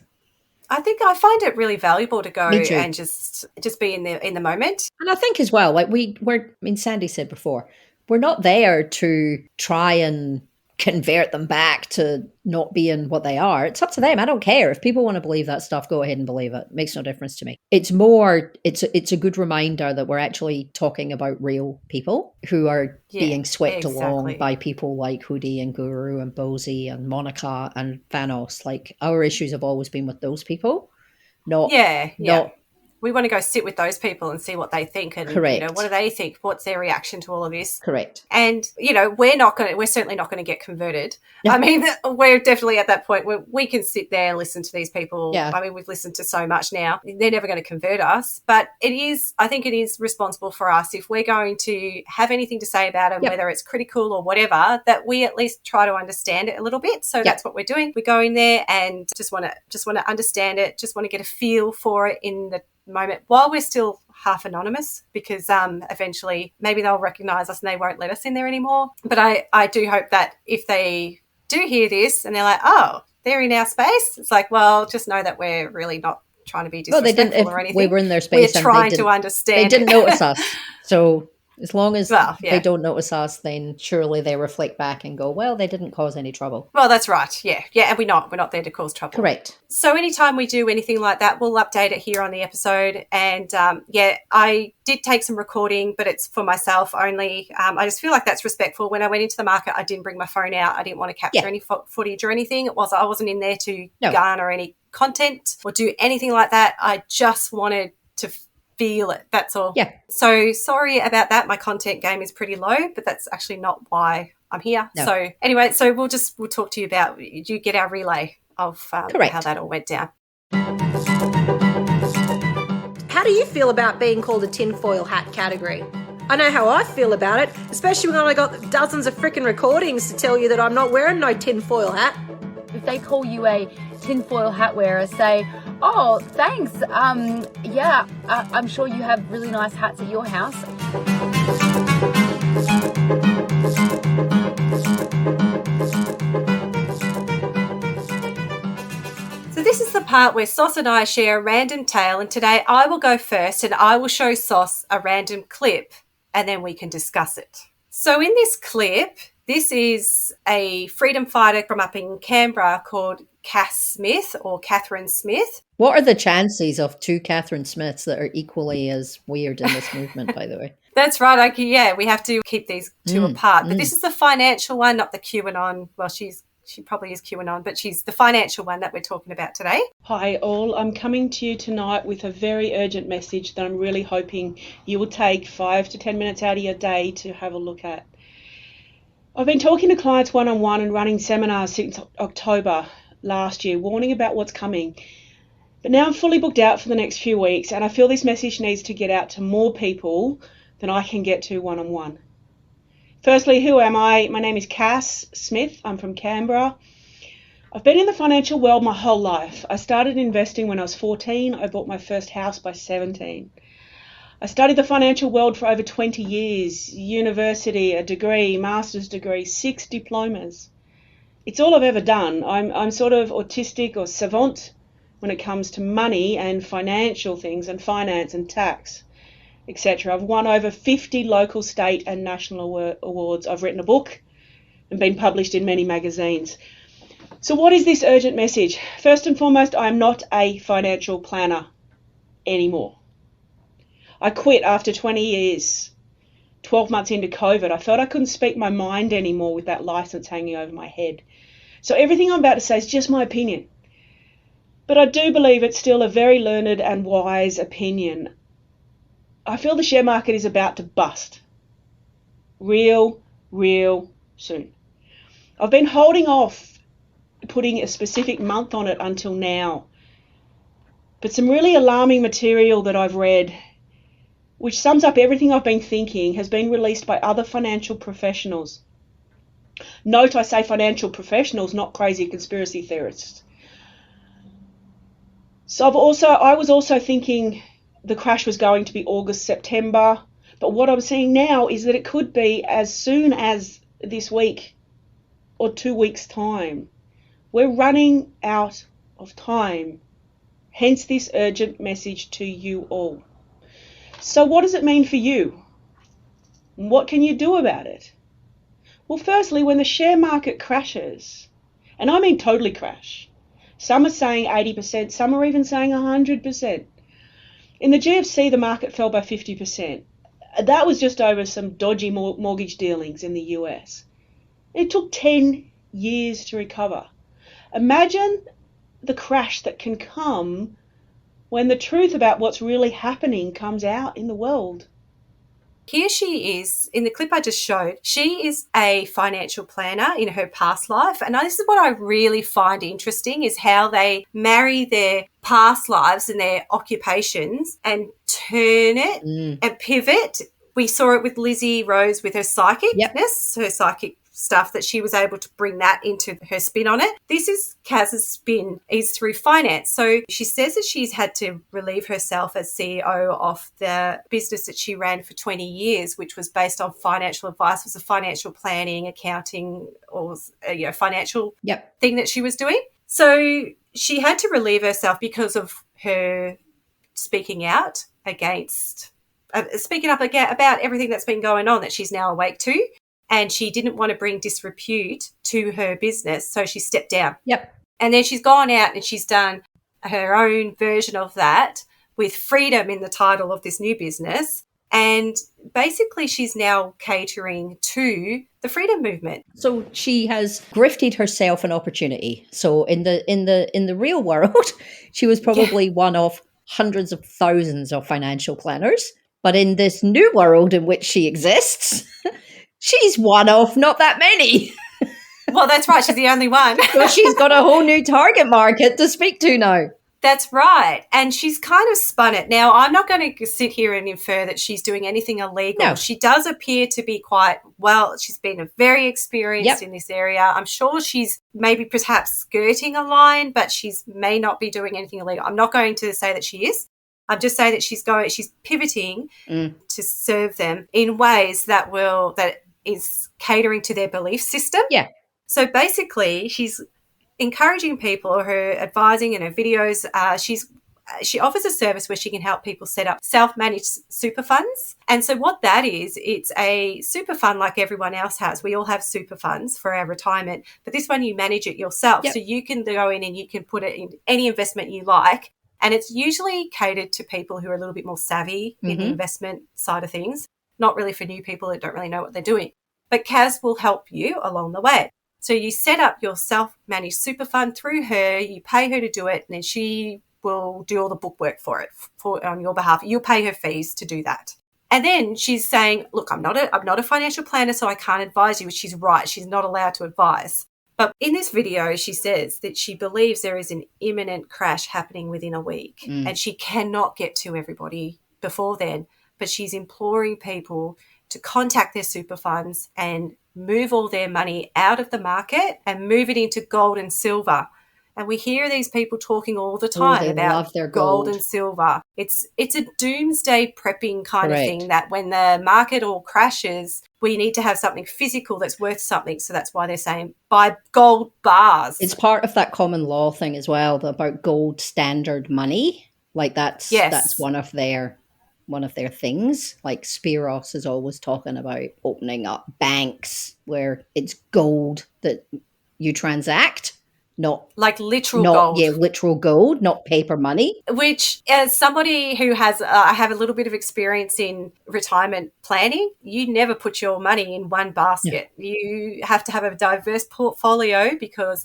I think I find it really valuable to go Me too. and just be in the moment. And I think as well, like Sandee said before, we're not there to try and convert them back to not being what they are. It's up to them. I don't care. If people want to believe that stuff, go ahead and believe it. It makes no difference to me. It's a good reminder that we're actually talking about real people who are being swept along by people like Hoodie and Guru and Bosi and Monica and Vanos. Like, our issues have always been with those people. Not we want to go sit with those people and see what they think, and Correct. What do they think? What's their reaction to all of this? Correct. And we're certainly not going to get converted. I mean, we're definitely at that point where we can sit there and listen to these people. Yeah. I mean, we've listened to so much now. They're never going to convert us, but I think it is responsible for us, if we're going to have anything to say about it, whether it's critical or whatever, that we at least try to understand it a little bit. So that's what we're doing. We go in there and just want to understand it, just want to get a feel for it in the moment while we're still half anonymous, because eventually maybe they'll recognize us and they won't let us in there anymore. But I do hope that if they do hear this and they're like, they're in our space, it's like, well, just know that we're really not trying to be disrespectful or anything. We were in their space. We're trying to understand. They didn't notice us. So as long as they don't notice us, then surely they reflect back and go, well, they didn't cause any trouble. Well, that's right. Yeah. And we're not there to cause trouble. Correct. So anytime we do anything like that, we'll update it here on the episode. And I did take some recording, but it's for myself only. I just feel like that's respectful. When I went into the market, I didn't bring my phone out. I didn't want to capture any footage or anything. I wasn't in there to garner any content or do anything like that. I just wanted to feel it. That's all. Yeah. So sorry about that. My content game is pretty low, but that's actually not why I'm here. No. So anyway, we'll talk to you about, you get our relay of how that all went down. How do you feel about being called a tinfoil hat category? I know how I feel about it, especially when I got dozens of freaking recordings to tell you that I'm not wearing no tinfoil hat. If they call you a tinfoil hat wearer, say, oh, thanks. I'm sure you have really nice hats at your house. So this is the part where Sauce and I share a random tale, and today I will go first and I will show Sauce a random clip and then we can discuss it. So in this clip, this is a freedom fighter from up in Canberra called Cass Smith or Catherine Smith. What are the chances of two Catherine Smiths that are equally as weird in this movement, by the way? That's right. We have to keep these two apart. But this is the financial one, not the QAnon. Well, she probably is QAnon, but she's the financial one that we're talking about today. Hi all, I'm coming to you tonight with a very urgent message that I'm really hoping you will take 5 to 10 minutes out of your day to have a look at. I've been talking to clients one-on-one and running seminars since October last year, warning about what's coming. But now I'm fully booked out for the next few weeks, and I feel this message needs to get out to more people than I can get to one-on-one. Firstly, who am I? My name is Cass Smith. I'm from Canberra. I've been in the financial world my whole life. I started investing when I was 14. I bought my first house by 17. I studied the financial world for over 20 years, university, a degree, master's degree, 6 diplomas. It's all I've ever done. I'm sort of autistic or savant when it comes to money and financial things and finance and tax, etc. I've won over 50 local, state and national awards. I've written a book and been published in many magazines. So what is this urgent message? First and foremost, I am not a financial planner anymore. I quit after 20 years, 12 months into COVID. I felt I couldn't speak my mind anymore with that license hanging over my head. So everything I'm about to say is just my opinion. But I do believe it's still a very learned and wise opinion. I feel the share market is about to bust. Real soon. I've been holding off putting a specific month on it until now But some really alarming material that I've read, which sums up everything I've been thinking, has been released by other financial professionals. Note I say financial professionals, not crazy conspiracy theorists. So I was also thinking the crash was going to be August, September, but what I'm seeing now is that it could be as soon as this week or 2 weeks' time. We're running out of time. Hence this urgent message to you all. So what does it mean for you? What can you do about it? Well, firstly, when the share market crashes, and I mean totally crash, some are saying 80%, some are even saying 100%. In the GFC, the market fell by 50%. That was just over some dodgy mortgage dealings in the US. It took 10 years to recover. Imagine the crash that can come when the truth about what's really happening comes out in the world. Here she is, in the clip I just showed, she is a financial planner in her past life. And this is what I really find interesting, is how they marry their past lives and their occupations and turn it and pivot. We saw it with Lizzie Rose with her psychicness, her psychic stuff, that she was able to bring that into her spin on it. This is Kaz's spin, is through finance. So she says that she's had to relieve herself as CEO of the business that she ran for 20 years, which was based on financial advice. It was a financial planning, accounting, or financial thing that she was doing. So she had to relieve herself because of her speaking out against, speaking up about everything that's been going on that she's now awake to. And she didn't want to bring disrepute to her business, so she stepped down. And then she's gone out and she's done her own version of that with freedom in the title of this new business. And basically she's now catering to the freedom movement. So she has grifted herself an opportunity. So in the real world, she was probably one of hundreds of thousands of financial planners. But in this new world in which she exists, she's one of not that many. Well, that's right. She's the only one. So she's got a whole new target market to speak to now. That's right. And she's kind of spun it. Now, I'm not going to sit here and infer that she's doing anything illegal. No. She does appear to be she's been very experienced in this area. I'm sure she's maybe perhaps skirting a line, but she's may not be doing anything illegal. I'm not going to say that she is. I'm just saying that she's pivoting to serve them in ways that is catering to their belief system. Yeah. So basically, she's encouraging people, or her advising and her videos, she offers a service where she can help people set up self-managed super funds. And so what that is, it's a super fund like everyone else has. We all have super funds for our retirement, but this one you manage it yourself. So you can go in and you can put it in any investment you like. And it's usually catered to people who are a little bit more savvy in the investment side of things, not really for new people that don't really know what they're doing. But Kaz will help you along the way. So you set up your self-managed super fund through her, you pay her to do it, and then she will do all the bookwork for it on your behalf. You'll pay her fees to do that. And then she's saying, look, I'm not a financial planner, so I can't advise you, which she's right. She's not allowed to advise. But in this video, she says that she believes there is an imminent crash happening within a week and she cannot get to everybody before then. But she's imploring people to contact their super funds and move all their money out of the market and move it into gold and silver. And we hear these people talking all the time about their gold and silver. It's a doomsday prepping kind of thing, that when the market all crashes, we need to have something physical that's worth something. So that's why they're saying buy gold bars. It's part of that common law thing as well, about gold standard money. Like that's one of their things. Like Spiros is always talking about opening up banks where it's gold that you transact. Not like literal gold. Yeah, literal gold, not paper money. Which, as somebody who has, I have a little bit of experience in retirement planning, you never put your money in one basket. Yeah. You have to have a diverse portfolio because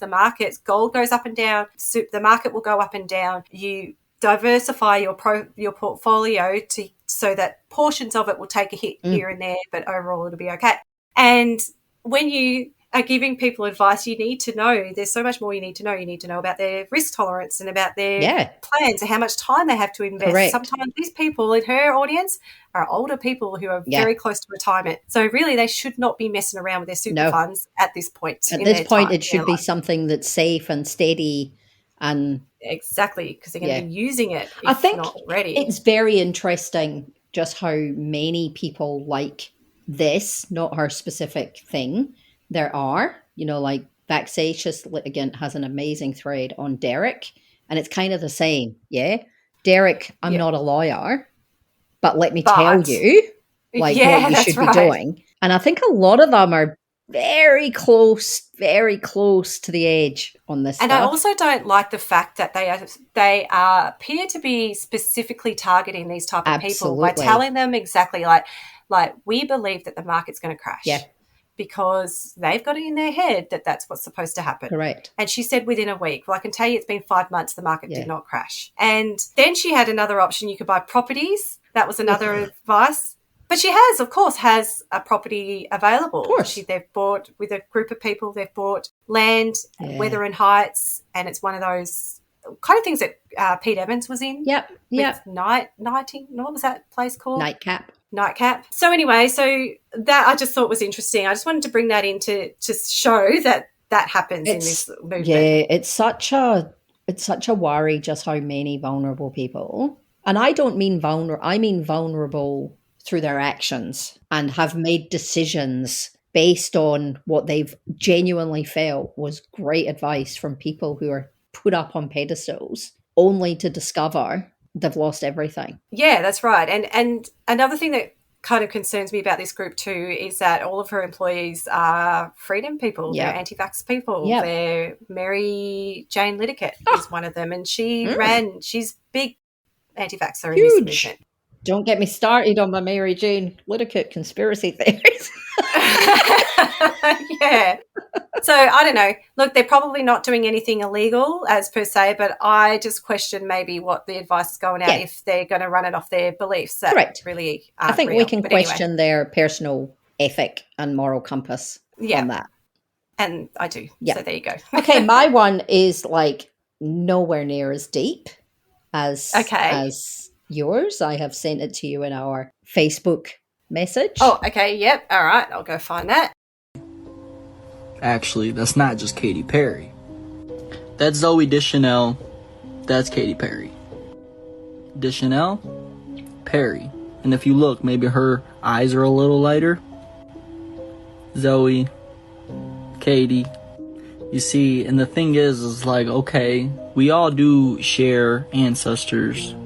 gold goes up and down. The market will go up and down. You diversify your portfolio so that portions of it will take a hit here and there, but overall it'll be okay. And when you are giving people advice. You need to know. There's so much more you need to know. You need to know about their risk tolerance and about their plans and how much time they have to invest. Correct. Sometimes these people in her audience are older people who are very close to retirement. So really they should not be messing around with their super funds at this point. At this point, it should be something that's safe and steady. And exactly, because they're going to be using it if I think not already. It's very interesting just how many people like this, not her specific thing. There are, like Vexatious Litigant has an amazing thread on Derek, and it's kind of the same. Yeah. Derek, I'm not a lawyer, but let me tell you what you should be doing. And I think a lot of them are very close to the edge on this and stuff. I also don't like the fact that they appear to be specifically targeting these type of people by telling them exactly like we believe that the market's going to crash. Yeah. Because they've got it in their head that that's what's supposed to happen. Correct. And she said within a week. Well, I can tell you it's been 5 months the market did not crash. And then she had another option. You could buy properties. That was another advice. But she has a property available. Of course. They've bought, with a group of people, they've bought land, Weather Heights, and it's one of those kind of things that Pete Evans was in. Yep. What was that place called? Nightcap. So anyway, that I just thought was interesting. I just wanted to bring that in to show that happens in this movement. Yeah, it's such a worry just how many vulnerable people, and I don't mean vulnerable, I mean vulnerable through their actions and have made decisions based on what they've genuinely felt was great advice from people who are put up on pedestals only to discover they've lost everything. Yeah, that's right. And another thing that kind of concerns me about this group too is that all of her employees are freedom people. They're anti-vax people. They're Mary Jane Liddicott is one of them, and she's big anti-vaxxer in this movement. Don't get me started on my Mary Jane Liddicott conspiracy theories. Yeah. So I don't know. Look, they're probably not doing anything illegal as per se, but I just question maybe what the advice is going out if they're going to run it off their beliefs. That Correct. Really, I think real. we can But question anyway. their personal ethic and moral compass on that. And I do. Yeah. So there you go. Okay, my one is like nowhere near as deep as yours. I have sent it to you in our Facebook message. Oh, okay. Yep. All right. I'll go find that. Actually, that's not just Katy Perry. That's Zoe Deschanel. That's Katy Perry. Deschanel, Perry. And if you look, maybe her eyes are a little lighter. Zoe, Katy. You see, and the thing is like, okay, we all do share ancestors,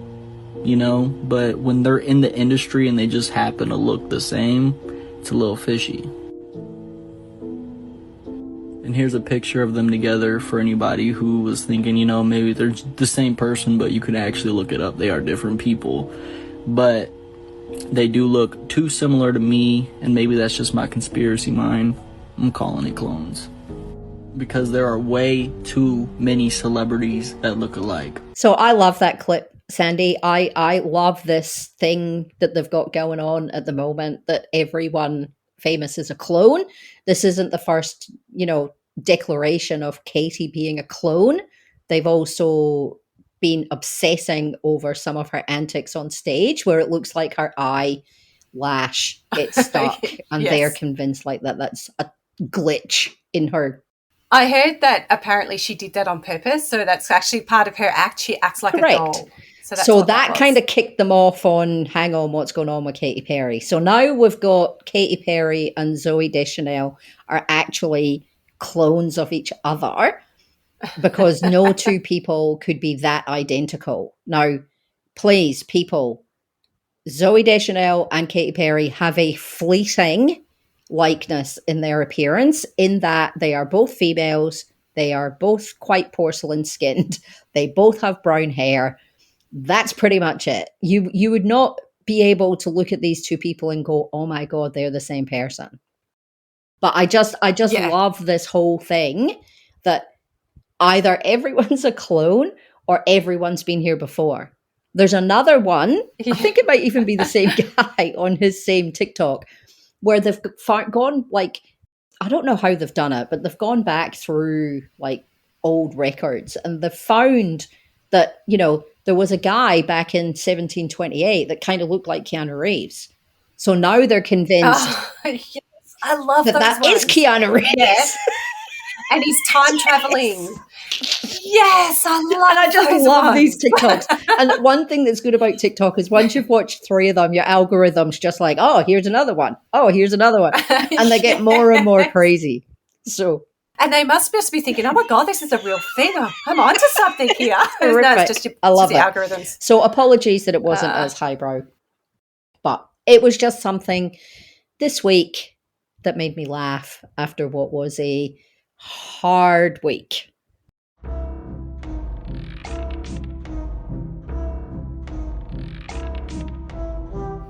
but when they're in the industry and they just happen to look the same, it's a little fishy. And here's a picture of them together for anybody who was thinking, maybe they're the same person, but you could actually look it up. They are different people. But they do look too similar to me, and maybe that's just my conspiracy mind. I'm calling it clones. Because there are way too many celebrities that look alike. So I love that clip, Sandee. I love this thing that they've got going on at the moment, that everyone famous is a clone. This isn't the first, declaration of Katy being a clone. They've also been obsessing over some of her antics on stage, where it looks like her eyelash gets stuck, and they're convinced like that's a glitch in her. I heard that apparently she did that on purpose, so that's actually part of her act. She acts like a doll. So that kind of kicked them off on, hang on, what's going on with Katy Perry? So now we've got Katy Perry and Zoe Deschanel are actually clones of each other, because no two people could be that identical. Now, please, people, Zoe Deschanel and Katy Perry have a fleeting likeness in their appearance, in that they are both females, they are both quite porcelain skinned, they both have brown hair. That's pretty much it. You would not be able to look at these two people and go, oh my God, they're the same person. But I just love this whole thing that either everyone's a clone or everyone's been here before. There's another one, I think it might even be the same guy on his same TikTok, where they've gone like I don't know how they've done it, but they've gone back through like old records and they've found that, you know, there was a guy back in 1728 that kind of looked like Keanu Reeves. So now they're convinced Yes, I love that those is ones. Keanu Reeves. Yeah. And he's time traveling. Yes, I love And I just those love ones. these TikToks. And one thing that's good about TikTok is once you've watched 3 of them, your algorithm's just like, oh, here's another one. Oh, here's another one. And they get more and more crazy. So, and they must just be thinking, oh my God, this is a real thing. I'm onto something here. No, terrific. it's just I love the it. algorithms. So apologies that it wasn't as highbrow. But it was just something this week that made me laugh after what was a hard week.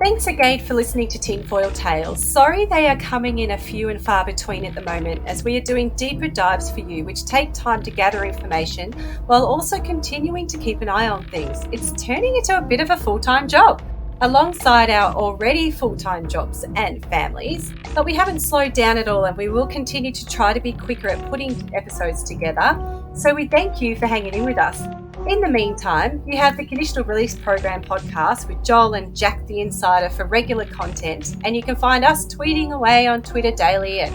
Thanks again for listening to Tinfoil Tales. Sorry they are coming in a few and far between at the moment, as we are doing deeper dives for you which take time to gather information while also continuing to keep an eye on things. It's turning into a bit of a full-time job alongside our already full-time jobs and families, but we haven't slowed down at all and we will continue to try to be quicker at putting episodes together. So we thank you for hanging in with us. In the meantime, you have the Conditional Release Program podcast with Joel and Jack the Insider for regular content, and you can find us tweeting away on Twitter daily at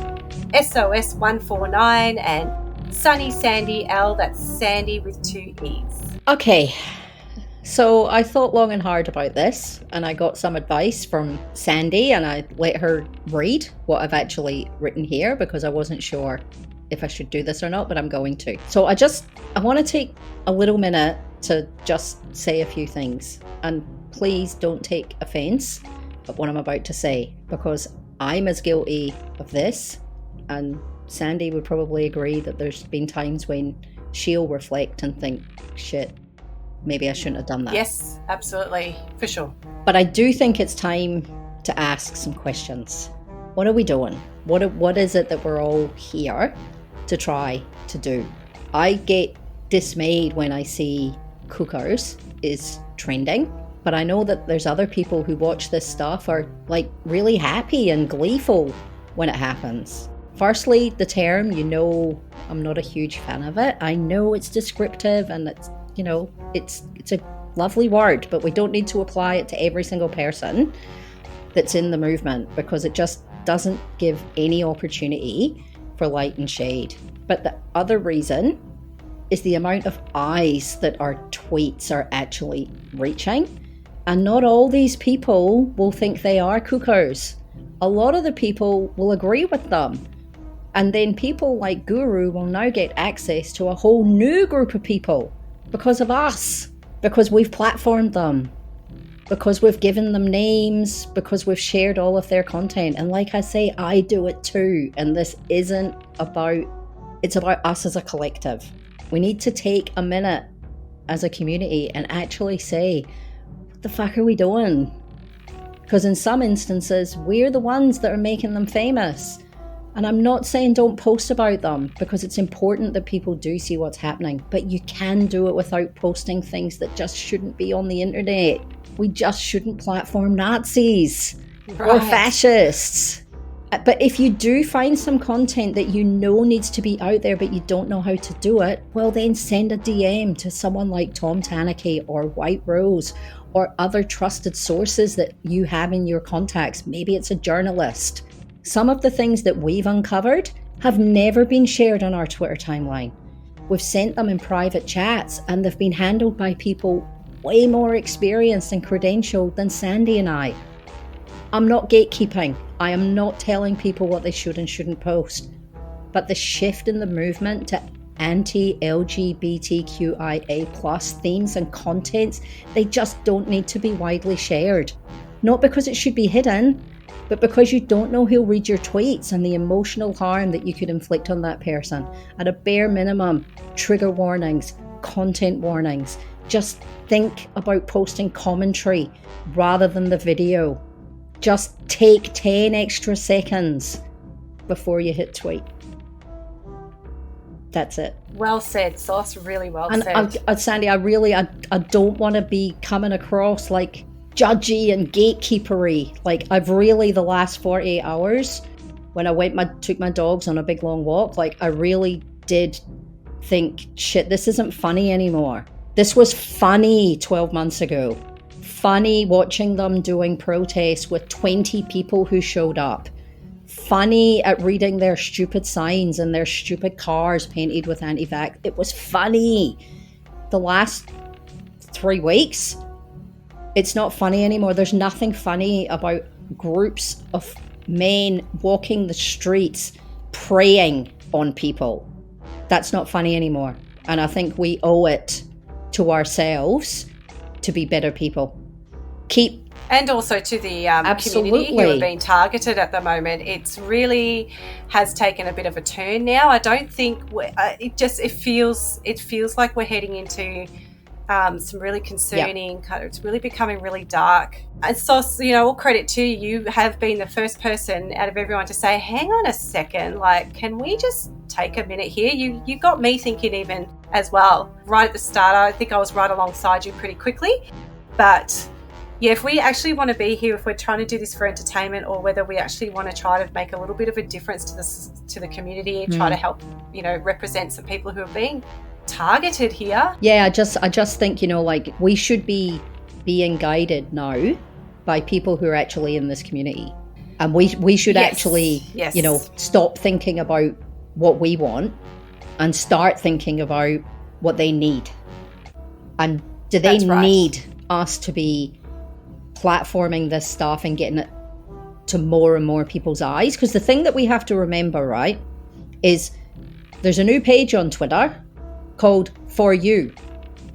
SOS149 and Sunny Sandee L, that's Sandy with 2 E's. Okay, so I thought long and hard about this, and I got some advice from Sandy, and I let her read what I've actually written here because I wasn't sure if I should do this or not, but I'm going to. So I want to take a little minute to just say a few things, and please don't take offense at what I'm about to say, because I'm as guilty of this, and Sandy would probably agree that there's been times when she'll reflect and think, shit, maybe I shouldn't have done that. Yes, absolutely, for sure. But I do think it's time to ask some questions. What are we doing? What is it that we're all here to try to do? I get dismayed when I see cookers is trending, but I know that there's other people who watch this stuff are like really happy and gleeful when it happens. Firstly, the term, you know, I'm not a huge fan of it. I know it's descriptive and it's, you know, it's a lovely word, but we don't need to apply it to every single person that's in the movement because it just doesn't give any opportunity for light and shade. But the other reason is the amount of eyes that our tweets are actually reaching. And not all these people will think they are cookers. A lot of the people will agree with them. And then people like Guru will now get access to a whole new group of people because of us, because we've platformed them, because we've given them names, because we've shared all of their content. And like I say, I do it too. And this isn't about, it's about us as a collective. We need to take a minute as a community and actually say, what the fuck are we doing? Because in some instances, we're the ones that are making them famous. And I'm not saying don't post about them, because it's important that people do see what's happening. But you can do it without posting things that just shouldn't be on the internet. We just shouldn't platform Nazis or fascists. But if you do find some content that you know needs to be out there, but you don't know how to do it, well then send a DM to someone like Tom Tanaki or White Rose or other trusted sources that you have in your contacts. Maybe it's a journalist. Some of the things that we've uncovered have never been shared on our Twitter timeline. We've sent them in private chats and they've been handled by people way more experienced and credentialed than Sandy and I. I'm not gatekeeping. I am not telling people what they should and shouldn't post. But the shift in the movement to anti-LGBTQIA+ themes and contents, they just don't need to be widely shared. Not because it should be hidden, but because you don't know who'll read your tweets and the emotional harm that you could inflict on that person. At a bare minimum, trigger warnings, content warnings. Just think about posting commentary rather than the video. Just take 10 extra seconds before you hit tweet. That's it. Well said, Sauce. Really well said. And Sandy, I don't want to be coming across like judgy and gatekeepery. Like, I've really, the last 48 hours, when I took my dogs on a big long walk, like I really did think, shit, this isn't funny anymore. This was funny 12 months ago. Funny watching them doing protests with 20 people who showed up. Funny at reading their stupid signs and their stupid cars painted with anti-vax. It was funny. The last 3 weeks, it's not funny anymore. There's nothing funny about groups of men walking the streets preying on people. That's not funny anymore. And I think we owe it to ourselves to be better people. And also to the community who are being targeted at the moment. It's really has taken a bit of a turn now. I don't think it feels like we're heading into some really concerning it's really becoming really dark. And so, all credit to you. You have been the first person out of everyone to say, hang on a second, like, can we just take a minute here? You got me thinking even as well. Right at the start, I think I was right alongside you pretty quickly. But yeah, if we actually want to be here, if we're trying to do this for entertainment, or whether we actually want to try to make a little bit of a difference to the community and try to help, represent some people who are being targeted here. Yeah, I just think, like, we should be being guided now by people who are actually in this community. And we should actually, stop thinking about what we want and start thinking about what they need. And do they need us to be platforming this stuff and getting it to more and more people's eyes? Because the thing that we have to remember, right, is there's a new page on Twitter called For You,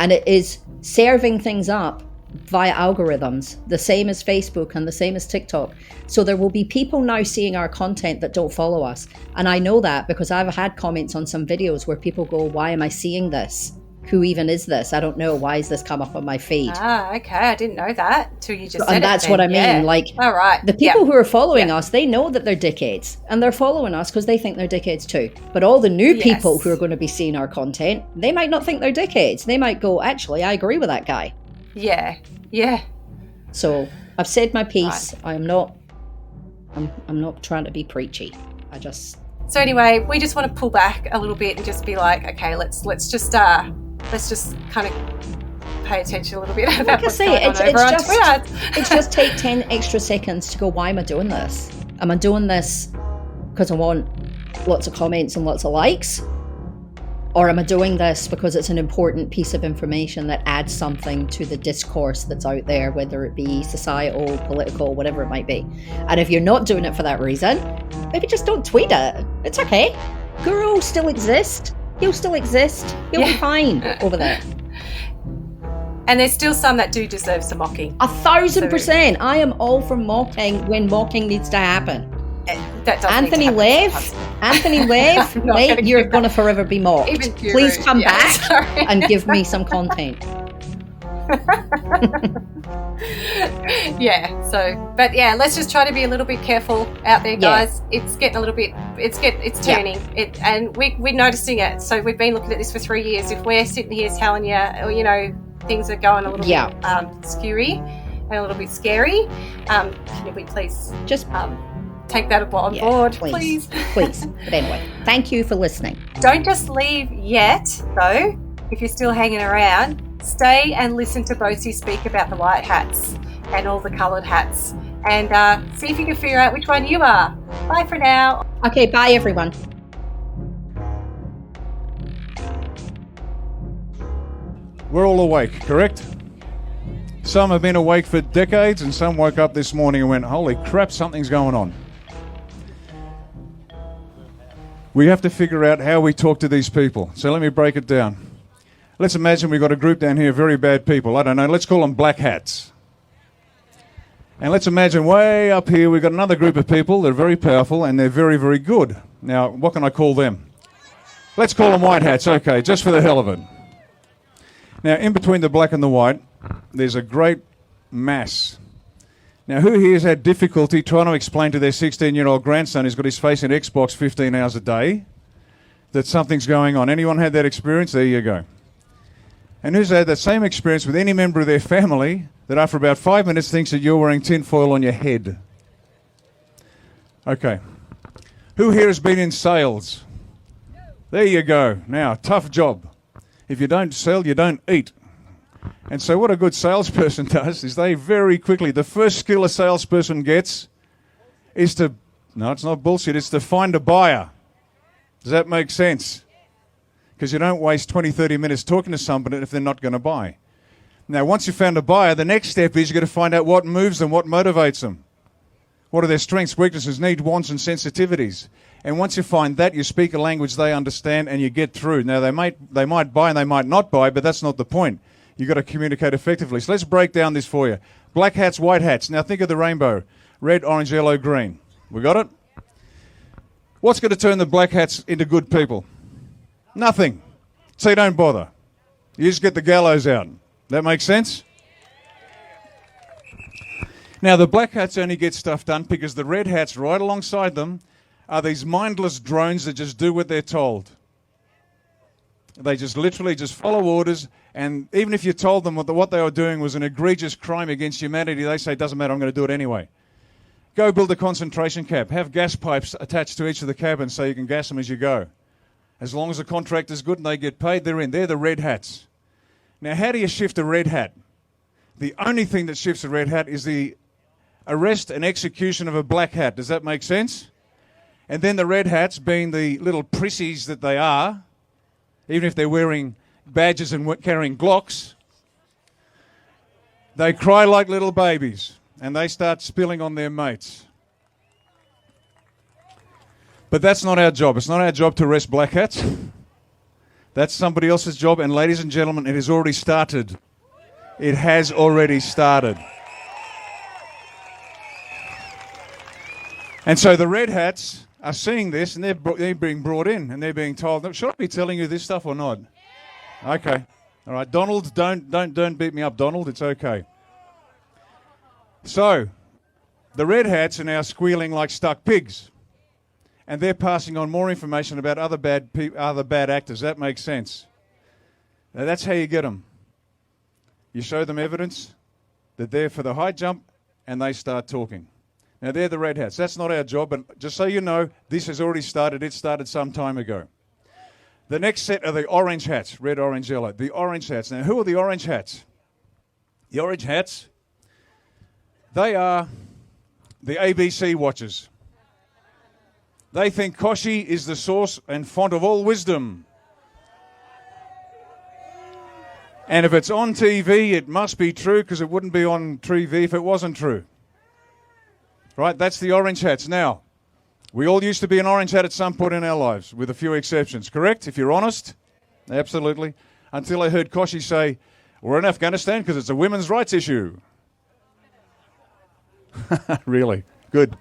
and it is serving things up via algorithms, the same as Facebook and the same as TikTok. So there will be people now seeing our content that don't follow us. And I know that because I've had comments on some videos where people go, why am I seeing this? Who even is this? I don't know. Why has this come up on my feed? Ah, okay. I didn't know that till you just said it. And that's what I mean. Yeah. Like, all right. The people who are following us, they know that they're dickheads, and they're following us because they think they're dickheads too. But all the new people who are going to be seeing our content, they might not think they're dickheads. They might go, actually, I agree with that guy. Yeah. Yeah. So I've said my piece. Right. I'm not trying to be preachy. So anyway, we just want to pull back a little bit and just be like, okay, let's just kind of pay attention a little bit about what's going on over on Twitter. It's just take 10 extra seconds to go, why am I doing this? Am I doing this because I want lots of comments and lots of likes? Or am I doing this because it's an important piece of information that adds something to the discourse that's out there, whether it be societal, political, whatever it might be? And if you're not doing it for that reason, maybe just don't tweet it. It's okay. Guru will still exist. He'll still exist. He'll be fine over there. And there's still some that do deserve some mocking. 1,000%. I am all for mocking when mocking needs to happen. Anthony Lev, mate, you're going to forever be mocked. Please come back and give me some content. Let's just try to be a little bit careful out there, guys. It's getting a little bit, it's turning, and we're noticing it. So we've been looking at this for 3 years. If we're sitting here telling you, things are going a little bit skewy and a little bit scary, can we please just take that on board, please? Please. But anyway, thank you for listening. Don't just leave yet, though. If you're still hanging around, stay and listen to Bosi speak about the white hats and all the coloured hats, and see if you can figure out which one you are. Bye for now. Okay, bye everyone. We're all awake, correct? Some have been awake for decades, and some woke up this morning and went, holy crap, something's going on. We have to figure out how we talk to these people. So let me break it down. Let's imagine we've got a group down here, very bad people. I don't know, let's call them black hats. And let's imagine way up here we've got another group of people that are very powerful and they're very, very good. Now, what can I call them? Let's call them white hats, okay, just for the hell of it. Now, in between the black and the white, there's a great mass. Now, who here has had difficulty trying to explain to their 16-year-old grandson who's got his face in Xbox 15 hours a day that something's going on? Anyone had that experience? There you go. And who's had that same experience with any member of their family that after about 5 minutes thinks that you're wearing tinfoil on your head? Okay. Who here has been in sales? There you go. Now, tough job. If you don't sell, you don't eat. And so what a good salesperson does is they very quickly, the first skill a salesperson gets is to, no, it's not bullshit, it's to find a buyer. Does that make sense? Because you don't waste 20, 30 minutes talking to somebody if they're not going to buy. Now, once you've found a buyer, the next step is you've got to find out what moves them, what motivates them. What are their strengths, weaknesses, needs, wants, and sensitivities? And once you find that, you speak a language they understand and you get through. Now, they might buy and they might not buy, but that's not the point. You've got to communicate effectively. So let's break down this for you. Black hats, white hats. Now, think of the rainbow. Red, orange, yellow, green. We got it? What's going to turn the black hats into good people? Nothing. So you don't bother. You just get the gallows out. That makes sense? Now, the black hats only get stuff done because the red hats right alongside them are these mindless drones that just do what they're told. They just literally just follow orders, and even if you told them what they were doing was an egregious crime against humanity, they say, it doesn't matter, I'm going to do it anyway. Go build a concentration camp. Have gas pipes attached to each of the cabins so you can gas them as you go. As long as the contract is good and they get paid, they're in. They're the red hats. Now, how do you shift a red hat? The only thing that shifts a red hat is the arrest and execution of a black hat. Does that make sense? And then the red hats, being the little prissies that they are, even if they're wearing badges and carrying Glocks, they cry like little babies and they start spilling on their mates. But that's not our job. It's not our job to arrest black hats. That's somebody else's job. And ladies and gentlemen, it has already started. It has already started. And so the red hats are seeing this, and they're being brought in, and they're being told, should I be telling you this stuff or not? Okay. All right. Donald, don't beat me up, Donald. It's okay. So the red hats are now squealing like stuck pigs, and they're passing on more information about other bad actors. That makes sense. Now, that's how you get them. You show them evidence that they're for the high jump, and they start talking. Now, they're the red hats. That's not our job, but just so you know, this has already started. It started some time ago. The next set are the orange hats, red, orange, yellow. The orange hats. Now, who are the orange hats? The orange hats, they are the ABC watchers. They think Koshi is the source and font of all wisdom. And if it's on TV, it must be true because it wouldn't be on TV if it wasn't true. Right, that's the orange hats. Now, we all used to be an orange hat at some point in our lives, with a few exceptions, correct? If you're honest? Absolutely. Until I heard Koshi say, we're in Afghanistan because it's a women's rights issue. Really? Good.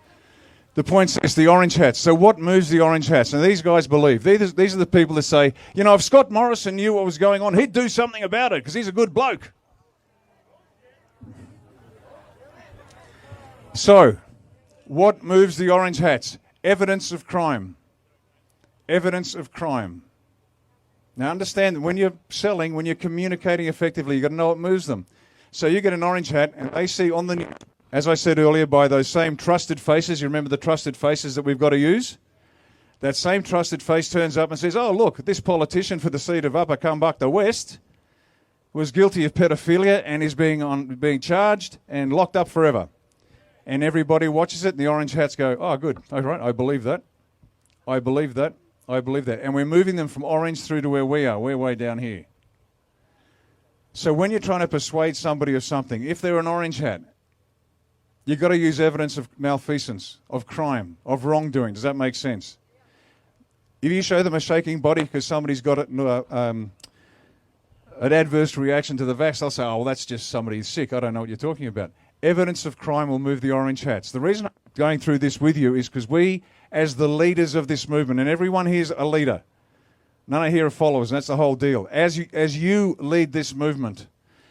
The point is the orange hats. So what moves the orange hats? And these guys believe. These are the people that say, you know, if Scott Morrison knew what was going on, he'd do something about it because he's a good bloke. So, what moves the orange hats? Evidence of crime. Evidence of crime. Now understand that when you're selling, when you're communicating effectively, you've got to know what moves them. So you get an orange hat and they see on the news, as I said earlier, by those same trusted faces, you remember the trusted faces that we've got to use? That same trusted face turns up and says, oh, look, this politician for the seat of Upper Kumbukta West was guilty of pedophilia and is being charged and locked up forever. And everybody watches it, and the orange hats go, oh, good, all right, I believe that. I believe that. I believe that. And we're moving them from orange through to where we are. We're way down here. So when you're trying to persuade somebody of something, if they're an orange hat, you've got to use evidence of malfeasance, of crime, of wrongdoing. Does that make sense? If you show them a shaking body because somebody's got an adverse reaction to the vax, they'll say, oh, well, that's just somebody who's sick. I don't know what you're talking about. Evidence of crime will move the orange hats. The reason I'm going through this with you is because we, as the leaders of this movement, and everyone here is a leader, none of here are followers, and that's the whole deal. As you lead this movement,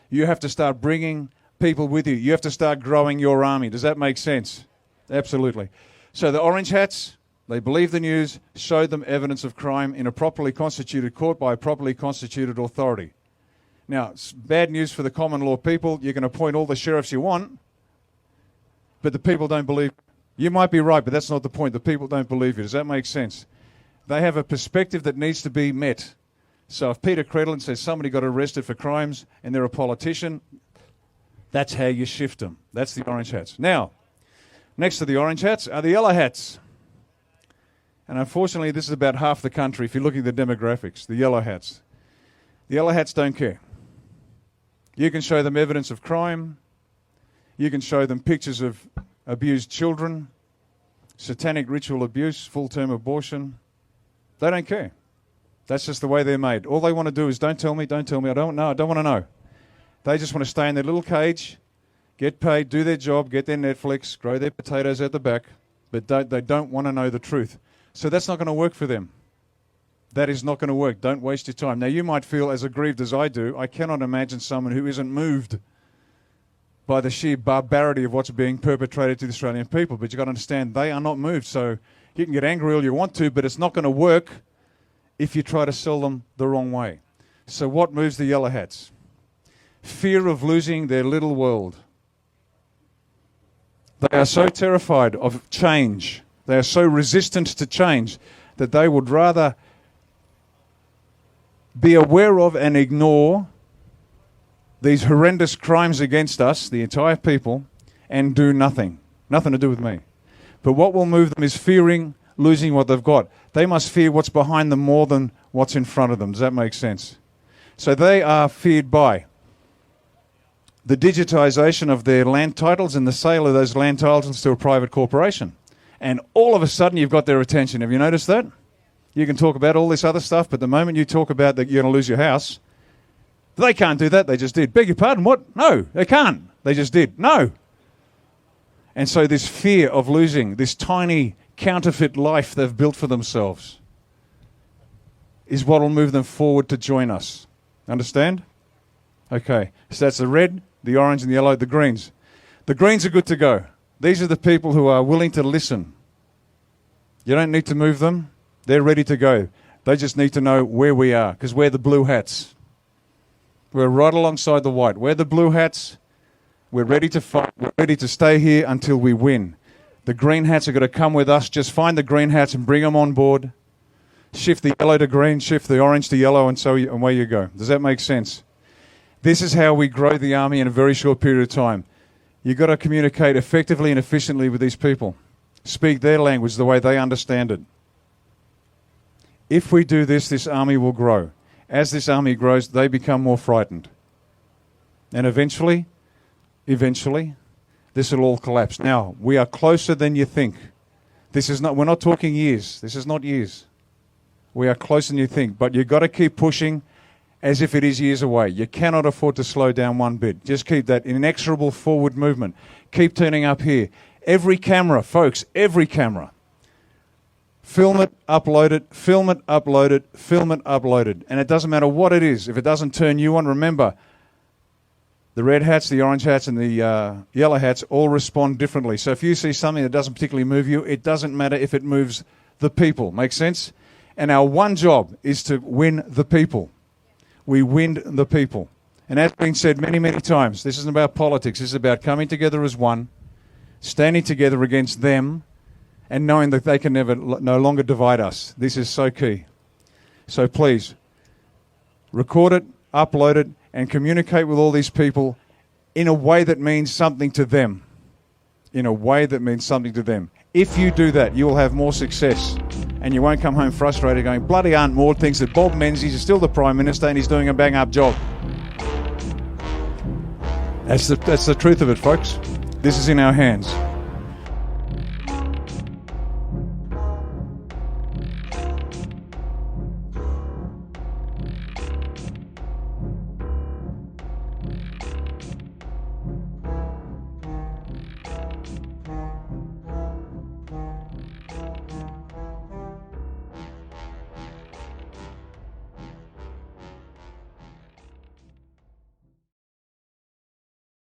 you have to start bringing people with you. You have to start growing your army. Does that make sense? Absolutely. So the orange hats, they believe the news, show them evidence of crime in a properly constituted court by a properly constituted authority. Now, it's bad news for the common law people. You can appoint all the sheriffs you want, but the people don't believe You might be right, but that's not the point. The people don't believe you. Does that make sense? They have a perspective that needs to be met. So if Peter Credlin says somebody got arrested for crimes and they're a politician, that's how you shift them. That's the orange hats. Now, next to the orange hats are the yellow hats. And unfortunately, this is about half the country if you're looking at the demographics, the yellow hats. The yellow hats don't care. You can show them evidence of crime. You can show them pictures of abused children, satanic ritual abuse, full-term abortion. They don't care. That's just the way they're made. All they want to do is don't tell me, I don't know, I don't want to know. They just want to stay in their little cage, get paid, do their job, get their Netflix, grow their potatoes at the back, but they don't want to know the truth. So that's not going to work for them. That is not going to work. Don't waste your time. Now, you might feel as aggrieved as I do. I cannot imagine someone who isn't moved by the sheer barbarity of what's being perpetrated to the Australian people. But you've got to understand, they are not moved. So you can get angry all you want to, but it's not going to work if you try to sell them the wrong way. So what moves the yellow hats? Fear of losing their little world. They are so terrified of change. They are so resistant to change that they would rather be aware of and ignore these horrendous crimes against us, the entire people, and do nothing. Nothing to do with me. But what will move them is fearing losing what they've got. They must fear what's behind them more than what's in front of them. Does that make sense? So they are feared by the digitisation of their land titles and the sale of those land titles to a private corporation. And all of a sudden you've got their attention. Have you noticed that? You can talk about all this other stuff, but the moment you talk about that you're going to lose your house, they can't do that. They just did. Beg your pardon? What? No, they can't. They just did. No. And so this fear of losing this tiny counterfeit life they've built for themselves is what will move them forward to join us. Understand? Okay. So that's the red, the orange, and the yellow, the greens. The greens are good to go. These are the people who are willing to listen. You don't need to move them. They're ready to go. They just need to know where we are, because we're the blue hats. We're right alongside the white. We're the blue hats. We're ready to fight. We're ready to stay here until we win. The green hats are going to come with us. Just find the green hats and bring them on board. Shift the yellow to green, shift the orange to yellow, and away you go. Does that make sense? This is how we grow the army in a very short period of time. You've got to communicate effectively and efficiently with these people. Speak their language the way they understand it. If we do this, this army will grow. As this army grows, they become more frightened. And eventually, this will all collapse. Now, we are closer than you think. We're not talking years. This is not years. We are closer than you think. But you've got to keep pushing as if it is years away. You cannot afford to slow down one bit. Just keep that inexorable forward movement. Keep turning up here. Every camera, folks, every camera. Film it, upload it, film it, upload it, film it, upload it. And it doesn't matter what it is. If it doesn't turn you on, remember, the red hats, the orange hats, and the yellow hats all respond differently. So if you see something that doesn't particularly move you, it doesn't matter if it moves the people. Make sense? And our one job is to win the people. We win the people. And as been said many, many times, this isn't about politics. This is about coming together as one, standing together against them, and knowing that they can no longer divide us. This is so key. So please, record it, upload it, and communicate with all these people in a way that means something to them. In a way that means something to them. If you do that, you will have more success. And you won't come home frustrated going, bloody Aunt Maud thinks that Bob Menzies is still the Prime Minister and he's doing a bang-up job. That's the truth of it, folks. This is in our hands.